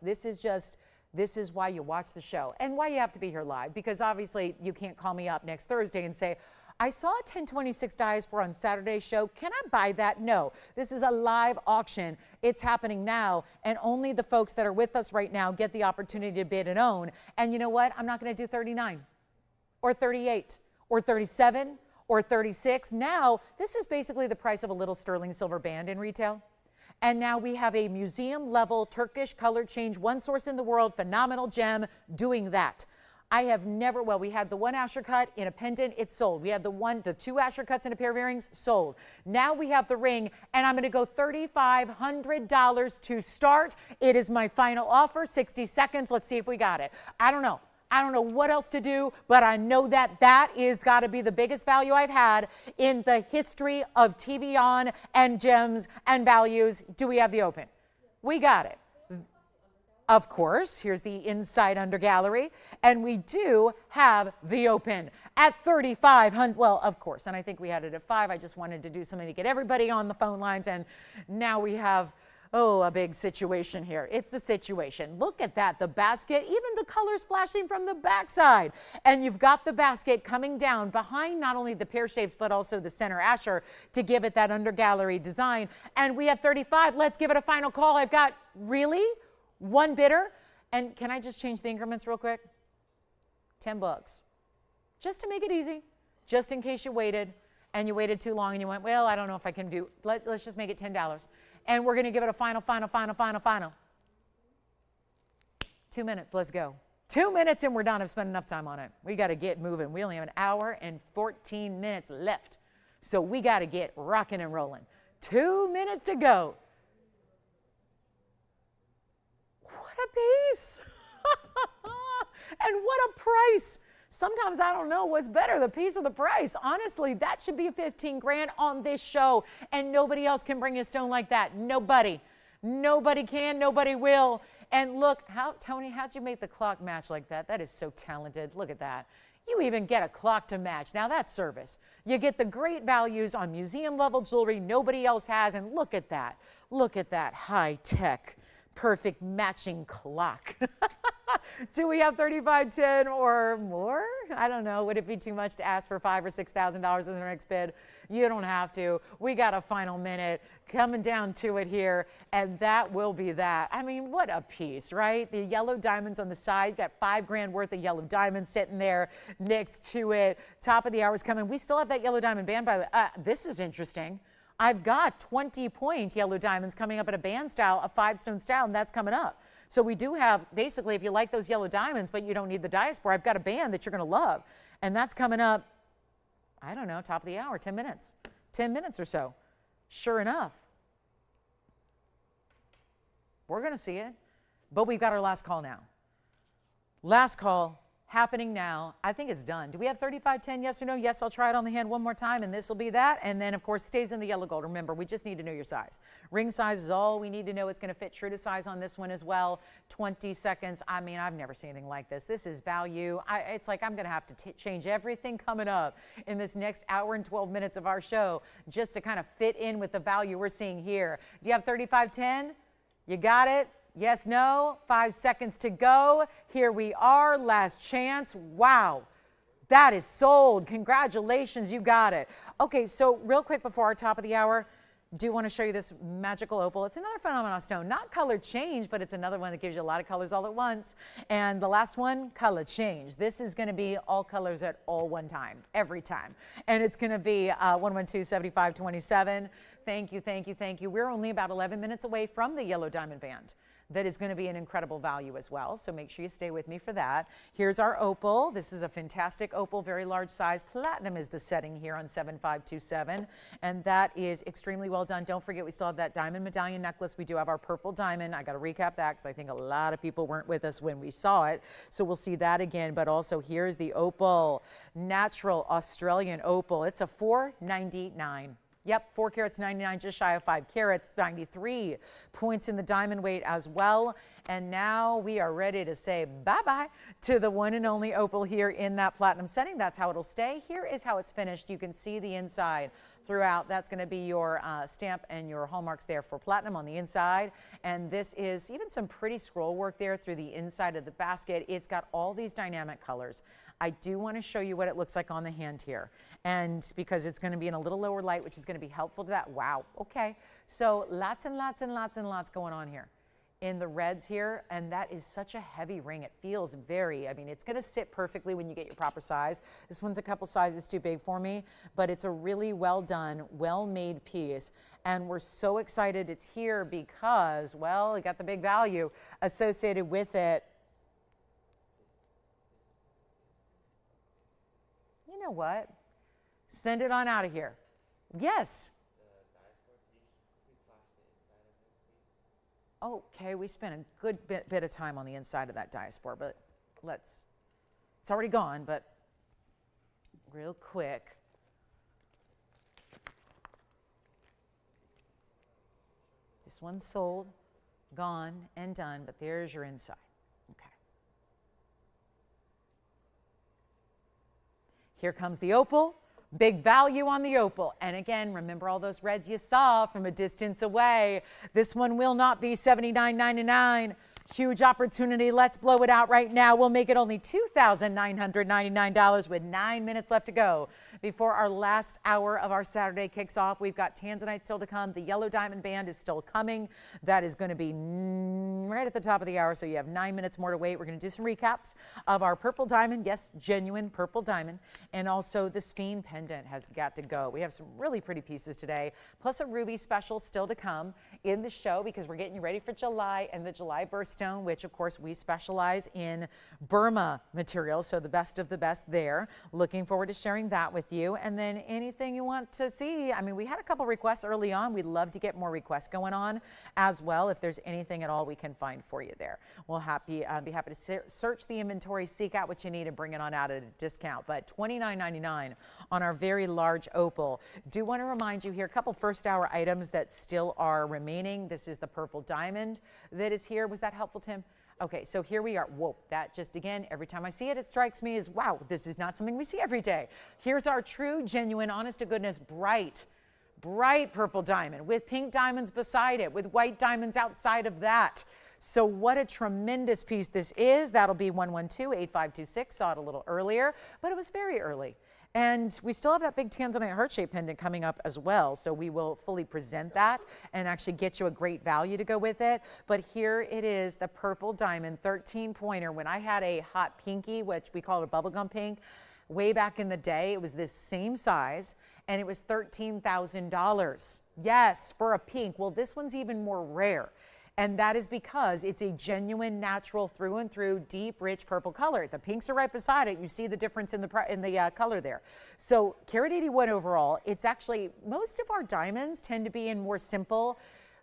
This is why you watch the show and why you have to be here live, because obviously you can't call me up next Thursday and say, I saw a 1026 Diaspore on Saturday's show. Can I buy that? No, this is a live auction. It's happening now, and only the folks that are with us right now get the opportunity to bid and own. And you know what? I'm not going to do 39 or 38 or 37 or 36. Now, this is basically the price of a little sterling silver band in retail. And now we have a museum level Turkish color change, one source in the world, phenomenal gem doing that. I have never, well, we had the one Asher cut in a pendant, it's sold. We had the 2 Asher cuts in a pair of earrings, sold. Now we have the ring, and I'm going to go $3,500 to start. It is my final offer, 60 seconds. Let's see if we got it. I don't know what else to do, but I know that is got to be the biggest value I've had in the history of TVON and gems and values. Do we have the open? We got it. Of course, here's the inside under gallery, and we do have the open at $3,500. Well, of course, and I think we had it at 5. I just wanted to do something to get everybody on the phone lines, and now we have, a big situation here. It's a situation. Look at that, the basket, even the colors flashing from the backside. And you've got the basket coming down behind not only the pear shapes, but also the center Asher to give it that under gallery design. And we have 35. Let's give it a final call. I've got, really? One bidder? And can I just change the increments real quick? $10. Just to make it easy, just in case you waited and you waited too long and you went, well, I don't know if I can do, let's just make it $10. And we're going to give it a final. 2 minutes, let's go. 2 minutes and we're done. I've spent enough time on it. We got to get moving. We only have an hour and 14 minutes left. So we got to get rocking and rolling. 2 minutes to go. What a piece. And what a price. Sometimes I don't know what's better, the piece or the price. Honestly, that should be 15 grand on this show, and nobody else can bring a stone like that. Nobody. Nobody can, nobody will. And look, Tony, how'd you make the clock match like that? That is so talented. Look at that. You even get a clock to match. Now that's service. You get the great values on museum level jewelry nobody else has, and look at that. Look at that high tech, perfect matching clock. Do we have 3510 or more? I don't know. Would it be too much to ask for $5,000 or $6,000 as our next bid? You don't have to. We got a final minute coming down to it here, and that will be that. I mean, what a piece, right? The yellow diamonds on the side. Got $5 grand worth of yellow diamonds sitting there next to it. Top of the hour's coming. We still have that yellow diamond band, by the way. This is interesting. I've got 20-point yellow diamonds coming up at a band style, a 5-stone style, and that's coming up. So we do have, basically, if you like those yellow diamonds, but you don't need the Diaspore, I've got a band that you're going to love. And that's coming up, I don't know, top of the hour, 10 minutes. 10 minutes or so. Sure enough. We're going to see it. But we've got our last call now. Last call. Happening now. I think it's done. Do we have 3510? Yes or no? Yes, I'll try it on the hand one more time, and this will be that. And then, of course, stays in the yellow gold. Remember, we just need to know your size. Ring size is all we need to know. It's going to fit true to size on this one as well. 20 seconds. I mean, I've never seen anything like this. This is value. It's like I'm going to have to change everything coming up in this next hour and 12 minutes of our show just to kind of fit in with the value we're seeing here. Do you have 3510? You got it? Yes, no, 5 seconds to go. Here we are, last chance. Wow, that is sold. Congratulations, you got it. Okay, so real quick before our top of the hour, do want to show you this magical opal. It's another phenomenal stone, not color change, but it's another one that gives you a lot of colors all at once. And the last one, color change. This is going to be all colors at all one time, every time. And it's going to be 112-7527. Thank you, thank you, thank you. We're only about 11 minutes away from the yellow diamond band. That is going to be an incredible value as well. So make sure you stay with me for that. Here's our opal. This is a fantastic opal, very large size. Platinum is the setting here on 7527. And that is extremely well done. Don't forget, we still have that diamond medallion necklace. We do have our purple diamond. I got to recap that because I think a lot of people weren't with us when we saw it. So we'll see that again. But also here's the opal, natural Australian opal. It's a $499. Yep, 4 carats 99, just shy of 5 carats, 93 points in the diamond weight as well. And now we are ready to say bye-bye to the one and only opal here in that platinum setting. That's how it'll stay. Here is how it's finished. You can see the inside throughout. That's going to be your stamp and your hallmarks there for platinum on the inside. And this is even some pretty scroll work there through the inside of the basket. It's got all these dynamic colors. I do want to show you what it looks like on the hand here. And because it's going to be in a little lower light, which is going to be helpful to that. Wow. Okay. So lots and lots and lots and lots going on here in the reds here. And that is such a heavy ring. It feels very, I mean, it's going to sit perfectly when you get your proper size. This one's a couple sizes too big for me, but it's a really well done, well-made piece. And we're so excited it's here because, well, it got the big value associated with it. You know what? Send it on out of here. Yes. Okay, we spent a good bit of time on the inside of that Diaspore, but it's already gone, but real quick. This one's sold, gone, and done, but there's your inside. Okay. Here comes the opal. Big value on the opal. And again, remember all those reds you saw from a distance away. This one will not be $79.99. Huge opportunity. Let's blow it out right now. We'll make it only $2,999 with 9 minutes left to go before our last hour of our Saturday kicks off. We've got Tanzanite still to come. The yellow diamond band is still coming. That is going to be right at the top of the hour, so you have 9 minutes more to wait. We're going to do some recaps of our purple diamond. Yes, genuine purple diamond. And also the Sphene pendant has got to go. We have some really pretty pieces today, plus a ruby special still to come in the show because we're getting you ready for July and the July birthstone. gemstone, which of course we specialize in Burma materials, so the best of the best there. Looking forward to sharing that with you. And then anything you want to see. I mean, we had a couple requests early on. We'd love to get more requests going on as well. If there's anything at all we can find for you there, we'll be happy to search the inventory, seek out what you need, and bring it on out at a discount. But $29.99 on our very large opal. Do want to remind you here, a couple first hour items that still are remaining. This is the purple diamond that is here. Was that helpful, Tim? Okay, so here we are. Whoa, that just again, every time I see it, it strikes me as, wow, this is not something we see every day. Here's our true, genuine, honest to goodness, bright purple diamond with pink diamonds beside it, with white diamonds outside of that. So what a tremendous piece this is. That'll be 112-8526. Saw it a little earlier, but it was very early. And we still have that big Tanzanite heart-shaped pendant coming up as well. So we will fully present that and actually get you a great value to go with it. But here it is, the purple diamond 13-pointer. When I had a hot pinky, which we call it a bubblegum pink, way back in the day, it was this same size and it was $13,000. Yes, for a pink. Well, this one's even more rare. And that is because it's a genuine, natural, through and through, deep, rich purple color. The pinks are right beside it. You see the difference in the color there. So carat 81 overall, it's actually, most of our diamonds tend to be in more simple,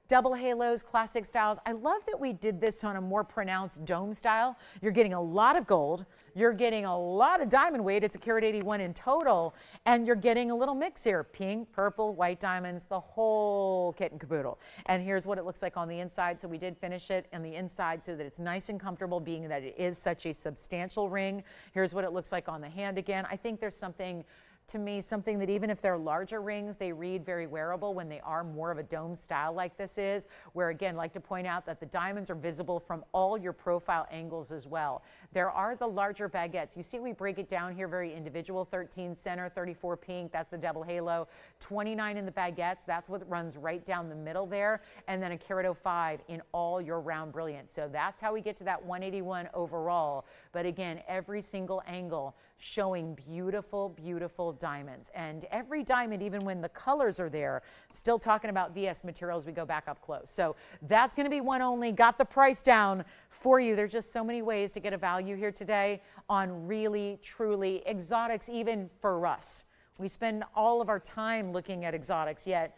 double halos, classic styles. I love that we did this on a more pronounced dome style. You're getting a lot of gold. You're getting a lot of diamond weight. It's a carat 81 in total. And you're getting a little mix here. Pink, purple, white diamonds, the whole kit and caboodle. And here's what it looks like on the inside. So we did finish it on the inside so that it's nice and comfortable, being that it is such a substantial ring. Here's what it looks like on the hand again. I think there's something, to me, something that even if they're larger rings, they read very wearable when they are more of a dome style like this is, where again, like to point out that the diamonds are visible from all your profile angles as well. There are the larger baguettes. You see we break it down here very individual, 13 center, 34 pink, that's the double halo, 29 in the baguettes, that's what runs right down the middle there, and then a carat 05 in all your round brilliance. So that's how we get to that 181 overall. But again, every single angle showing beautiful, beautiful diamonds. And every diamond, even when the colors are there, still talking about VS materials, we go back up close. So that's going to be one only. Got the price down for you. There's just so many ways to get a value here today on really, truly exotics, even for us. We spend all of our time looking at exotics, yet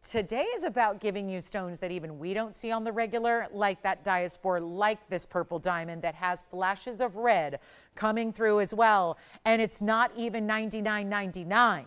today is about giving you stones that even we don't see on the regular, like that Diaspore, like this purple diamond that has flashes of red coming through as well. And it's not even $99.99.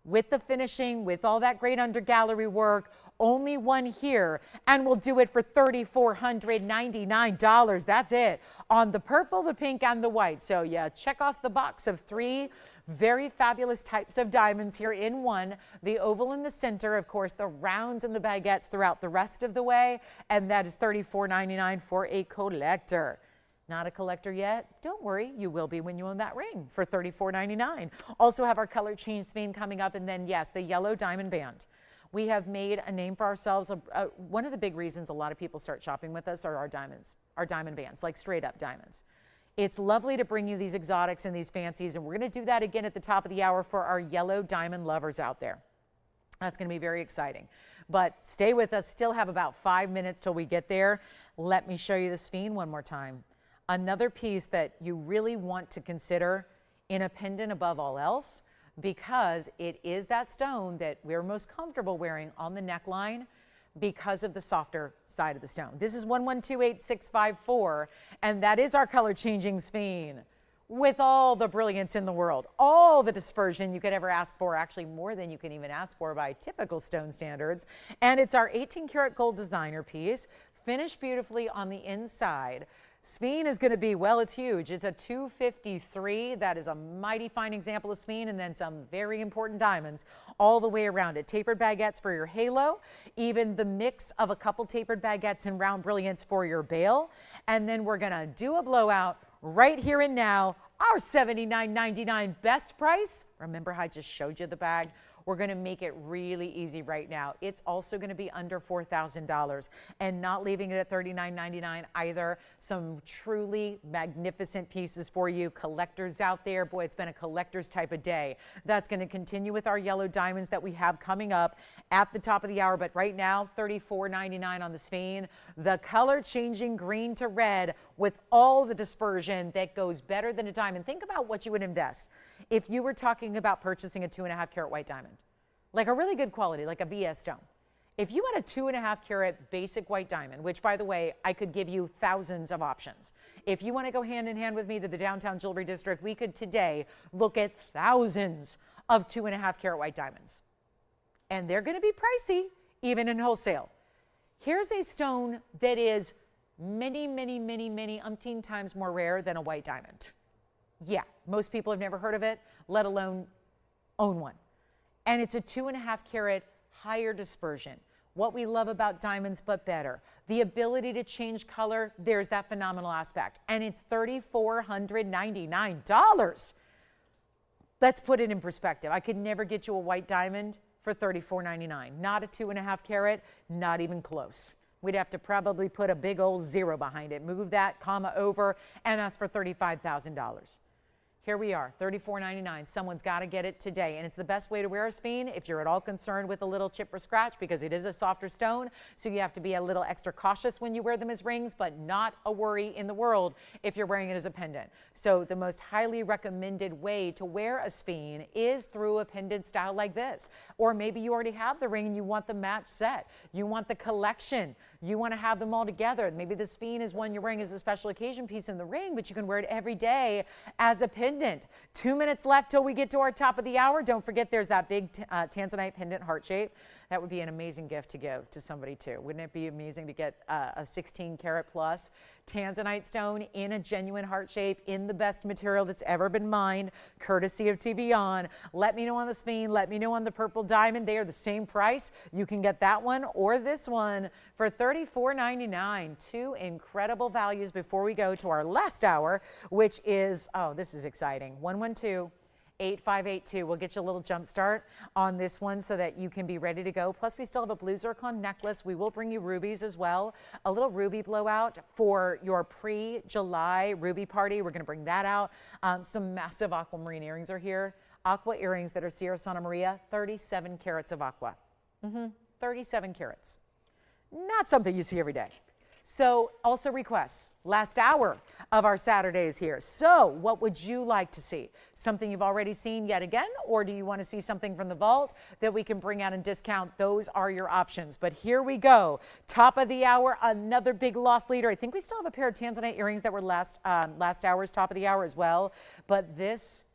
With the finishing, with all that great under gallery work, only one here, and we'll do it for $3,499. That's it on the purple, the pink, and the white. So yeah, check off the box of 3 very fabulous types of diamonds here in one. The oval in the center, of course, the rounds and the baguettes throughout the rest of the way, and that is $34.99 for a collector. Not a collector yet? Don't worry, you will be when you own that ring for $34.99. Also have our color change Sphene coming up, and then yes, the yellow diamond band. We have made a name for ourselves. One of the big reasons a lot of people start shopping with us are our diamonds, our diamond bands, like straight up diamonds. It's lovely to bring you these exotics and these fancies, and we're going to do that again at the top of the hour for our yellow diamond lovers out there. That's going to be very exciting. But stay with us. Still have about 5 minutes till we get there. Let me show you the Sphene one more time. Another piece that you really want to consider in a pendant above all else, because it is that stone that we're most comfortable wearing on the neckline because of the softer side of the stone. This is 1128654, and that is our color changing Sphene with all the brilliance in the world, all the dispersion you could ever ask for, actually more than you can even ask for by typical stone standards. And it's our 18 karat gold designer piece, finished beautifully on the inside. Sphene is going to be, well, it's huge. It's a 253. That is a mighty fine example of Sphene, and then some very important diamonds all the way around it. Tapered baguettes for your halo, even the mix of a couple tapered baguettes and round brilliance for your bail. And then we're going to do a blowout right here and now. Our $79.99 best price. Remember how I just showed you the bag? we're going to make it really easy right now. It's also going to be under $4,000 and not leaving it at $39.99 either. Some truly magnificent pieces for you collectors out there. Boy, it's been a collector's type of day. That's going to continue with our yellow diamonds that we have coming up at the top of the hour. But right now, $34.99 on the Sphene. The color changing green to red with all the dispersion that goes better than a diamond. Think about what you would invest if you were talking about purchasing a 2.5 carat white diamond, like a really good quality, like a VS stone. If you had a 2.5 carat basic white diamond, which by the way, I could give you thousands of options. If you want to go hand in hand with me to the downtown jewelry district, we could today look at thousands of 2.5 carat white diamonds. And they're going to be pricey, even in wholesale. Here's a stone that is many, many, many, many umpteen times more rare than a white diamond. Yeah, most people have never heard of it, let alone own one. And it's a 2.5 carat higher dispersion. What we love about diamonds, but better. The ability to change color, there's that phenomenal aspect. And it's $3,499. Let's put it in perspective. I could never get you a white diamond for $34.99. Not a 2.5 carat, not even close. We'd have to probably put a big old zero behind it, move that comma over, and ask for $35,000. Here we are, $34.99. Someone's got to get it today. And it's the best way to wear a Sphene if you're at all concerned with a little chip or scratch, because it is a softer stone. So you have to be a little extra cautious when you wear them as rings, but not a worry in the world if you're wearing it as a pendant. So the most highly recommended way to wear a Sphene is through a pendant style like this. Or maybe you already have the ring and you want the match set. You want the collection. You want to have them all together. Maybe the Sphene is one you're wearing as a special occasion piece in the ring, but you can wear it every day as a pendant. 2 minutes left till we get to our top of the hour. Don't forget there's that big Tanzanite pendant heart shape. That would be an amazing gift to give to somebody too. Wouldn't it be amazing to get a 16 karat plus Tanzanite stone in a genuine heart shape in the best material that's ever been mined, courtesy of TVON. Let me know on the Sphene. Let me know on the purple diamond. They are the same price. You can get that one or this one for $34.99. Two incredible values before we go to our last hour, which is, oh, this is exciting. 112-8582. We'll get you a little jump start on this one so that you can be ready to go. Plus, we still have a blue zircon necklace. We will bring you rubies as well. A little ruby blowout for your pre-July ruby party. We're going to bring that out. Some massive aquamarine earrings are here. Aqua earrings that are Sierra Santa Maria, 37 carats of aqua. 37 carats. Not something you see every day. So also requests, last hour of our Saturdays here. So what would you like to see? Something you've already seen yet again, or do you want to see something from the vault that we can bring out and discount? Those are your options. But here we go. Top of the hour, another big loss leader. I think we still have a pair of Tanzanite earrings that were last hour's top of the hour as well. But this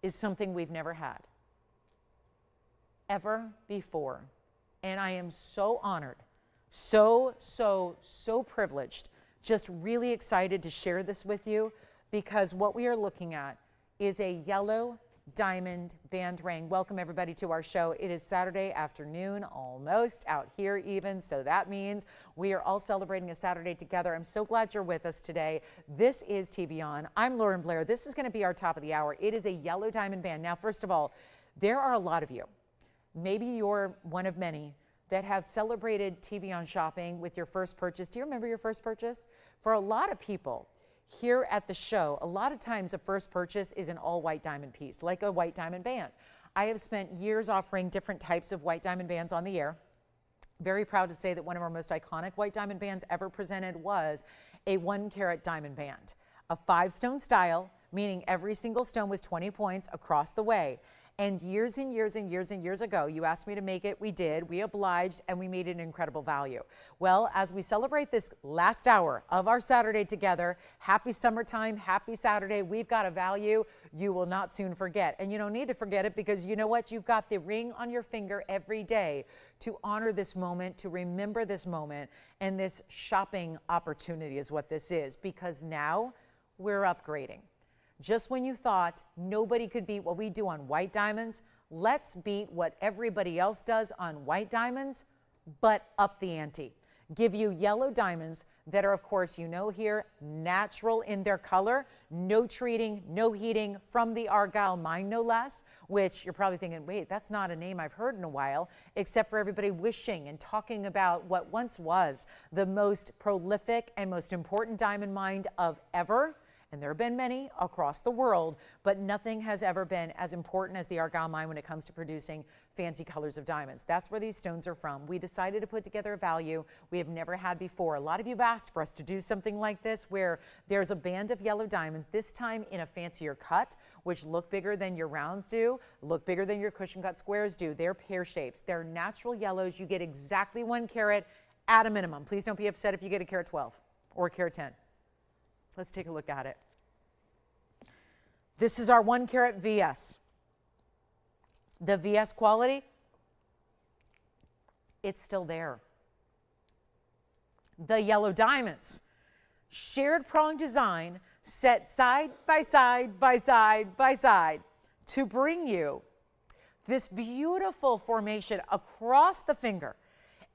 is something we've never had ever before. And I am so honored. So privileged, just really excited to share this with you, because what we are looking at is a yellow diamond band ring. Welcome everybody to our show. It is Saturday afternoon, almost out here even, so that means we are all celebrating a Saturday together. I'm so glad you're with us today. This is TVON. I'm Lauren Blair. This is going to be our top of the hour. It is a yellow diamond band. Now, first of all, there are a lot of you. Maybe you're one of many that have celebrated TVON shopping with your first purchase. Do you remember your first purchase? For a lot of people here at the show, a lot of times a first purchase is an all white diamond piece, like a white diamond band. I have spent years offering different types of white diamond bands on the air. Very proud to say that one of our most iconic white diamond bands ever presented was a 1 carat diamond band, a 5-stone style, meaning every single stone was 20 points across the way. And years and years and years and years ago, you asked me to make it, we did, we obliged, and we made an incredible value. Well, as we celebrate this last hour of our Saturday together, happy summertime, happy Saturday, we've got a value you will not soon forget. And you don't need to forget it, because you know what? You've got the ring on your finger every day to honor this moment, to remember this moment, and this shopping opportunity is what this is, because now we're upgrading. Just when you thought nobody could beat what we do on white diamonds, let's beat what everybody else does on white diamonds, but up the ante. give you yellow diamonds that are, of course, you know here, natural in their color, no treating, no heating, from the Argyle mine, no less, which you're probably thinking, wait, that's not a name I've heard in a while, except for everybody wishing and talking about what once was the most prolific and most important diamond mine of ever. And there have been many across the world, but nothing has ever been as important as the Argyle mine when it comes to producing fancy colors of diamonds. That's where these stones are from. We decided to put together a value we have never had before. A lot of you have asked for us to do something like this where there's a band of yellow diamonds, this time in a fancier cut, which look bigger than your rounds do, look bigger than your cushion cut squares do. They're pear shapes. They're natural yellows. You get exactly 1 carat at a minimum. Please don't be upset if you get a carat 12 or a carat 10. Let's take a look at it. This is our 1 carat VS. The VS quality, it's still there. The yellow diamonds, shared prong design, set side by side by side by side to bring you this beautiful formation across the finger.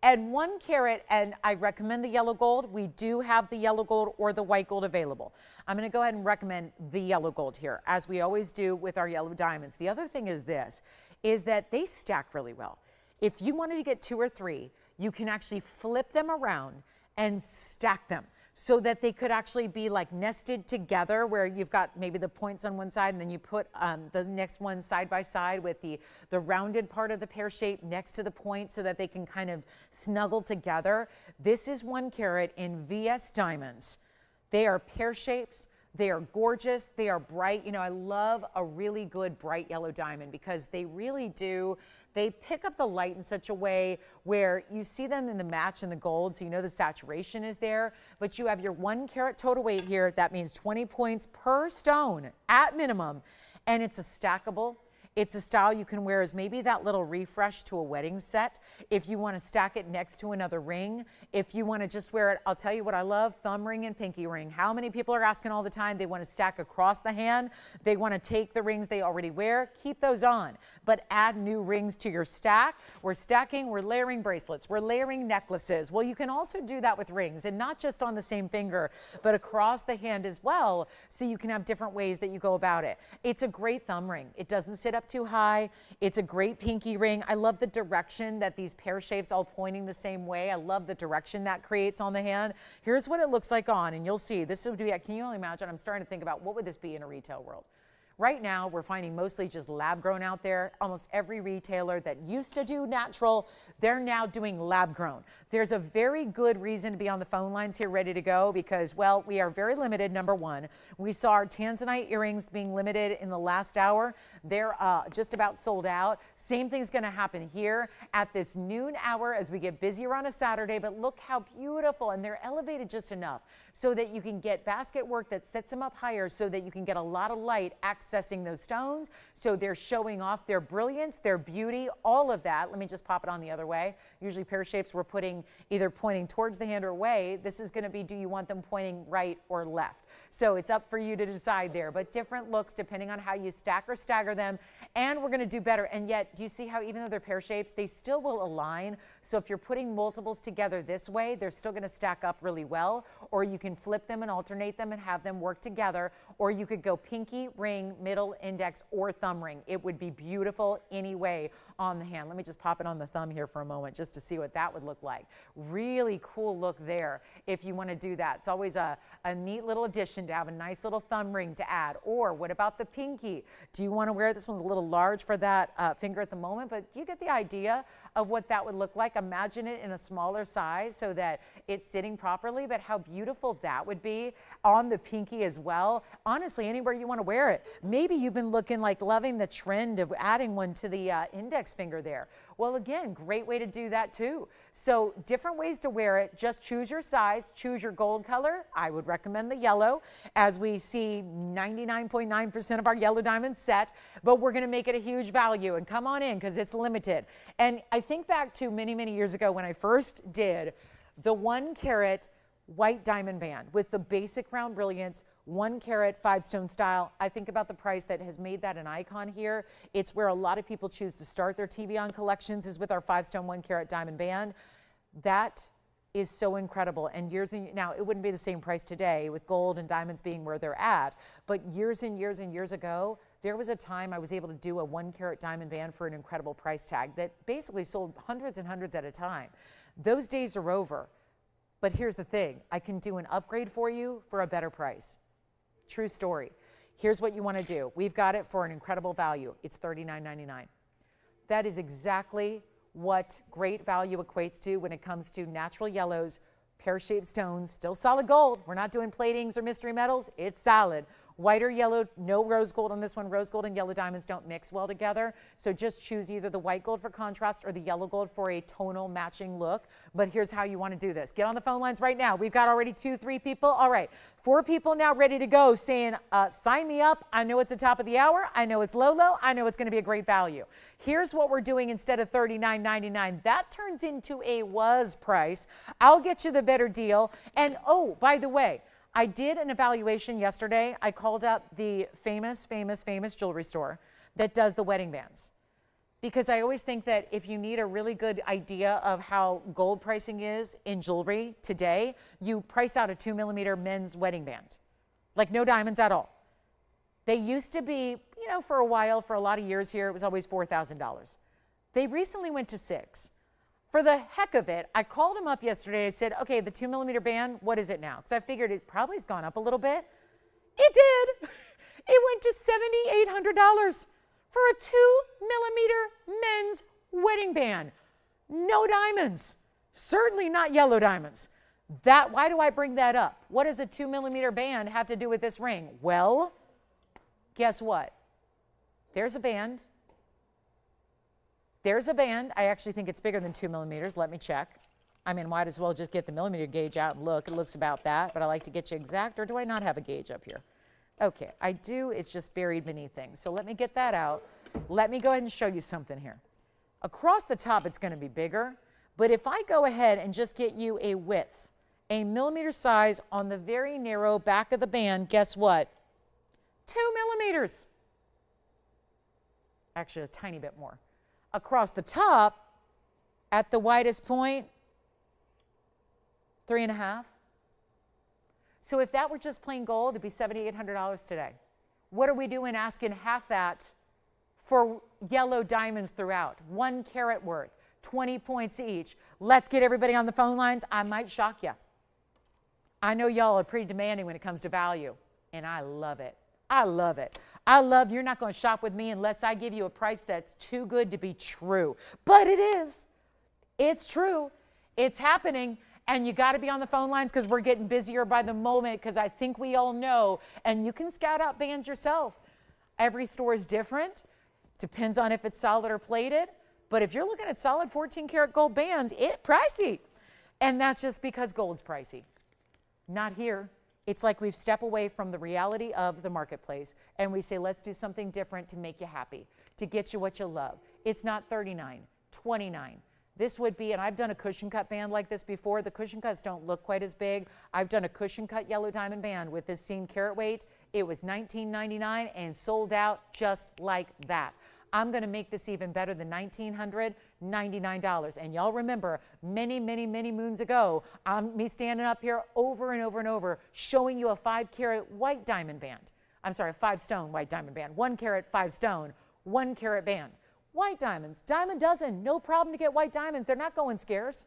And 1 carat, and I recommend the yellow gold. We do have the yellow gold or the white gold available. I'm going to go ahead and recommend the yellow gold here, as we always do with our yellow diamonds. The other thing is this, is that they stack really well. If you wanted to get 2 or 3, you can actually flip them around and stack them so that they could actually be like nested together, where you've got maybe the points on one side and then you put the next one side by side with the rounded part of the pear shape next to the point so that they can kind of snuggle together. This is 1 carat in VS diamonds. They are pear shapes. They are gorgeous. They are bright. You know, I love a really good bright yellow diamond because they really do. They pick up the light in such a way where you see them in the match in the gold, so you know the saturation is there, but you have your 1 carat total weight here. That means 20 points per stone at minimum, and it's a stackable. It's a style you can wear as maybe that little refresh to a wedding set. If you want to stack it next to another ring, if you want to just wear it, I'll tell you what I love, thumb ring and pinky ring. How many people are asking all the time? They want to stack across the hand. They want to take the rings they already wear, keep those on, but add new rings to your stack. We're stacking, we're layering bracelets, we're layering necklaces. Well, you can also do that with rings, and not just on the same finger, but across the hand as well, so you can have different ways that you go about it. It's a great thumb ring. It doesn't sit up too high. It's a great pinky ring. I love the direction that these pear shapes all pointing the same way. I love the direction that creates on the hand. Here's what it looks like on, and you'll see this would be, can you only imagine? I'm starting to think about what would this be in a retail world. Right now, we're finding mostly just lab grown out there. Almost every retailer that used to do natural, they're now doing lab grown. There's a very good reason to be on the phone lines here ready to go because, well, we are very limited, number one. We saw our Tanzanite earrings being limited in the last hour. They're just about sold out. Same thing's gonna happen here at this noon hour as we get busier on a Saturday, but look how beautiful, and they're elevated just enough so that you can get basket work that sets them up higher so that you can get a lot of light accessing those stones, so they're showing off their brilliance, their beauty, all of that. Let me just pop it on the other way. Usually pear shapes we're putting either pointing towards the hand or away. This is going to be, do you want them pointing right or left? So it's up for you to decide there, but different looks depending on how you stack or stagger them, and we're going to do better. And yet, do you see how even though they're pear shapes, they still will align? So if you're putting multiples together this way, they're still going to stack up really well, or you can flip them and alternate them and have them work together, or you could go pinky, ring, middle, index, or thumb ring. It would be beautiful anyway on the hand. Let me just pop it on the thumb here for a moment just to see what that would look like. Really cool look there if you want to do that. It's always a neat little addition to have a nice little thumb ring to add. Or what about the pinky? Do you want to wear, this one's a little large for that finger at the moment, but you get the idea of what that would look like. Imagine it in a smaller size so that it's sitting properly, but how beautiful that would be on the pinky as well. Honestly, anywhere you want to wear it. Maybe you've been looking like loving the trend of adding one to the index finger there. Well, again, great way to do that too. So different ways to wear it. Just choose your size, choose your gold color. I would recommend the yellow, as we see 99.9% of our yellow diamonds set, but we're going to make it a huge value, and come on in because it's limited. And I think back to many, many years ago when I first did the 1 carat white diamond band with the basic round brilliance, 1 carat 5-stone style. I think about the price that has made that an icon here. It's where a lot of people choose to start their TVON collections, is with our 5-stone 1 carat diamond band. That is so incredible. And now it wouldn't be the same price today with gold and diamonds being where they're at, but years and years and years ago, there was a time I was able to do a 1 carat diamond band for an incredible price tag that basically sold hundreds and hundreds at a time. Those days are over. But here's the thing, I can do an upgrade for you for a better price. True story. Here's what you want to do. We've got it for an incredible value. It's $39.99. That is exactly what great value equates to when it comes to natural yellows, pear-shaped stones, still solid gold. We're not doing platings or mystery metals. It's solid. White or yellow, no rose gold on this one. Rose gold and yellow diamonds don't mix well together. So just choose either the white gold for contrast or the yellow gold for a tonal matching look. But here's how you want to do this. Get on the phone lines right now. We've got already 2, 3 people. All right, 4 people now ready to go saying, sign me up. I know it's the top of the hour. I know it's low. I know it's going to be a great value. Here's what we're doing instead of $39.99. That turns into a was price. I'll get you the better deal. And oh, by the way, I did an evaluation yesterday. I called up the famous jewelry store that does the wedding bands. Because I always think that if you need a really good idea of how gold pricing is in jewelry today, you price out a 2mm men's wedding band. Like no diamonds at all. They used to be, you know, for a while, for a lot of years here, it was always $4,000. They recently went to $6,000. For the heck of it, I called him up yesterday. I said, okay, the 2mm band, what is it now? Because I figured it probably has gone up a little bit. It did. It went to $7,800 for a 2mm men's wedding band. No diamonds. Certainly not yellow diamonds. Why do I bring that up? What does a 2mm band have to do with this ring? Well, guess what? There's a band. There's a band. I actually think it's bigger than 2mm. Let me check. I mean, might as well just get the millimeter gauge out and look. It looks about that, but I like to get you exact. Or do I not have a gauge up here? Okay, I do. It's just buried beneath things. So let me get that out. Let me go ahead and show you something here. Across the top, it's going to be bigger. But if I go ahead and just get you a width, a millimeter size on the very narrow back of the band, guess what? 2mm. Actually, a tiny bit more. Across the top, at the widest point, 3.5. So if that were just plain gold, it'd be $7,800 today. What are we doing asking half that for yellow diamonds throughout? 1 carat worth, 20 points each. Let's get everybody on the phone lines. I might shock you. I know y'all are pretty demanding when it comes to value, and I love it. I love it. I love you're not going to shop with me unless I give you a price that's too good to be true. But it is. It's true. It's happening. And you got to be on the phone lines because we're getting busier by the moment because I think we all know. And you can scout out bands yourself. Every store is different. Depends on if it's solid or plated. But if you're looking at solid 14 karat gold bands, it's pricey. And that's just because gold's pricey. Not here. It's like we've stepped away from the reality of the marketplace and we say, let's do something different to make you happy, to get you what you love. It's not $39, $29. This would be, and I've done a cushion cut band like this before. The cushion cuts don't look quite as big. I've done a cushion cut yellow diamond band with this same carat weight. It was $19.99 and sold out just like that. I'm going to make this even better than $1,999. And y'all remember, many, many, many moons ago, me standing up here over and over and over, showing you a 5 carat white diamond band. I'm sorry, a 5 stone white diamond band. 1 carat, 5 stone, 1 carat band. White diamonds, dime a dozen, no problem to get white diamonds. They're not going scarce.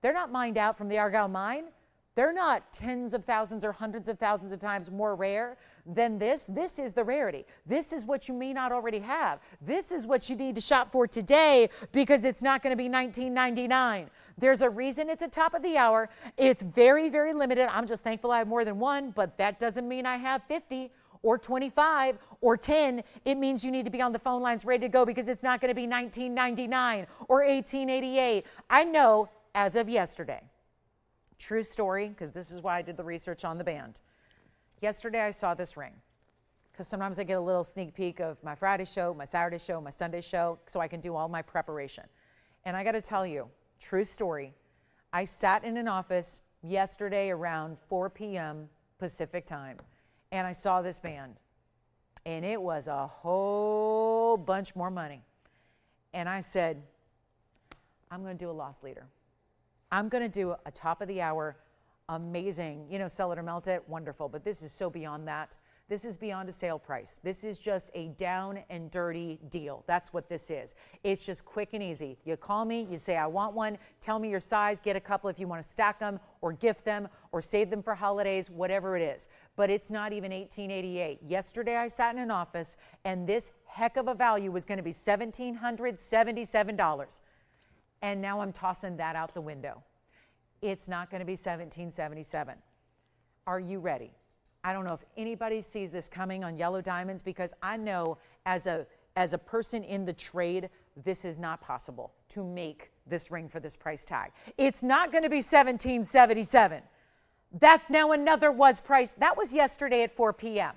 They're not mined out from the Argyle mine. They're not tens of thousands or hundreds of thousands of times more rare than this. This is the rarity. This is what you may not already have. This is what you need to shop for today because it's not going to be $19.99. There's a reason it's at top of the hour. It's very, very limited. I'm just thankful I have more than one, but that doesn't mean I have 50 or 25 or 10. It means you need to be on the phone lines ready to go because it's not going to be $19.99 or $18.88. I know as of yesterday. True story, because this is why I did the research on the band. Yesterday I saw this ring, because sometimes I get a little sneak peek of my Friday show, my Saturday show, my Sunday show, so I can do all my preparation. And I got to tell you, true story, I sat in an office yesterday around 4 p.m. Pacific time, and I saw this band, and it was a whole bunch more money. And I said, I'm going to do a loss leader. I'm going to do a top of the hour, amazing, you know, sell it or melt it, wonderful. But this is so beyond that. This is beyond a sale price. This is just a down and dirty deal. That's what this is. It's just quick and easy. You call me, you say, I want one, tell me your size, get a couple if you want to stack them or gift them or save them for holidays, whatever it is. But it's not even $18.88. Yesterday I sat in an office and this heck of a value was going to be $1,777. And now I'm tossing that out the window. It's not going to be $1,777. Are you ready? I don't know if anybody sees this coming on yellow diamonds, because I know as a person in the trade, this is not possible to make this ring for this price tag. It's not going to be $1,777. That's now another was price. That was yesterday at 4 p.m.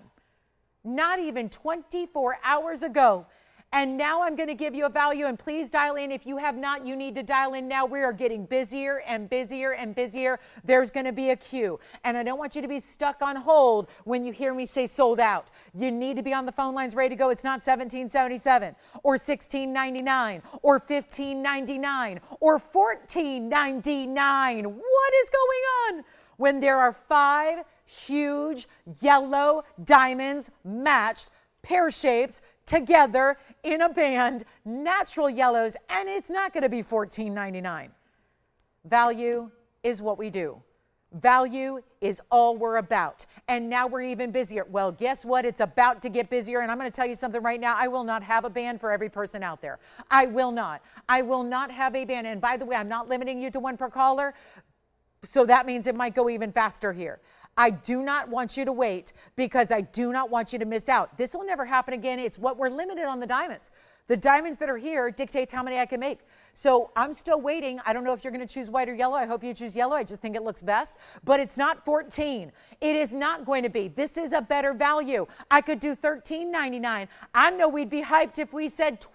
Not even 24 hours ago. And now I'm going to give you a value, and please dial in. If you have not, you need to dial in now. We are getting busier and busier and busier. There's going to be a queue. And I don't want you to be stuck on hold when you hear me say sold out. You need to be on the phone lines ready to go. It's not $17.77 or $16.99 or $15.99 or $14.99. What is going on? When there are 5 huge yellow diamonds matched, pear shapes, together in a band, natural yellows, and it's not going to be $14.99. Value is what we do. Value is all we're about. And now we're even busier. Well, guess what? It's about to get busier. And I'm going to tell you something right now. I will not have a band for every person out there. I will not. I will not have a band. And by the way, I'm not limiting you to 1 per caller. So that means it might go even faster here. I do not want you to wait, because I do not want you to miss out. This will never happen again. It's what we're limited on the diamonds. The diamonds that are here dictates how many I can make. So I'm still waiting. I don't know if you're going to choose white or yellow. I hope you choose yellow. I just think it looks best. But it's not 14. It is not going to be. This is a better value. I could do $13.99. I know we'd be hyped if we said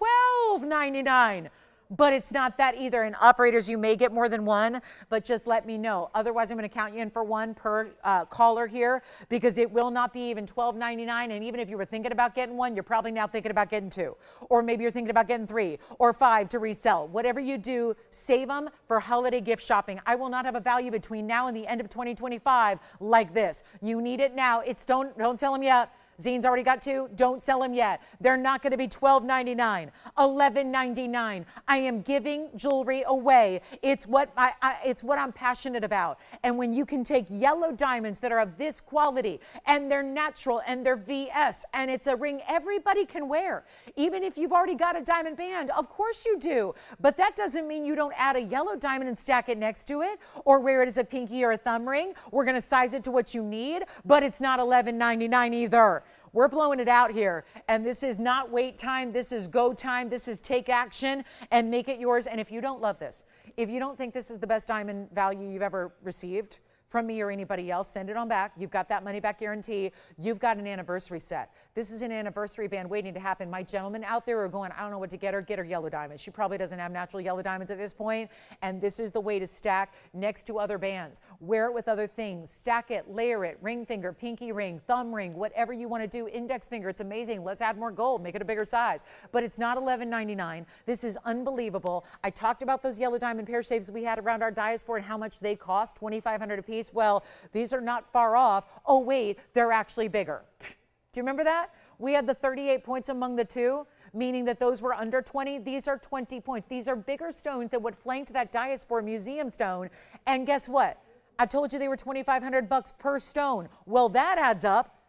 $12.99. But it's not that either. And operators, you may get more than one, but just let me know. Otherwise, I'm going to count you in for 1 per caller here, because it will not be even $12.99. And even if you were thinking about getting 1, you're probably now thinking about getting 2. Or maybe you're thinking about getting 3 or 5 to resell. Whatever you do, save them for holiday gift shopping. I will not have a value between now and the end of 2025 like this. You need it now. Don't sell them yet. Zine's already got 2. Don't sell them yet. They're not going to be $12.99, $11.99. I am giving jewelry away. It's what I'm passionate about. And when you can take yellow diamonds that are of this quality, and they're natural, and they're VS, and it's a ring everybody can wear, even if you've already got a diamond band, of course you do. But that doesn't mean you don't add a yellow diamond and stack it next to it, or wear it as a pinky or a thumb ring. We're going to size it to what you need, but it's not $11.99 either. We're blowing it out here, and this is not wait time. This is go time. This is take action and make it yours. And if you don't love this, if you don't think this is the best diamond value you've ever received from me or anybody else, send it on back. You've got that money back guarantee. You've got an anniversary set. This is an anniversary band waiting to happen. My gentlemen out there are going, I don't know what to get her yellow diamonds. She probably doesn't have natural yellow diamonds at this point. And this is the way to stack next to other bands. Wear it with other things. Stack it, layer it, ring finger, pinky ring, thumb ring, whatever you want to do. Index finger, it's amazing. Let's add more gold, make it a bigger size. But it's not $11.99. This is unbelievable. I talked about those yellow diamond pear shapes we had around our Diaspore and how much they cost, $2,500 a piece. Well, these are not far off. Oh, wait, they're actually bigger. Do you remember that? We had the 38 points among the 2, meaning that those were under 20. These are 20 points. These are bigger stones than what flanked that Diaspore museum stone. And guess what? I told you they were $2,500 per stone. Well, that adds up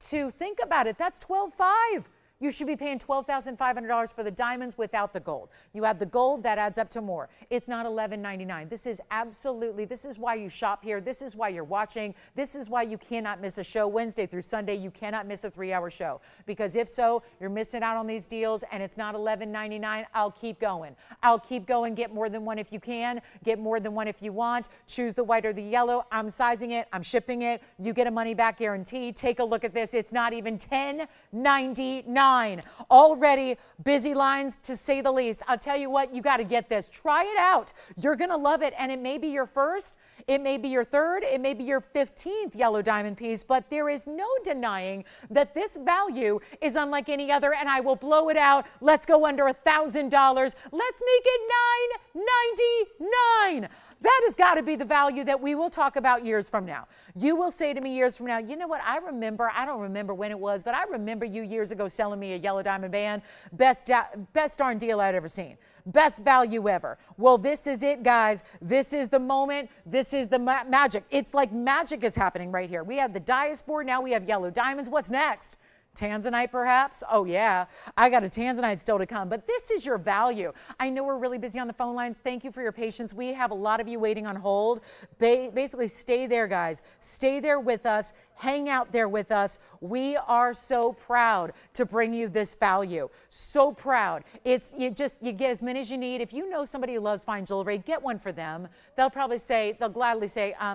to, think about it, that's $12,500. You should be paying $12,500 for the diamonds without the gold. You add the gold, that adds up to more. It's not $11.99. This is absolutely, this is why you shop here. This is why you're watching. This is why you cannot miss a show Wednesday through Sunday. You cannot miss a 3-hour show, because if so, you're missing out on these deals, and it's not $11.99. I'll keep going. I'll keep going. Get more than one if you can. Get more than one if you want. Choose the white or the yellow. I'm sizing it. I'm shipping it. You get a money back guarantee. Take a look at this. It's not even $10.99. Already busy lines, to say the least. I'll tell you what, you got to get this. Try it out. You're going to love it. And it may be your first, it may be your third, it may be your 15th yellow diamond piece, but there is no denying that this value is unlike any other, and I will blow it out. Let's go under $1,000. Let's make it $9.99. That has got to be the value that we will talk about years from now. You will say to me years from now, you know what, I don't remember when it was, but I remember you years ago selling me a yellow diamond band. Best darn deal I'd ever seen. Best value ever. Well, this is it, guys. This is the moment. This is the magic. It's like magic is happening right here. We have the Diaspore. Now we have yellow diamonds. What's next? Tanzanite, perhaps? Oh, yeah. I got a Tanzanite still to come. But this is your value. I know we're really busy on the phone lines. Thank you for your patience. We have a lot of you waiting on hold. Basically, stay there, guys. Stay there with us. Hang out there with us. We are so proud to bring you this value. So proud. You get as many as you need. If you know somebody who loves fine jewelry, get one for them. They'll gladly say,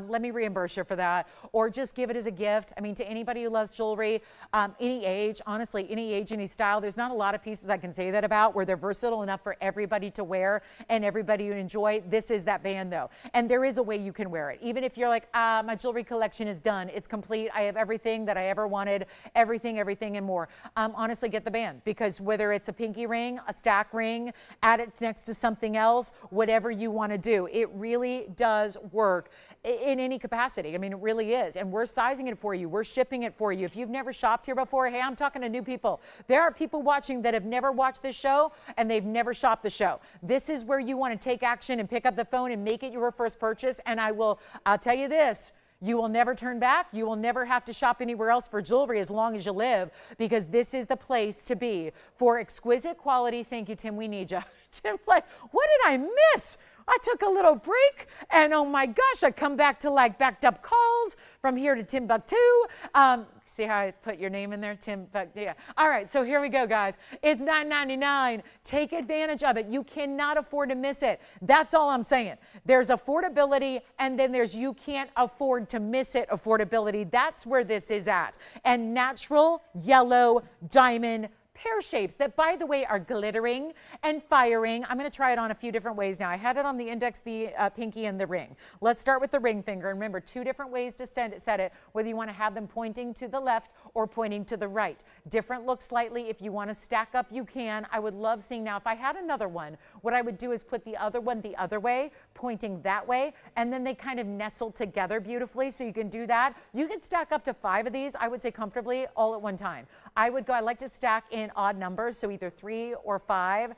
let me reimburse you for that. Or just give it as a gift. I mean, to anybody who loves jewelry, any age, honestly, any age, any style. There's not a lot of pieces I can say that about where they're versatile enough for everybody to wear and everybody to enjoy. This is that band, though. And there is a way you can wear it. Even if you're like, my jewelry collection is done. It's complete. I have everything that I ever wanted, everything and more. Honestly, get the band, because whether it's a pinky ring, a stack ring, add it next to something else, whatever you want to do, it really does work in any capacity. I mean, it really is. And we're sizing it for you. We're shipping it for you. If you've never shopped here before, hey, I'm talking to new people. There are people watching that have never watched this show and they've never shopped the show. This is where you want to take action and pick up the phone and make it your first purchase. And I'll tell you this, you will never turn back. You will never have to shop anywhere else for jewelry as long as you live, because this is the place to be for exquisite quality. Thank you, Tim. We need you. Tim's like, what did I miss? I took a little break, and oh my gosh, I come back to like backed up calls from here to Timbuktu. See how I put your name in there, Timbuktu? Yeah. All right, so here we go, guys. It's $9.99. Take advantage of it. You cannot afford to miss it. That's all I'm saying. There's affordability, and then there's you can't afford to miss it affordability. That's where this is at. And natural yellow diamond pear shapes that, by the way, are glittering and firing. I'm going to try it on a few different ways now. I had it on the index, the pinky, and the ring. Let's start with the ring finger. And remember, two different ways to set it, whether you want to have them pointing to the left or pointing to the right. Different look slightly. If you want to stack up, you can. I would love seeing now, if I had another one, what I would do is put the other one the other way, pointing that way, and then they kind of nestle together beautifully, so you can do that. You can stack up to 5 of these, I would say, comfortably all at one time. I like to stack in odd numbers, so either 3 or 5.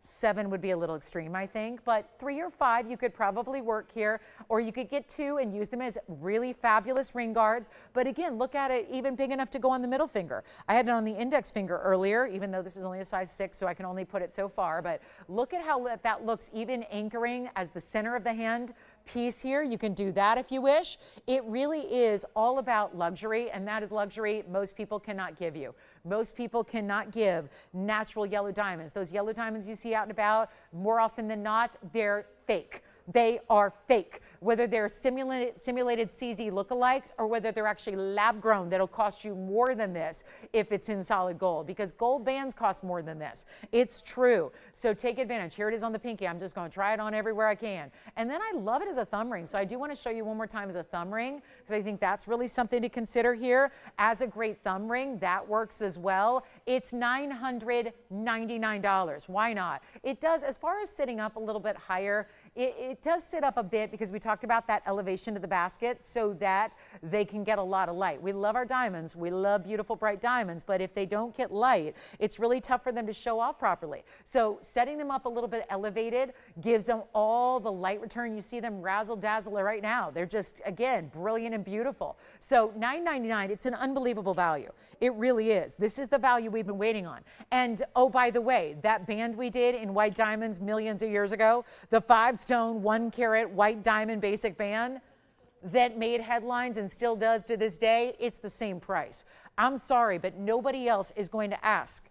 7 would be a little extreme, I think, but 3 or 5 you could probably work here, or you could get 2 and use them as really fabulous ring guards. But again, look at it, even big enough to go on the middle finger. I had it on the index finger earlier, even though this is only a size 6, so I can only put it so far, but look at how that looks, even anchoring as the center of the hand piece here. You can do that if you wish. It really is all about luxury, and that is luxury most people cannot give you. Most people cannot give natural yellow diamonds. Those yellow diamonds you see out and about, more often than not, they're fake. They are fake. Whether they're simulated CZ lookalikes or whether they're actually lab grown, that'll cost you more than this if it's in solid gold, because gold bands cost more than this. It's true. So take advantage. Here it is on the pinky. I'm just going to try it on everywhere I can. And then I love it as a thumb ring. So I do want to show you one more time as a thumb ring, because I think that's really something to consider here. As a great thumb ring, that works as well. It's $999. Why not? It does, as far as sitting up a little bit higher, it does sit up a bit, because we talked about that elevation to the basket so that they can get a lot of light. We love our diamonds. We love beautiful, bright diamonds, but if they don't get light, it's really tough for them to show off properly. So setting them up a little bit elevated gives them all the light return. You see them razzle dazzle right now. They're just, again, brilliant and beautiful. So $9.99, it's an unbelievable value. It really is. This is the value we've been waiting on. And oh, by the way, that band we did in white diamonds millions of years ago, the 5-stone, 1-carat white diamond basic band that made headlines and still does to this day, it's the same price. I'm sorry, but nobody else is going to ask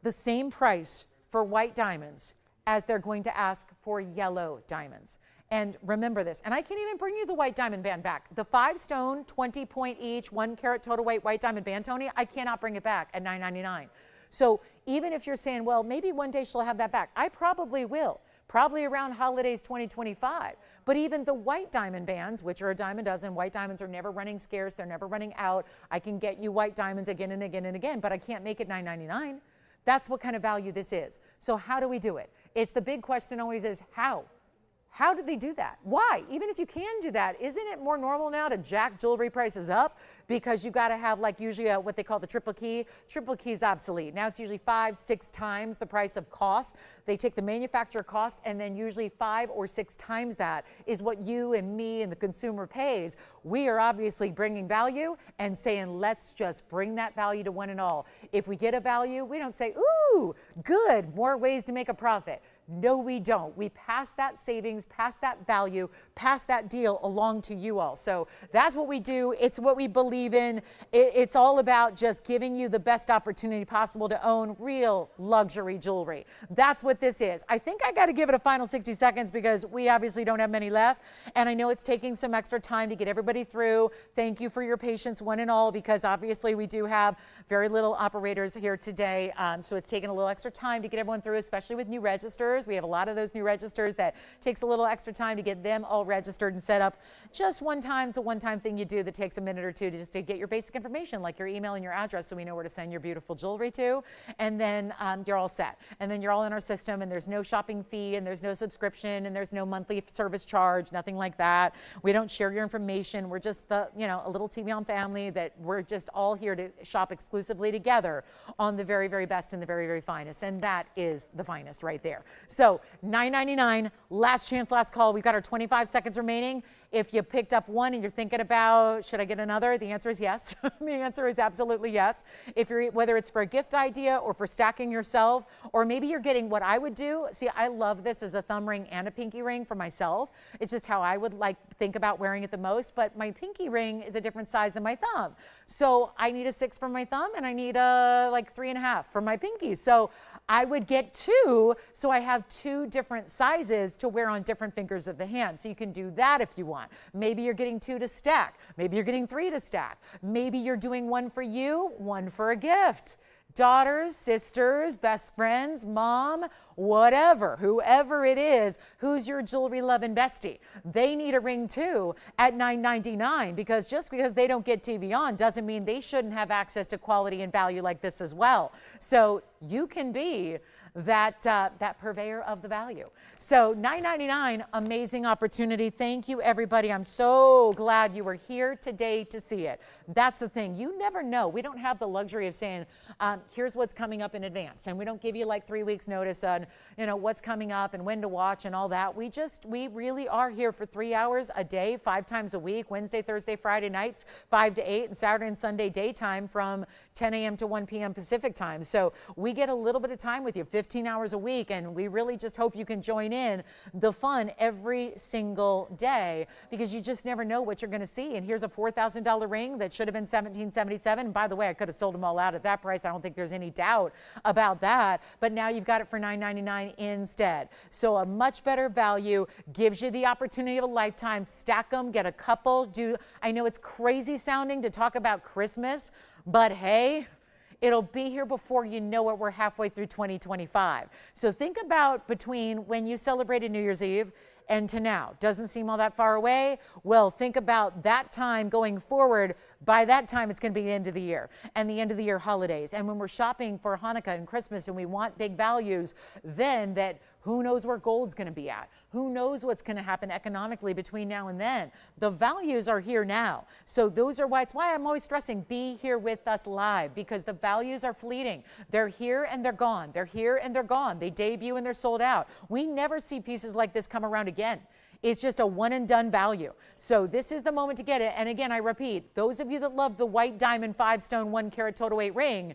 the same price for white diamonds as they're going to ask for yellow diamonds. And remember this, and I can't even bring you the white diamond band back. The 5-stone, 20-point each, 1-carat total weight white diamond band, Tony, I cannot bring it back at $9.99. So even if you're saying, well, maybe one day she'll have that back, I probably will. Probably around holidays 2025. But even the white diamond bands, which are a dime a dozen, white diamonds are never running scarce, they're never running out. I can get you white diamonds again and again and again, but I can't make it $9.99. That's what kind of value this is. So how do we do it? It's the big question always is how? How did they do that? Why? Even if you can do that, isn't it more normal now to jack jewelry prices up because you got to have like usually what they call the triple key? Triple key is obsolete. Now it's usually 5-6 times the price of cost. They take the manufacturer cost and then usually 5 or 6 times that is what you and me and the consumer pays. We are obviously bringing value and saying, let's just bring that value to one and all. If we get a value, we don't say, ooh, good, more ways to make a profit. No, we don't. We pass that savings, pass that value, pass that deal along to you all. So that's what we do. It's what we believe in. It's all about just giving you the best opportunity possible to own real luxury jewelry. That's what this is. I think I got to give it a final 60 seconds because we obviously don't have many left. And I know it's taking some extra time to get everybody through. Thank you for your patience, one and all, because obviously we do have very little operators here today. So it's taken a little extra time to get everyone through, especially with new registers. We have a lot of those new registers that takes a little extra time to get them all registered and set up. Just one time, it's a one-time thing you do that takes a minute or two to just to get your basic information, like your email and your address, so we know where to send your beautiful jewelry to. And then you're all set. And then you're all in our system, and there's no shopping fee, and there's no subscription, and there's no monthly service charge, nothing like that. We don't share your information. We're just the, a little TVON family that we're just all here to shop exclusively together on the very, very best and the very, very finest. And that is the finest right there. So $9.99, last chance, last call. We've got our 25 seconds remaining. If you picked up one and you're thinking about, should I get another? The answer is yes. The answer is absolutely yes. If you're, whether it's for a gift idea or for stacking yourself, or maybe you're getting what I would do. See, I love this as a thumb ring and a pinky ring for myself. It's just how I would think about wearing it the most. But my pinky ring is a different size than my thumb. So I need a 6 for my thumb and I need a 3.5 for my pinky. So I would get 2, so I have 2 different sizes to wear on different fingers of the hand. So you can do that if you want. Maybe you're getting 2 to stack. Maybe you're getting 3 to stack. Maybe you're doing 1 for you, 1 for a gift. Daughters, sisters, best friends, mom, whatever, whoever it is, who's your jewelry loving bestie. They need a ring too at $9.99, because just because they don't get TVON doesn't mean they shouldn't have access to quality and value like this as well. So you can be that purveyor of the value. So $9.99, amazing opportunity. Thank you, everybody. I'm so glad you were here today to see it. That's the thing. You never know. We don't have the luxury of saying, here's what's coming up in advance. And we don't give you 3 weeks notice on, what's coming up and when to watch and all that. We really are here for 3 hours a day, 5 times a week, Wednesday, Thursday, Friday nights, 5 to 8, and Saturday and Sunday daytime from 10 a.m. to 1 p.m. Pacific time. So we get a little bit of time with you, 15 hours a week, and we really just hope you can join in the fun every single day, because you just never know what you're going to see. And here's a $4,000 ring that should have been $1,777. And by the way, I could have sold them all out at that price. I don't think there's any doubt about that. But now you've got it for $9.99 instead. So a much better value, gives you the opportunity of a lifetime. Stack them, get a couple. I know it's crazy sounding to talk about Christmas, but hey, it'll be here before you know it. We're halfway through 2025. So think about between when you celebrated New Year's Eve and to now. Doesn't seem all that far away. Well, think about that time going forward. By that time, it's going to be the end of the year and the end of the year holidays. And when we're shopping for Hanukkah and Christmas and we want big values, then who knows where gold's going to be at? Who knows what's going to happen economically between now and then? The values are here now. So those are it's why I'm always stressing, be here with us live, because the values are fleeting. They're here and they're gone. They're here and they're gone. They debut and they're sold out. We never see pieces like this come around again. It's just a one and done value. So this is the moment to get it. And again, I repeat, those of you that love the white diamond 5-stone 1 carat total weight ring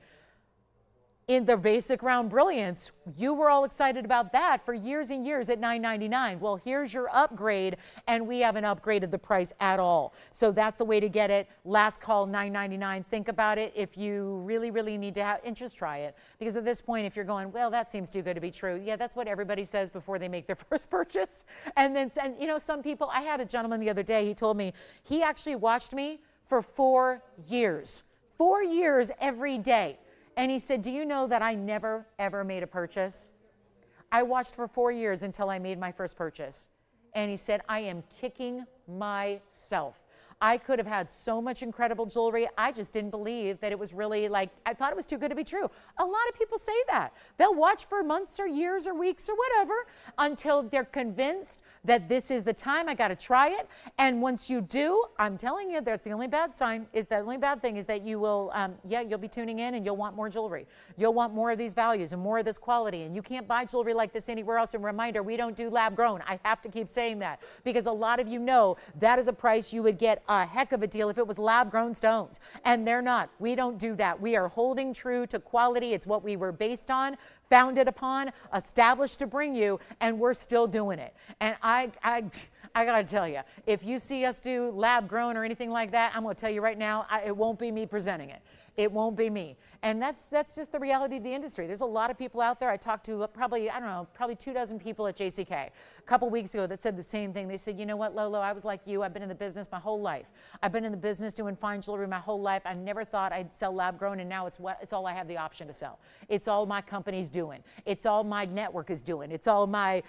in the basic round brilliance, you were all excited about that for years and years at $9.99. Well, here's your upgrade, and we haven't upgraded the price at all. So that's the way to get it. Last call, $9.99. Think about it. If you really, really need to just try it. Because at this point, if you're going, well, that seems too good to be true. Yeah, that's what everybody says before they make their first purchase. And then, some people, I had a gentleman the other day, he told me he actually watched me for 4 years. 4 years every day. And he said, do you know that I never, ever made a purchase? I watched for 4 years until I made my first purchase. And he said, I am kicking myself. I could have had so much incredible jewelry. I just didn't believe that it was really like, I thought it was too good to be true. A lot of people say that. They'll watch for months or years or weeks or whatever until they're convinced that this is the time. I got to try it. And once you do, I'm telling you, that's the only bad sign, is that the only bad thing is that you will, you'll be tuning in and you'll want more jewelry. You'll want more of these values and more of this quality. And you can't buy jewelry like this anywhere else. And reminder, we don't do lab grown. I have to keep saying that because a lot of you know that is a price you would get a heck of a deal if it was lab grown stones. And they're not. We don't do that. We are holding true to quality. It's what we were based on, founded upon, established to bring you, and we're still doing it. And I got to tell you, if you see us do lab grown or anything like that, I'm going to tell you right now, it won't be me presenting it. It won't be me. And that's just the reality of the industry. There's a lot of people out there. I talked to probably 24 people at JCK a couple weeks ago that said the same thing. They said, you know what, Lolo, I was like you. I've been in the business my whole life. I've been in the business doing fine jewelry my whole life. I never thought I'd sell lab grown, and now it's all I have the option to sell. It's all my company's doing. It's all my network is doing. It's all my,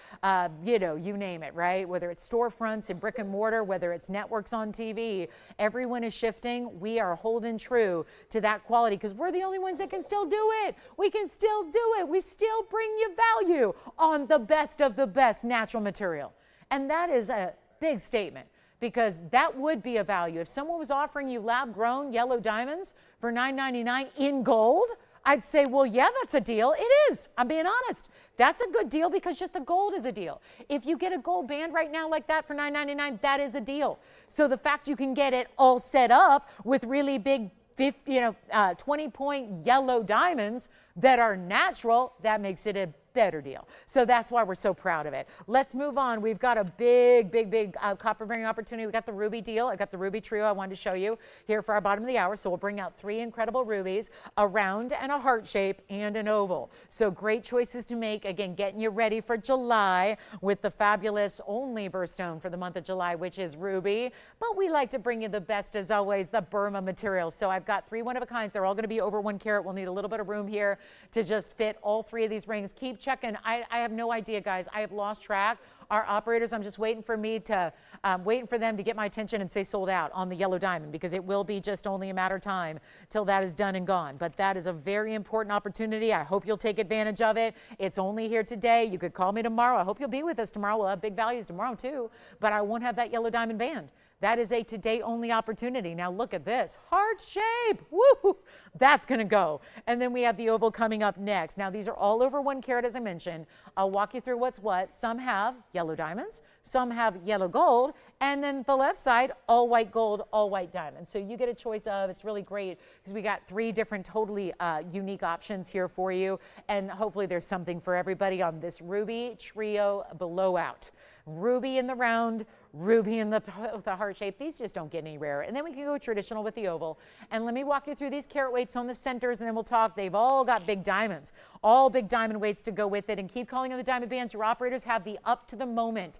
you name it, right? Whether it's storefronts and brick and mortar, whether it's networks on TV, everyone is shifting. We are holding true to that quality because we're the only ones that can still do it. We can still do it. We still bring you value on the best of the best natural material. And that is a big statement because that would be a value. If someone was offering you lab grown yellow diamonds for $9.99 in gold, I'd say, well, yeah, that's a deal. It is. I'm being honest. That's a good deal because just the gold is a deal. If you get a gold band right now like that for $9.99, that is a deal. So the fact you can get it all set up with really big 20-point yellow diamonds that are natural, that makes it a better deal. So that's why we're so proud of it. Let's move on. We've got a big copper bearing opportunity. We got the ruby deal. I got the ruby trio I wanted to show you here for our bottom of the hour. So we'll bring out 3 incredible rubies, a round and a heart shape and an oval. So great choices to make. Again, getting you ready for July with the fabulous only birthstone for the month of July, which is ruby. But we like to bring you the best, as always, the Burma materials. So I've got 3 one-of-a-kinds. They're all going to be over 1 carat. We'll need a little bit of room here to just fit all 3 of these rings. Keep checking. I have no idea, guys. I have lost track. Our operators, I'm just waiting for them to get my attention and say sold out on the yellow diamond because it will be just only a matter of time till that is done and gone. But that is a very important opportunity. I hope you'll take advantage of it. It's only here today. You could call me tomorrow. I hope you'll be with us tomorrow. We'll have big values tomorrow too, but I won't have that yellow diamond band. That is a today only opportunity. Now look at this, heart shape, woo, that's gonna go. And then we have the oval coming up next. Now these are all over 1 carat, as I mentioned. I'll walk you through what's what. Some have yellow diamonds, some have yellow gold, and then the left side, all white gold, all white diamonds. So you get a choice of, it's really great because we got 3 different totally unique options here for you. And hopefully there's something for everybody on this ruby trio blowout. Ruby in the round, ruby in the heart shape. These just don't get any rarer. And then we can go traditional with the oval. And let me walk you through these carat weights on the centers, and then we'll talk. They've all got big diamonds, all big diamond weights to go with it. And keep calling on the diamond bands. Your operators have the up to the moment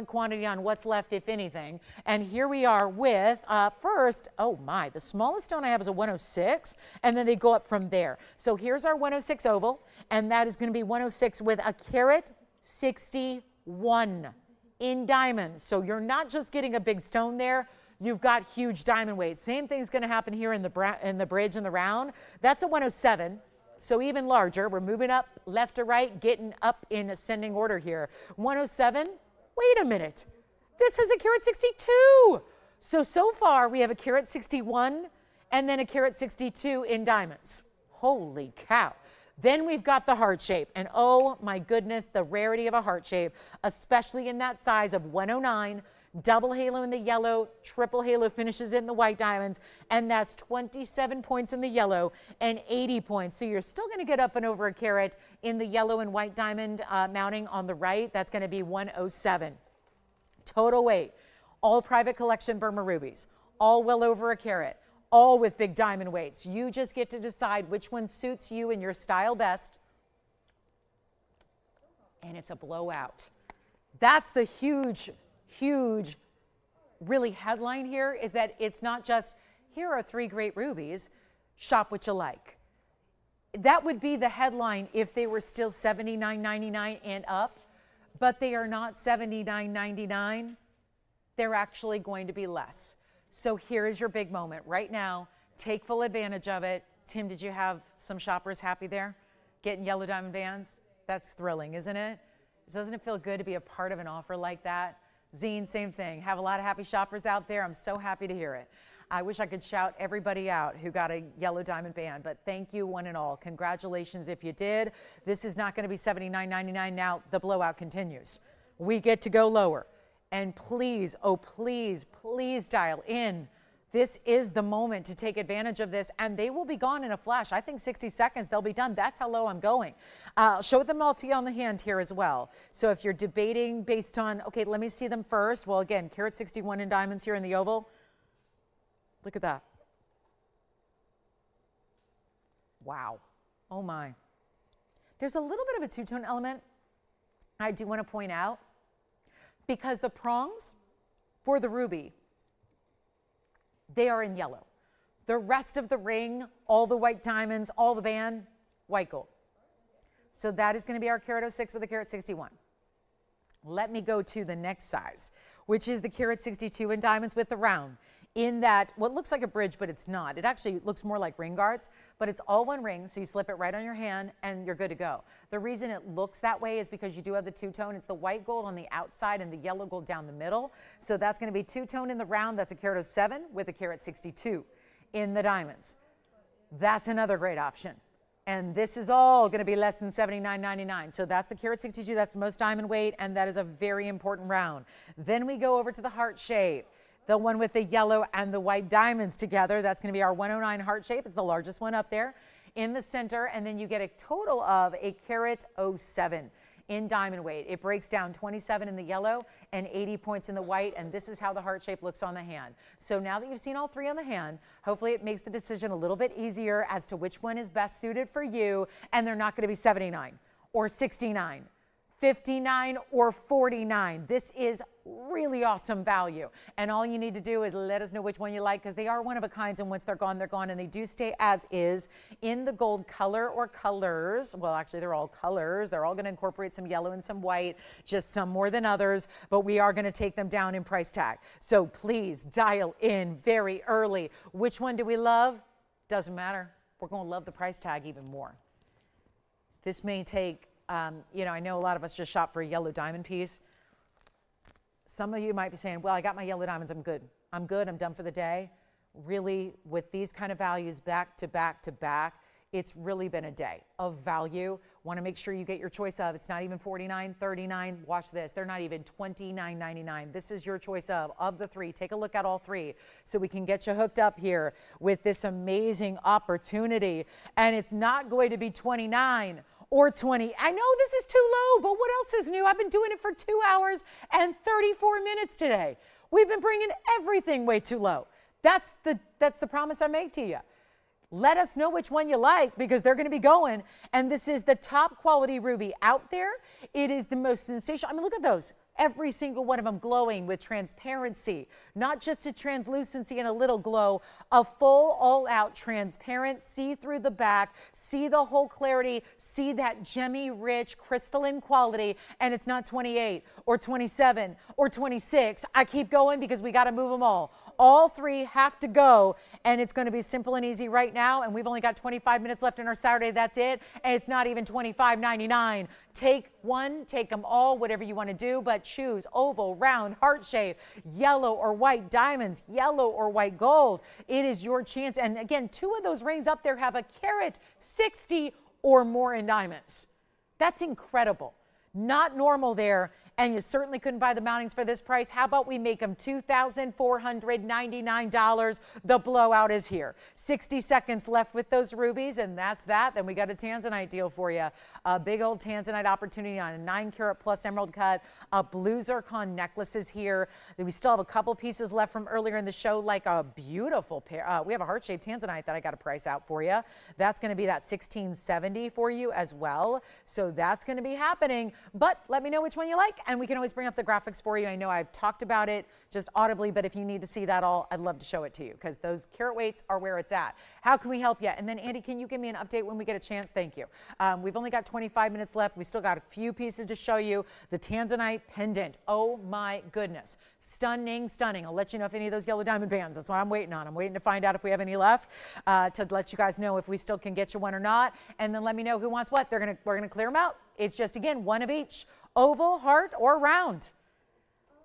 quantity on what's left, if anything. And here we are with first, oh my, the smallest stone I have is a 106, and then they go up from there. So here's our 106 oval, and that is going to be 106 with a carat 61 in diamonds. So you're not just getting a big stone there, you've got huge diamond weight. Same thing's going to happen here in the bridge and the round. That's a 107. So even larger. We're moving up left to right, getting up in ascending order here. 107. Wait a minute. This has a carat 62. So far we have a carat 61 and then a carat 62 in diamonds. Holy cow. Then we've got the heart shape, and oh my goodness, the rarity of a heart shape, especially in that size of 109, double halo in the yellow, triple halo finishes in the white diamonds, and that's 27 points in the yellow and 80 points. So you're still going to get up and over a carat in the yellow and white diamond mounting on the right. That's going to be 107. Total weight, all private collection Burma rubies, all well over a carat. All with big diamond weights. You just get to decide which one suits you and your style best. And it's a blowout. That's the huge, really headline here, is that it's not just, here are 3 great rubies, shop what you like. That would be the headline if they were still $79.99 and up, but they are not $79.99. they're actually going to be less. So here is your big moment right now. Take full advantage of it. Tim, did you have some shoppers happy there? Getting yellow diamond bands? That's thrilling, isn't it? Doesn't it feel good to be a part of an offer like that? Zine, same thing. Have a lot of happy shoppers out there. I'm so happy to hear it. I wish I could shout everybody out who got a yellow diamond band, but thank you one and all. Congratulations if you did. This is not going to be $79.99 now. The blowout continues. We get to go lower. And please, oh please, please dial in. This is the moment to take advantage of this, and they will be gone in a flash. I think 60 seconds, they'll be done. That's how low I'm going. I'll show them all to you on the hand here as well. So if you're debating based on, okay, let me see them first. Well, again, carat 61 in diamonds here in the oval. Look at that. Wow. Oh my. There's a little bit of a two-tone element I do want to point out, because the prongs for the ruby, they are in yellow. The rest of the ring, all the white diamonds, all the band, white gold. So that is going to be our carat 06 with a carat 61. Let me go to the next size, which is the carat 62 in diamonds with the round. In that, what looks like a bridge, but it's not. It actually looks more like ring guards, but it's all one ring, so you slip it right on your hand and you're good to go. The reason it looks that way is because you do have the two-tone. It's the white gold on the outside and the yellow gold down the middle. So that's going to be two-tone in the round. That's a carat 07 with a carat 62 in the diamonds. That's another great option. And this is all going to be less than $79.99. So that's the carat 62. That's the most diamond weight, and that is a very important round. Then we go over to the heart shape. The one with the yellow and the white diamonds together. That's going to be our 109 heart shape. It's the largest one up there in the center. And then you get a total of a carat 07 in diamond weight. It breaks down 27 in the yellow and 80 points in the white. And this is how the heart shape looks on the hand. So now that you've seen all three on the hand, hopefully it makes the decision a little bit easier as to which one is best suited for you. And they're not going to be 79 or 69. 59 or 49. This is really awesome value. And all you need to do is let us know which one you like, because they are one of a kind, and once they're gone, and they do stay as is in the gold color or colors. Well, actually, they're all colors. They're all going to incorporate some yellow and some white, just some more than others, but we are going to take them down in price tag. So please dial in very early. Which one do we love? Doesn't matter. We're going to love the price tag even more. This may take you know, I know a lot of us just shop for a yellow diamond piece. Some of you might be saying, well, I got my yellow diamonds, I'm good. I'm good, I'm done for the day. Really, with these kind of values back to back to back, it's really been a day of value. Want to make sure you get your choice of. It's not even $49, $39. Watch this. They're not even $29.99. This is your choice of the three. Take a look at all three so we can get you hooked up here with this amazing opportunity. And it's not going to be 29 or 20. I know this is too low, but what else is new? I've been doing it for 2 hours and 34 minutes today. We've been bringing everything way too low. That's the promise I made to you. Let us know which one you like, because they're going to be going. And this is the top quality ruby out there. It is the most sensational. I mean, look at those. Every single one of them glowing with transparency, not just a translucency and a little glow, a full all-out transparent, see through the back, see the whole clarity, see that gemmy, rich, crystalline quality, and it's not 28 or 27 or 26. I keep going because we got to move them all. All three have to go, and it's going to be simple and easy right now, and we've only got 25 minutes left in our Saturday. That's it, and it's not even $25.99. Take one, take them all, whatever you want to do, but choose oval, round, heart shape, yellow or white diamonds, yellow or white gold. It is your chance. And again, 2 of those rings up there have a carat 60 or more in diamonds. That's incredible. Not normal there. And you certainly couldn't buy the mountings for this price. How about we make them $2,499? The blowout is here. 60 seconds left with those rubies, and that's that. Then we got a Tanzanite deal for you. A big old Tanzanite opportunity on a 9-carat plus emerald cut. A blue zircon necklaces here. We still have a couple pieces left from earlier in the show, like a beautiful pair. We have a heart-shaped Tanzanite that I got a price out for you. That's going to be that $1,670 for you as well. So that's going to be happening. But let me know which one you like, And we can always bring up the graphics for you. I know I've talked about it just audibly, but if you need to see that all, I'd love to show it to you because those carat weights are where it's at. How can we help you? And then Andy, can you give me an update when we get a chance? Thank you. We've only got 25 minutes left. We still got a few pieces to show you. The Tanzanite pendant. Oh my goodness. Stunning, stunning. I'll let you know if any of those yellow diamond bands, that's what I'm waiting on. I'm waiting to find out if we have any left to let you guys know if we still can get you one or not. And then let me know who wants what. We're gonna clear them out. It's just, again, one of each. Oval, heart, or round.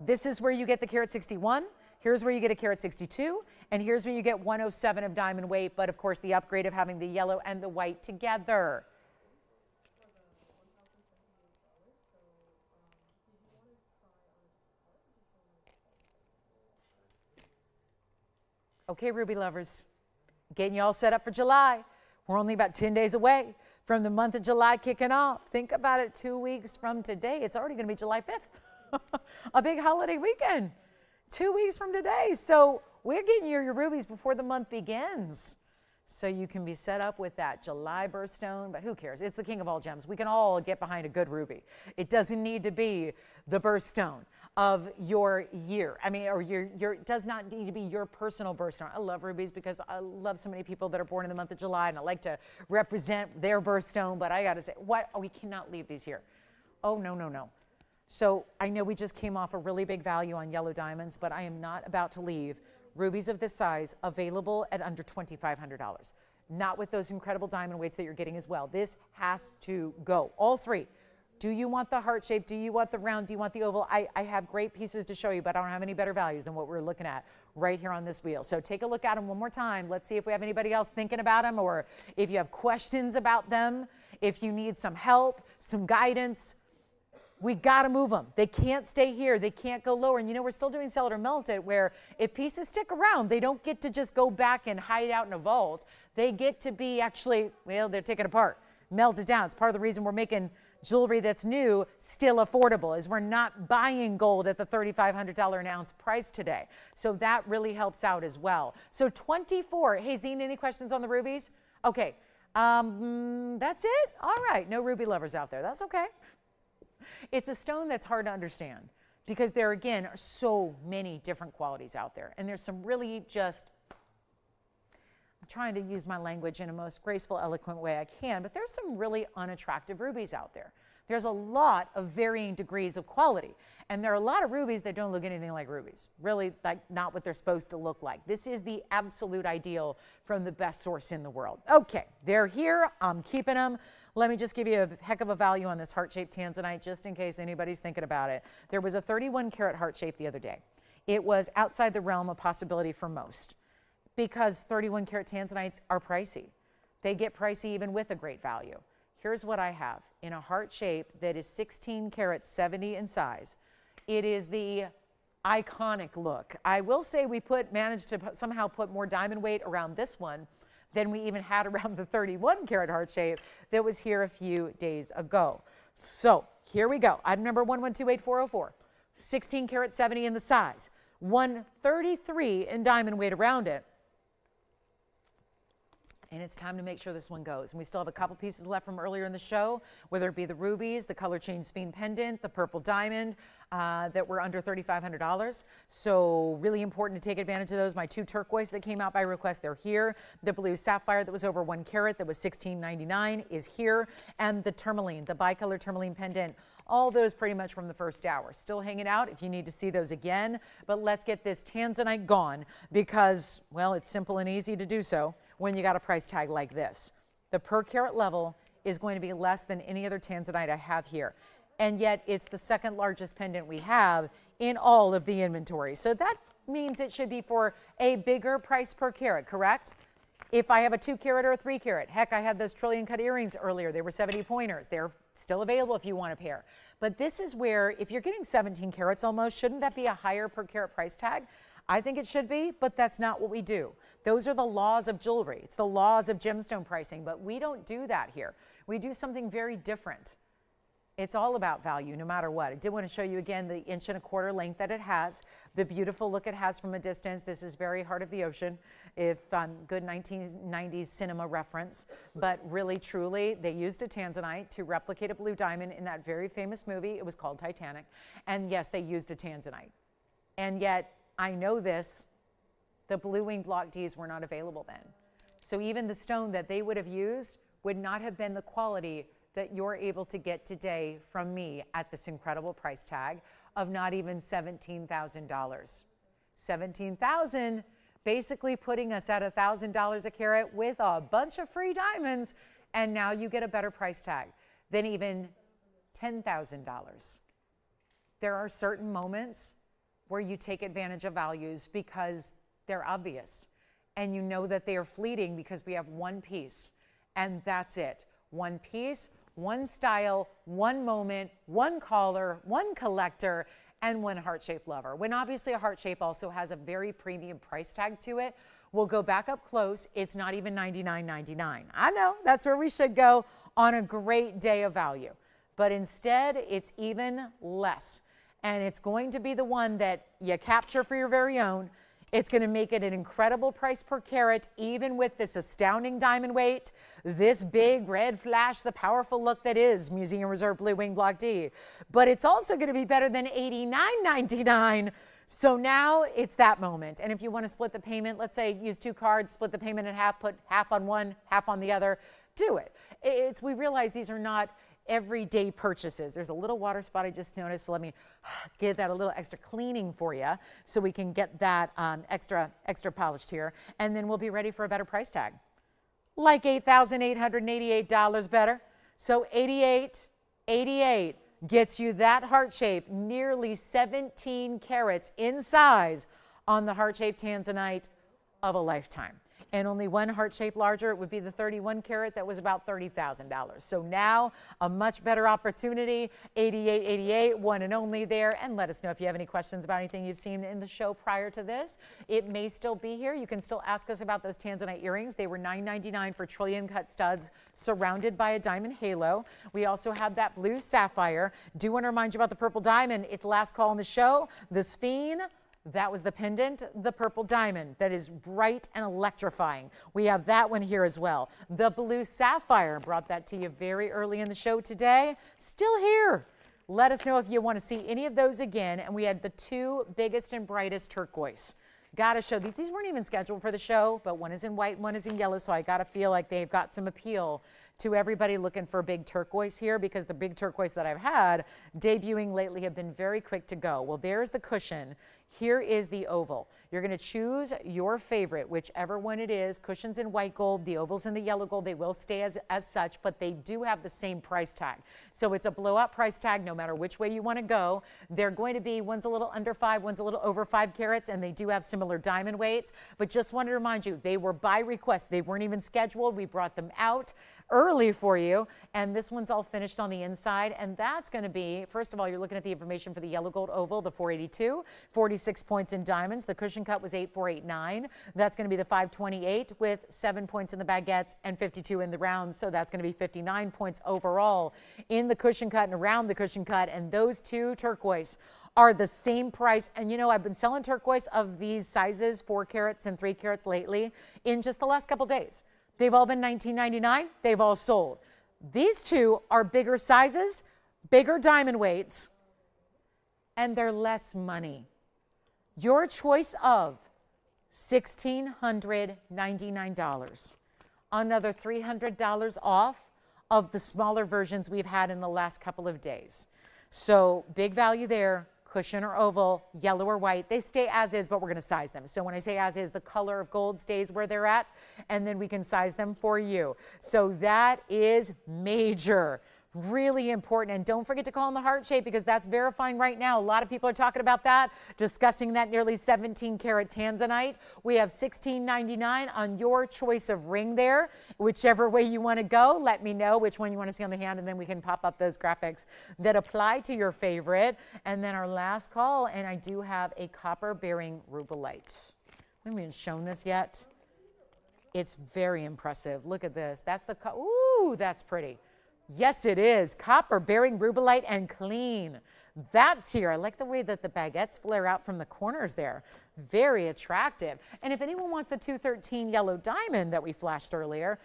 This is where you get the carat 61. Here's where you get a carat 62. And here's where you get 107 of diamond weight. But of course, the upgrade of having the yellow and the white together. Okay, Ruby lovers, getting you all set up for July. We're only about 10 days away from the month of July kicking off. Think about it, 2 weeks from today. It's already going to be July 5th, a big holiday weekend. 2 weeks from today. So we're getting you your rubies before the month begins. So you can be set up with that July birthstone, but who cares? It's the king of all gems. We can all get behind a good ruby. It doesn't need to be the birthstone of your year. I mean, or it does not need to be your personal birthstone. I love rubies because I love so many people that are born in the month of July, and I like to represent their birthstone, but I got to say, what? Oh, we cannot leave these here. Oh, no, no, no. So I know we just came off a really big value on yellow diamonds, but I am not about to leave rubies of this size available at under $2,500. Not with those incredible diamond weights that you're getting as well. This has to go. All three. Do you want the heart shape? Do you want the round? Do you want the oval? I have great pieces to show you, but I don't have any better values than what we're looking at right here on this wheel. So take a look at them one more time. Let's see if we have anybody else thinking about them, or if you have questions about them, if you need some help, some guidance. We got to move them. They can't stay here. They can't go lower. And you know, we're still doing sell it or melt it, where if pieces stick around, they don't get to just go back and hide out in a vault. They get to be actually, well, they're taken apart, melted down. It's part of the reason we're making jewelry that's new still affordable, is we're not buying gold at the $3,500 an ounce price today. So that really helps out as well. So 24. Hey, Zine, any questions on the rubies? Okay. That's it? All right. No ruby lovers out there. That's okay. It's a stone that's hard to understand because there, again, are so many different qualities out there. And there's some really just, I'm trying to use my language in a most graceful, eloquent way I can, but there's some really unattractive rubies out there. There's a lot of varying degrees of quality. And there are a lot of rubies that don't look anything like rubies. Really, like, not what they're supposed to look like. This is the absolute ideal from the best source in the world. Okay, they're here. I'm keeping them. Let me just give you a heck of a value on this heart-shaped Tanzanite, just in case anybody's thinking about it. There was a 31 karat heart shape the other day. It was outside the realm of possibility for most, because 31 karat Tanzanites are pricey. They get pricey even with a great value. Here's what I have in a heart shape that is 16 karat 70 in size. It is the iconic look. I will say we managed to somehow put more diamond weight around this one than we even had around the 31 karat heart shape that was here a few days ago. So here we go. Item number 1128,404. 16 karat 70 in the size. 133 in diamond weight around it. And it's time to make sure this one goes. And we still have a couple pieces left from earlier in the show, whether it be the rubies, the color change Sphene pendant, the purple diamond that were under $3,500. So really important to take advantage of those. My two turquoise that came out by request, they're here. The blue sapphire that was over 1 carat, that was $16.99, is here. And the tourmaline, the bicolor tourmaline pendant, all those pretty much from the first hour. Still hanging out if you need to see those again. But let's get this Tanzanite gone because, well, it's simple and easy to do so when you got a price tag like this. The per carat level is going to be less than any other Tanzanite I have here. And yet it's the second largest pendant we have in all of the inventory. So that means it should be for a bigger price per carat, correct? If I have a 2 carat or a 3 carat, heck, I had those trillion cut earrings earlier. They were 70 pointers. They're still available if you want a pair. But this is where, if you're getting 17 carats almost, shouldn't that be a higher per carat price tag? I think it should be, but that's not what we do. Those are the laws of jewelry. It's the laws of gemstone pricing, but we don't do that here. We do something very different. It's all about value, no matter what. I did want to show you again the 1.25" length that it has, the beautiful look it has from a distance. This is very heart of the ocean, if good 1990s cinema reference. But really, truly, they used a Tanzanite to replicate a blue diamond in that very famous movie. It was called Titanic. And yes, they used a Tanzanite. And yet, I know this, the blue wing block Ds were not available then. So even the stone that they would have used would not have been the quality that you're able to get today from me at this incredible price tag of not even $17,000. $17,000, basically putting us at $1,000 a carat with a bunch of free diamonds, and now you get a better price tag than even $10,000. There are certain moments where you take advantage of values because they're obvious, and you know that they are fleeting because we have one piece, and that's it. One piece, one style, one moment, one caller, one collector, and one heart-shaped lover. When obviously a heart shape also has a very premium price tag to it. We'll go back up close. It's not even $99.99. I know, that's where we should go on a great day of value. But instead, it's even less. And it's going to be the one that you capture for your very own. It's going to make it an incredible price per carat, even with this astounding diamond weight, this big red flash, the powerful look that is Museum Reserve Blue Wing Block D. But it's also going to be better than $89.99. So now it's that moment. And if you want to split the payment, let's say use 2 cards, split the payment in half, put half on one, half on the other, do it. We realize these are not everyday purchases. There's a little water spot I just noticed, so let me give that a little extra cleaning for you so we can get that extra polished here, and then we'll be ready for a better price tag. Like $8,888 better. So $88.88 gets you that heart shape, nearly 17 carats in size on the heart-shaped Tanzanite of a lifetime. And only one heart shape larger, it would be the 31 carat that was about $30,000. So now a much better opportunity, $88.88, one and only there. And let us know if you have any questions about anything you've seen in the show prior to this. It may still be here. You can still ask us about those Tanzanite earrings. They were $9.99 for trillion cut studs surrounded by a diamond halo. We also have that blue sapphire. Do want to remind you about the purple diamond. It's the last call on the show. The Sphene. That was the pendant, the purple diamond that is bright and electrifying. We have that one here as well. The blue sapphire, brought that to you very early in the show today. Still here. Let us know if you want to see any of those again. And we had the 2 biggest and brightest turquoise. Got to show these. These weren't even scheduled for the show, but one is in white, one is in yellow. So I got to feel like they've got some appeal to everybody looking for a big turquoise here, because the big turquoise that I've had debuting lately have been very quick to go. Well, there's the cushion. Here is the oval. You're going to choose your favorite, whichever one it is. Cushions in white gold, the ovals in the yellow gold. They will stay as such, but they do have the same price tag. So it's a blowout price tag no matter which way you want to go. They're going to be, one's a little under 5, one's a little over 5 carats, and they do have similar diamond weights. But just wanted to remind you, they were by request. They weren't even scheduled. We brought them out early for you, and this one's all finished on the inside, and that's going to be, first of all, you're looking at the information for the yellow gold oval, the 482, 46 points in diamonds. The cushion cut was 8489. That's going to be the 528 with 7 points in the baguettes and 52 in the rounds, so that's going to be 59 points overall in the cushion cut and around the cushion cut. And those 2 turquoise are the same price. And you know, I've been selling turquoise of these sizes, 4 carats and 3 carats lately, in just the last couple days. They've all been $19.99. They've all sold. These 2 are bigger sizes, bigger diamond weights, and they're less money. Your choice of $1,699. Another $300 off of the smaller versions we've had in the last couple of days. So big value there. Cushion or oval, yellow or white, they stay as is, but we're going to size them. So when I say as is, the color of gold stays where they're at, and then we can size them for you. So that is major. Really important. And don't forget to call in the heart shape, because that's verifying right now. A lot of people are talking about that, discussing that nearly 17 karat Tanzanite. We have $16.99 on your choice of ring there. Whichever way you want to go, let me know which one you want to see on the hand, and then we can pop up those graphics that apply to your favorite. And then our last call, and I do have a copper bearing rubellite. We haven't even shown this yet. It's very impressive. Look at this. That's the, ooh, that's pretty. Yes, it is. Copper bearing rubellite and clean. That's here. I like the way that the baguettes flare out from the corners there. Very attractive. And if anyone wants the 213 yellow diamond that we flashed earlier,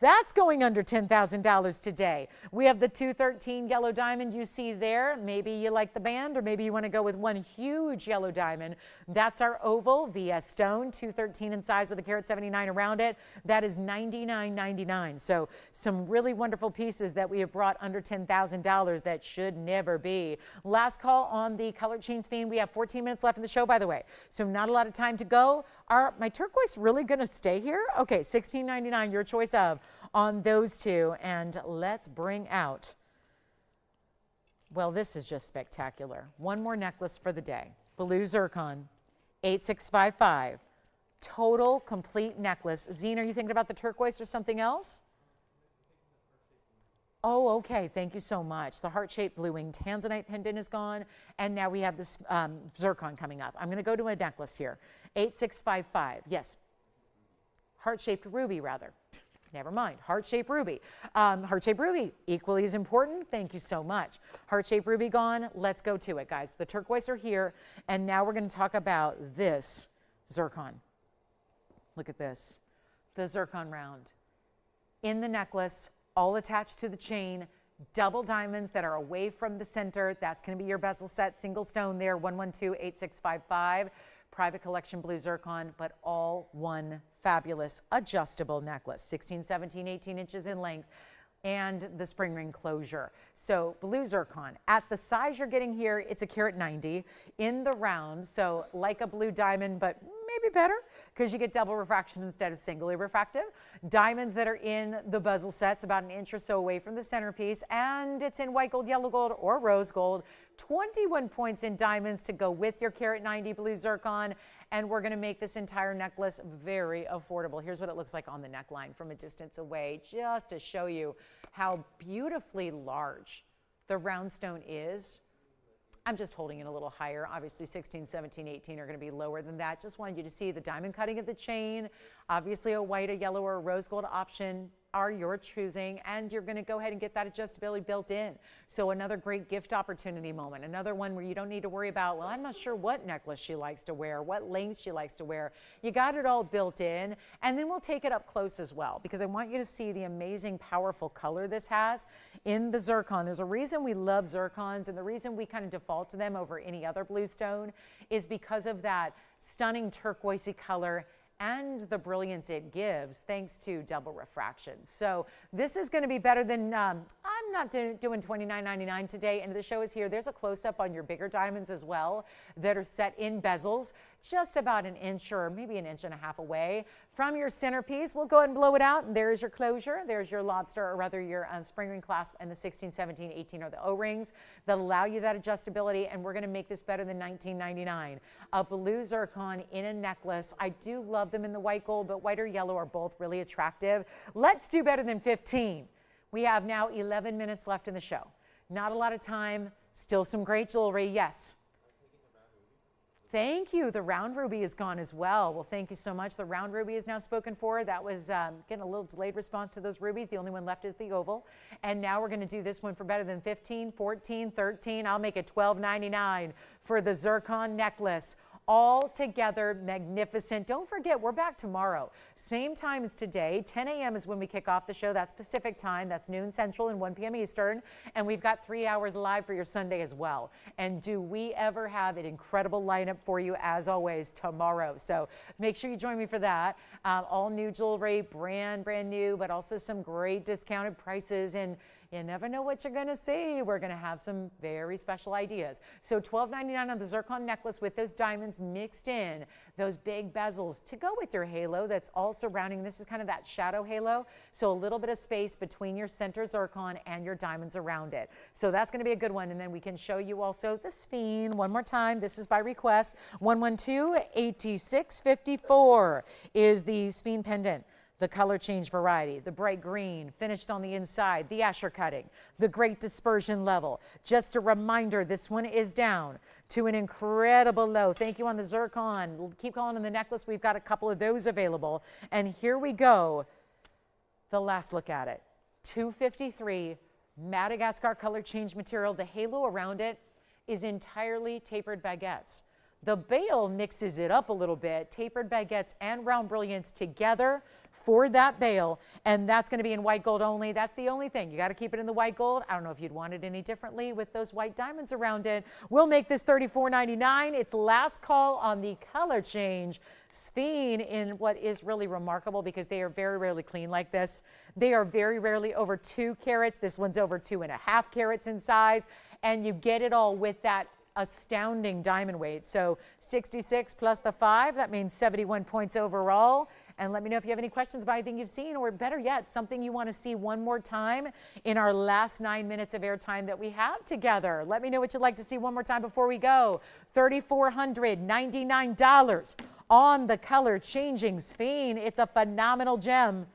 that's going under $10,000 today. We have the 213 yellow diamond you see there. Maybe you like the band, or maybe you want to go with one huge yellow diamond. That's our oval VS stone, 213 in size with a carat 79 around it. That is $99.99. So some really wonderful pieces that we have brought under $10,000 that should never be. Last call on the color change Sphene. We have 14 minutes left in the show, by the way. So not a lot of time to go. Are my turquoise really going to stay here? Okay, $16.99, your choice of on those two. And let's bring out, well, this is just spectacular. One more necklace for the day. Blue zircon, 8655. Total complete necklace. Zine, are you thinking about the turquoise or something else? Oh, okay. Thank you so much. The heart-shaped blue wing Tanzanite pendant is gone, and now we have this zircon coming up. I'm going to go to a necklace here. 8655. Yes. Heart-shaped ruby, rather. Never mind. Heart-shaped ruby. Heart-shaped ruby, equally as important. Thank you so much. Heart-shaped ruby gone. Let's go to it, guys. The turquoise are here, and now we're going to talk about this zircon. Look at this. The zircon round. In the necklace, all attached to the chain, double diamonds that are away from the center. That's going to be your bezel set, single stone there, 112-8655. Private collection blue zircon, but all one fabulous adjustable necklace, 16, 17, 18 inches in length, and the spring ring closure. So blue zircon, at the size you're getting here, it's a carat 90 in the round. So like a blue diamond, but maybe better because you get double refraction instead of singly refractive. Diamonds that are in the bezel sets about an inch or so away from the centerpiece, and it's in white gold, yellow gold, or rose gold. 21 points in diamonds to go with your carat 90 blue zircon, and we're going to make this entire necklace very affordable. Here's what it looks like on the neckline from a distance away, just to show you how beautifully large the round stone is. I'm just holding it a little higher. Obviously 16, 17, 18 are going to be lower than that. Just wanted you to see the diamond cutting of the chain. Obviously a white, a yellow, or a rose gold option are your choosing, and you're going to go ahead and get that adjustability built in. So another great gift opportunity moment. Another one where you don't need to worry about, well, I'm not sure what necklace she likes to wear, what length she likes to wear. You got it all built in, and then we'll take it up close as well, because I want you to see the amazing, powerful color this has in the zircon. There's a reason we love zircons, and the reason we kind of default to them over any other blue stone is because of that stunning turquoisey color and the brilliance it gives thanks to double refraction. So this is going to be better than, I'm not doing $29.99 today, and the show is here. There's a close-up on your bigger diamonds as well that are set in bezels, just about an inch or maybe an inch and a half away from your centerpiece. We'll go ahead and blow it out, and there's your closure. There's your lobster, or rather your spring ring clasp, and the 16, 17, 18 are the O-rings that allow you that adjustability, and we're going to make this better than $19.99. A blue zircon in a necklace. I do love them in the white gold, but white or yellow are both really attractive. Let's do better than 15. We have now 11 minutes left in the show. Not a lot of time, still some great jewelry. Yes. Thank you. The round ruby is gone as well. Well, thank you so much. The round ruby is now spoken for. That was getting a little delayed response to those rubies. The only one left is the oval. And now we're going to do this one for better than 15, 14, 13. I'll make it $12.99 for the zircon necklace. All together magnificent. Don't forget, we're back tomorrow. Same time as today. 10 a.m. is when we kick off the show. That's Pacific time. That's noon Central and 1 p.m. Eastern. And we've got 3 hours live for your Sunday as well. And do we ever have an incredible lineup for you, as always, tomorrow. So make sure you join me for that. All new jewelry, brand new, but also some great discounted prices. And you never know what you're going to see. We're going to have some very special ideas. So $12.99 on the zircon necklace with those diamonds mixed in, those big bezels to go with your halo that's all surrounding. This is kind of that shadow halo. So a little bit of space between your center zircon and your diamonds around it. So that's going to be a good one. And then we can show you also the Sphene one more time. This is by request. 112-8654 is the Sphene pendant. The color change variety, the bright green, finished on the inside, the Asher cutting, the great dispersion level. Just a reminder, this one is down to an incredible low. Thank you on the zircon. Keep calling on the necklace. We've got a couple of those available. And here we go. The last look at it. $253 Madagascar color change material. The halo around it is entirely tapered baguettes. The bail mixes it up a little bit, tapered baguettes and round brilliants together for that bail, and that's going to be in white gold only. That's the only thing. You got to keep it in the white gold. I don't know if you'd want it any differently with those white diamonds around it. We'll make this $34.99. It's last call on the color change. Sphene in what is really remarkable because they are very rarely clean like this. They are very rarely over 2 carats. This one's over 2.5 carats in size, and you get it all with that astounding diamond weight. So 66 plus the 5, that means 71 points overall. And let me know if you have any questions about anything you've seen, or better yet, something you want to see one more time in our last 9 minutes of airtime that we have together. Let me know what you'd like to see one more time before we go. $3,499 on the color changing Sphene. It's a phenomenal gem,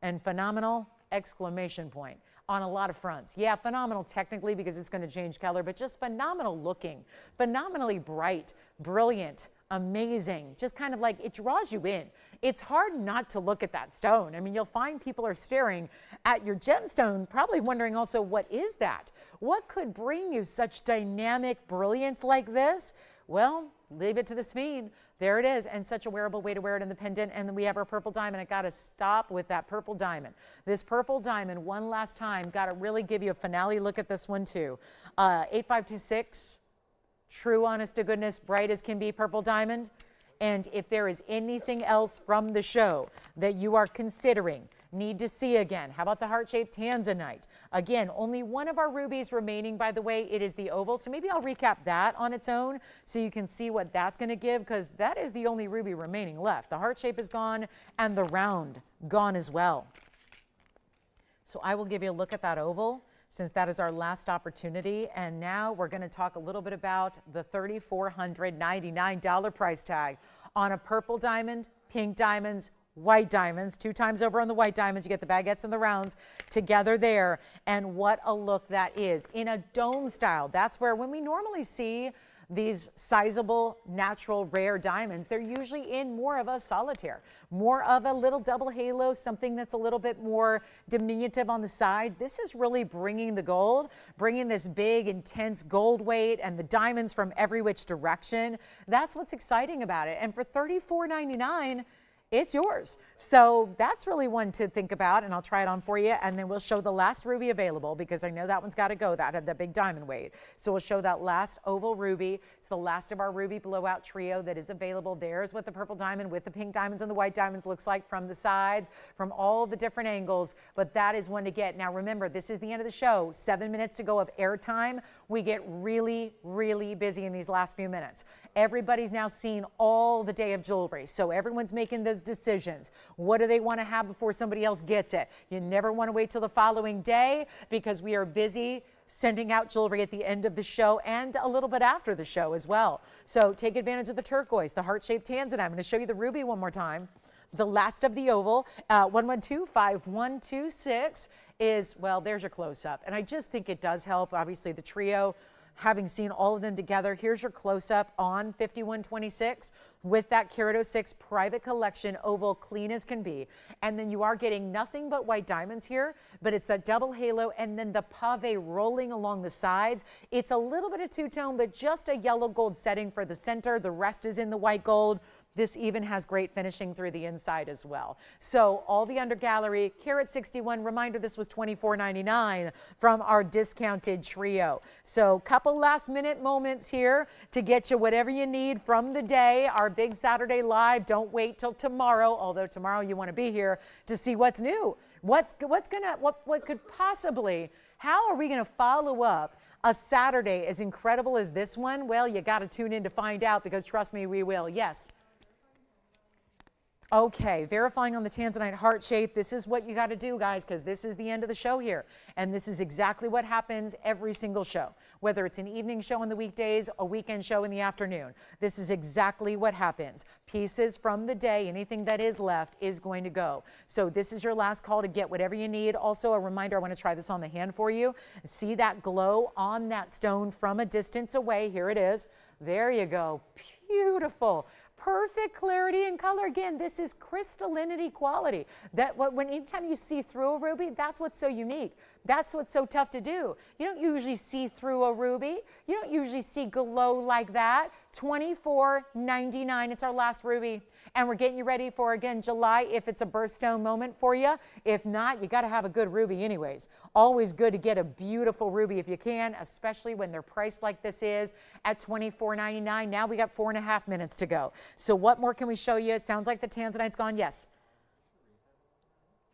and phenomenal exclamation point on a lot of fronts. Yeah, phenomenal technically because it's going to change color, but just phenomenal looking, phenomenally bright, brilliant, amazing, just kind of like it draws you in. It's hard not to look at that stone. I mean, you'll find people are staring at your gemstone, probably wondering also, what is that? What could bring you such dynamic brilliance like this? Well, leave it to the Sphene. There it is, and such a wearable way to wear it in the pendant. And then we have our purple diamond. I got to stop with that purple diamond. This purple diamond, one last time, got to really give you a finale look at this one too. 8526, true, honest to goodness, bright as can be purple diamond. And if there is anything else from the show that you are considering, need to see again, how about the heart-shaped Tanzanite? Again, only one of our rubies remaining, by the way. It is the oval. So maybe I'll recap that on its own so you can see what that's going to give, because that is the only ruby remaining left. The heart shape is gone and the round gone as well. So I will give you a look at that oval, since that is our last opportunity. And now we're going to talk a little bit about the $3,499 price tag on a purple diamond, pink diamonds, white diamonds, 2 times over on the white diamonds. You get the baguettes and the rounds together there. And what a look that is in a dome style. That's where when we normally see these sizable, natural, rare diamonds, they're usually in more of a solitaire, more of a little double halo, something that's a little bit more diminutive on the sides. This is really bringing the gold, bringing this big, intense gold weight and the diamonds from every which direction. That's what's exciting about it. And for $34.99, it's yours. So that's really one to think about, and I'll try it on for you, and then we'll show the last ruby available, because I know that one's got to go. That had the big diamond weight. So we'll show that last oval ruby. It's the last of our ruby blowout trio that is available. There's what the purple diamond with the pink diamonds and the white diamonds looks like from the sides, from all the different angles, but that is one to get. Now remember, this is the end of the show. 7 minutes to go of airtime. We get really, really busy in these last few minutes. Everybody's now seen all the day of jewelry, so everyone's making those decisions. What do they want to have before somebody else gets it? You never want to wait till the following day, because we are busy sending out jewelry at the end of the show and a little bit after the show as well. So take advantage of the turquoise, the heart-shaped Tanzanite. I'm going to show you the ruby one more time. The last of the oval, 1125126 is, well, there's your close-up. And I just think it does help. Obviously, the trio, having seen all of them together, here's your close-up on 5126 with that Carat 06 private collection oval, clean as can be. And then you are getting nothing but white diamonds here, but it's that double halo and then the pave rolling along the sides. It's a little bit of two-tone, but just a yellow gold setting for the center. The rest is in the white gold. This even has great finishing through the inside as well. So all the under gallery, Carat 61, reminder this was $24.99 from our discounted trio. So couple last minute moments here to get you whatever you need from the day. Our big Saturday live, don't wait till tomorrow, although tomorrow you want to be here to see what's new. What could possibly, how are we going to follow up a Saturday as incredible as this one? Well, you got to tune in to find out, because trust me, we will. Yes. Okay, verifying on the Tanzanite heart shape. This is what you got to do, guys, because this is the end of the show here. And this is exactly what happens every single show, whether it's an evening show on the weekdays, a weekend show in the afternoon. This is exactly what happens. Pieces from the day, anything that is left is going to go. So this is your last call to get whatever you need. Also, a reminder, I want to try this on the hand for you. See that glow on that stone from a distance away. Here it is. There you go. Beautiful. perfect clarity and color. Again, this is crystallinity quality. Anytime you see through a ruby, that's what's so unique. That's what's so tough to do. You don't usually see through a ruby. You don't usually see glow like that. $24.99. It's our last ruby. And we're getting you ready for, again, July, if it's a birthstone moment for you. If not, you got to have a good ruby anyways. Always good to get a beautiful ruby if you can, especially when they're priced like this is at $24.99. Now we got 4.5 minutes to go. So what more can we show you? It sounds like the Tanzanite's gone. Yes.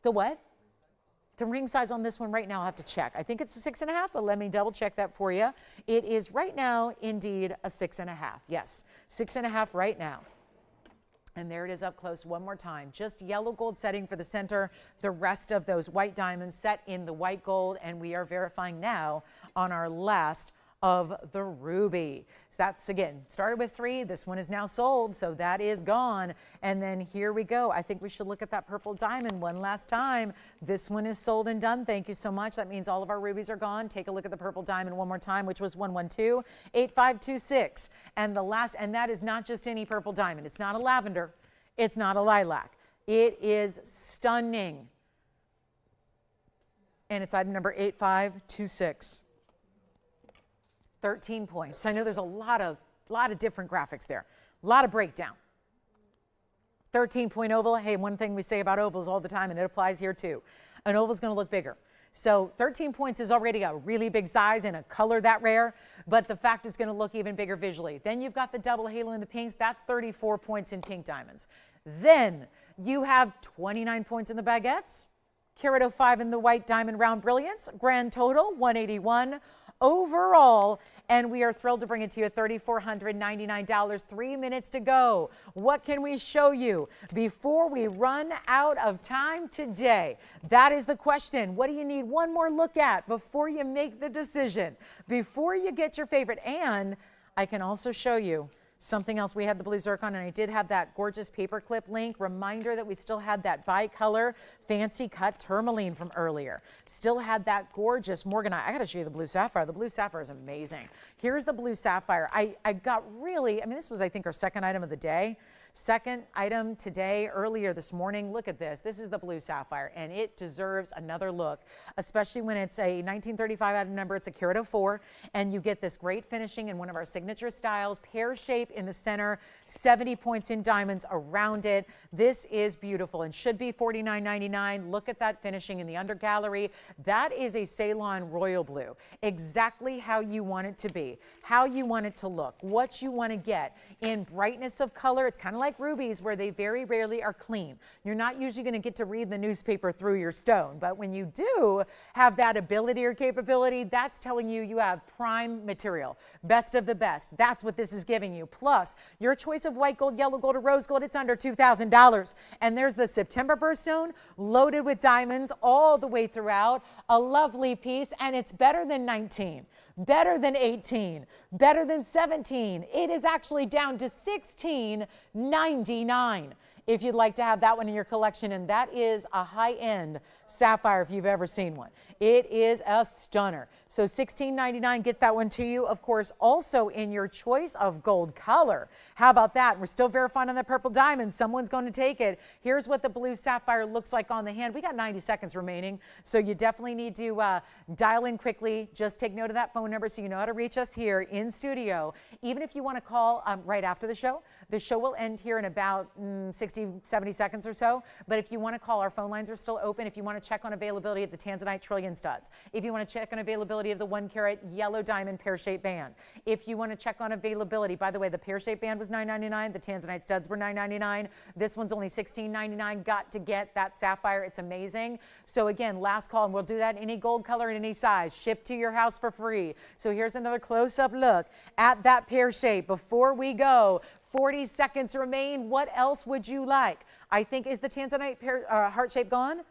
The what? The ring size on this one right now, I'll have to check. I think it's a 6.5, but let me double check that for you. It is right now indeed a 6.5. Yes, 6.5 right now. And there it is up close one more time. Just yellow gold setting for the center. The rest of those white diamonds set in the white gold. And we are verifying now on our last of the ruby. So that's, again, started with 3. This one is now sold, so that is gone. And then here we go. I think we should look at that purple diamond one last time. This one is sold and done. Thank you so much. That means all of our rubies are gone. Take a look at the purple diamond one more time, which was 112-8526. And the last, and that is not just any purple diamond. It's not a lavender. It's not a lilac. It is stunning. And it's item number 8526. 13 points. I know there's a lot of different graphics there. A lot of breakdown. 13-point oval. Hey, one thing we say about ovals all the time, and it applies here too. An oval is going to look bigger. So 13 points is already a really big size in a color that rare, but the fact it's going to look even bigger visually. Then you've got the double halo in the pinks. That's 34 points in pink diamonds. Then you have 29 points in the baguettes. Carat 05 in the white diamond round brilliance. Grand total 181 overall, and we are thrilled to bring it to you at $3,499. 3 minutes to go. What can we show you before we run out of time today? That is the question. What do you need one more look at before you make the decision, before you get your favorite? And I can also show you something else. We had the blue zircon, and I did have that gorgeous paperclip link. Reminder that we still had that bicolor fancy cut tourmaline from earlier. Still had that gorgeous morganite. I got to show you the blue sapphire. The blue sapphire is amazing. Here's the blue sapphire. I got really, I mean, this was, I think, our second item of the day. Second item today, earlier this morning. Look at this. This is the blue sapphire, and it deserves another look, especially when it's a 1935 item number. It's a carat 04, and you get this great finishing in one of our signature styles, pear shape in the center, 70 points in diamonds around it. This is beautiful and should be $49.99. Look at that finishing in the under gallery. That is a Ceylon royal blue, exactly how you want it to be, how you want it to look, what you want to get in brightness of color. It's kind of like rubies, where they very rarely are clean. You're not usually going to get to read the newspaper through your stone, but when you do have that ability or capability, that's telling you you have prime material, best of the best. That's what this is giving you. Plus, your choice of white gold, yellow gold, or rose gold, it's under $2,000. And there's the September birthstone loaded with diamonds all the way throughout. A lovely piece, and it's better than 19, better than 18, better than 17. It is actually down to $16.99 if you'd like to have that one in your collection. And that is a high-end sapphire if you've ever seen one. It is a stunner. So $16.99 gets that one to you. Of course, also in your choice of gold color. How about that? We're still verifying on that purple diamond. Someone's going to take it. Here's what the blue sapphire looks like on the hand. We got 90 seconds remaining, so you definitely need to dial in quickly. Just take note of that phone number so you know how to reach us here in studio. Even if you want to call right after the show will end here in about 60, 70 seconds or so. But if you want to call, our phone lines are still open. If you want to check on availability of the Tanzanite trillion studs, if you want to check on availability of the 1 carat yellow diamond pear-shaped band, if you want to check on availability, by the way, the pear-shaped band was $9.99, the Tanzanite studs were $9.99. This one's only $16.99. Got to get that sapphire. It's amazing. So again, last call, and we'll do that in any gold color in any size, shipped to your house for free. So here's another close-up look at that pear shape before we go. 40 seconds remain. What else would you like? I think, is the Tanzanite heart shape gone?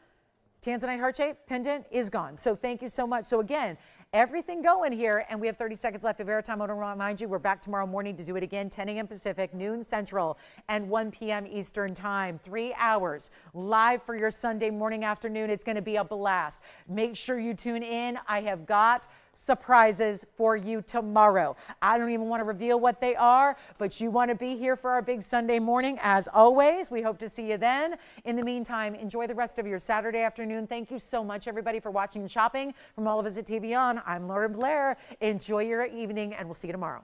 Tanzanite heart shape pendant is gone. So thank you so much. So again, everything going here, and we have 30 seconds left of airtime. I want to remind you, we're back tomorrow morning to do it again, 10 a.m. Pacific, noon Central, and 1 p.m. Eastern time. 3 hours live for your Sunday morning, afternoon. It's going to be a blast. Make sure you tune in. I have got surprises for you tomorrow. I don't even want to reveal what they are, but you want to be here for our big Sunday morning. As always, we hope to see you then. In the meantime, enjoy the rest of your Saturday afternoon. Thank you so much, everybody, for watching and shopping. From all of us at TVON, I'm Lauren Blair. Enjoy your evening, and we'll see you tomorrow.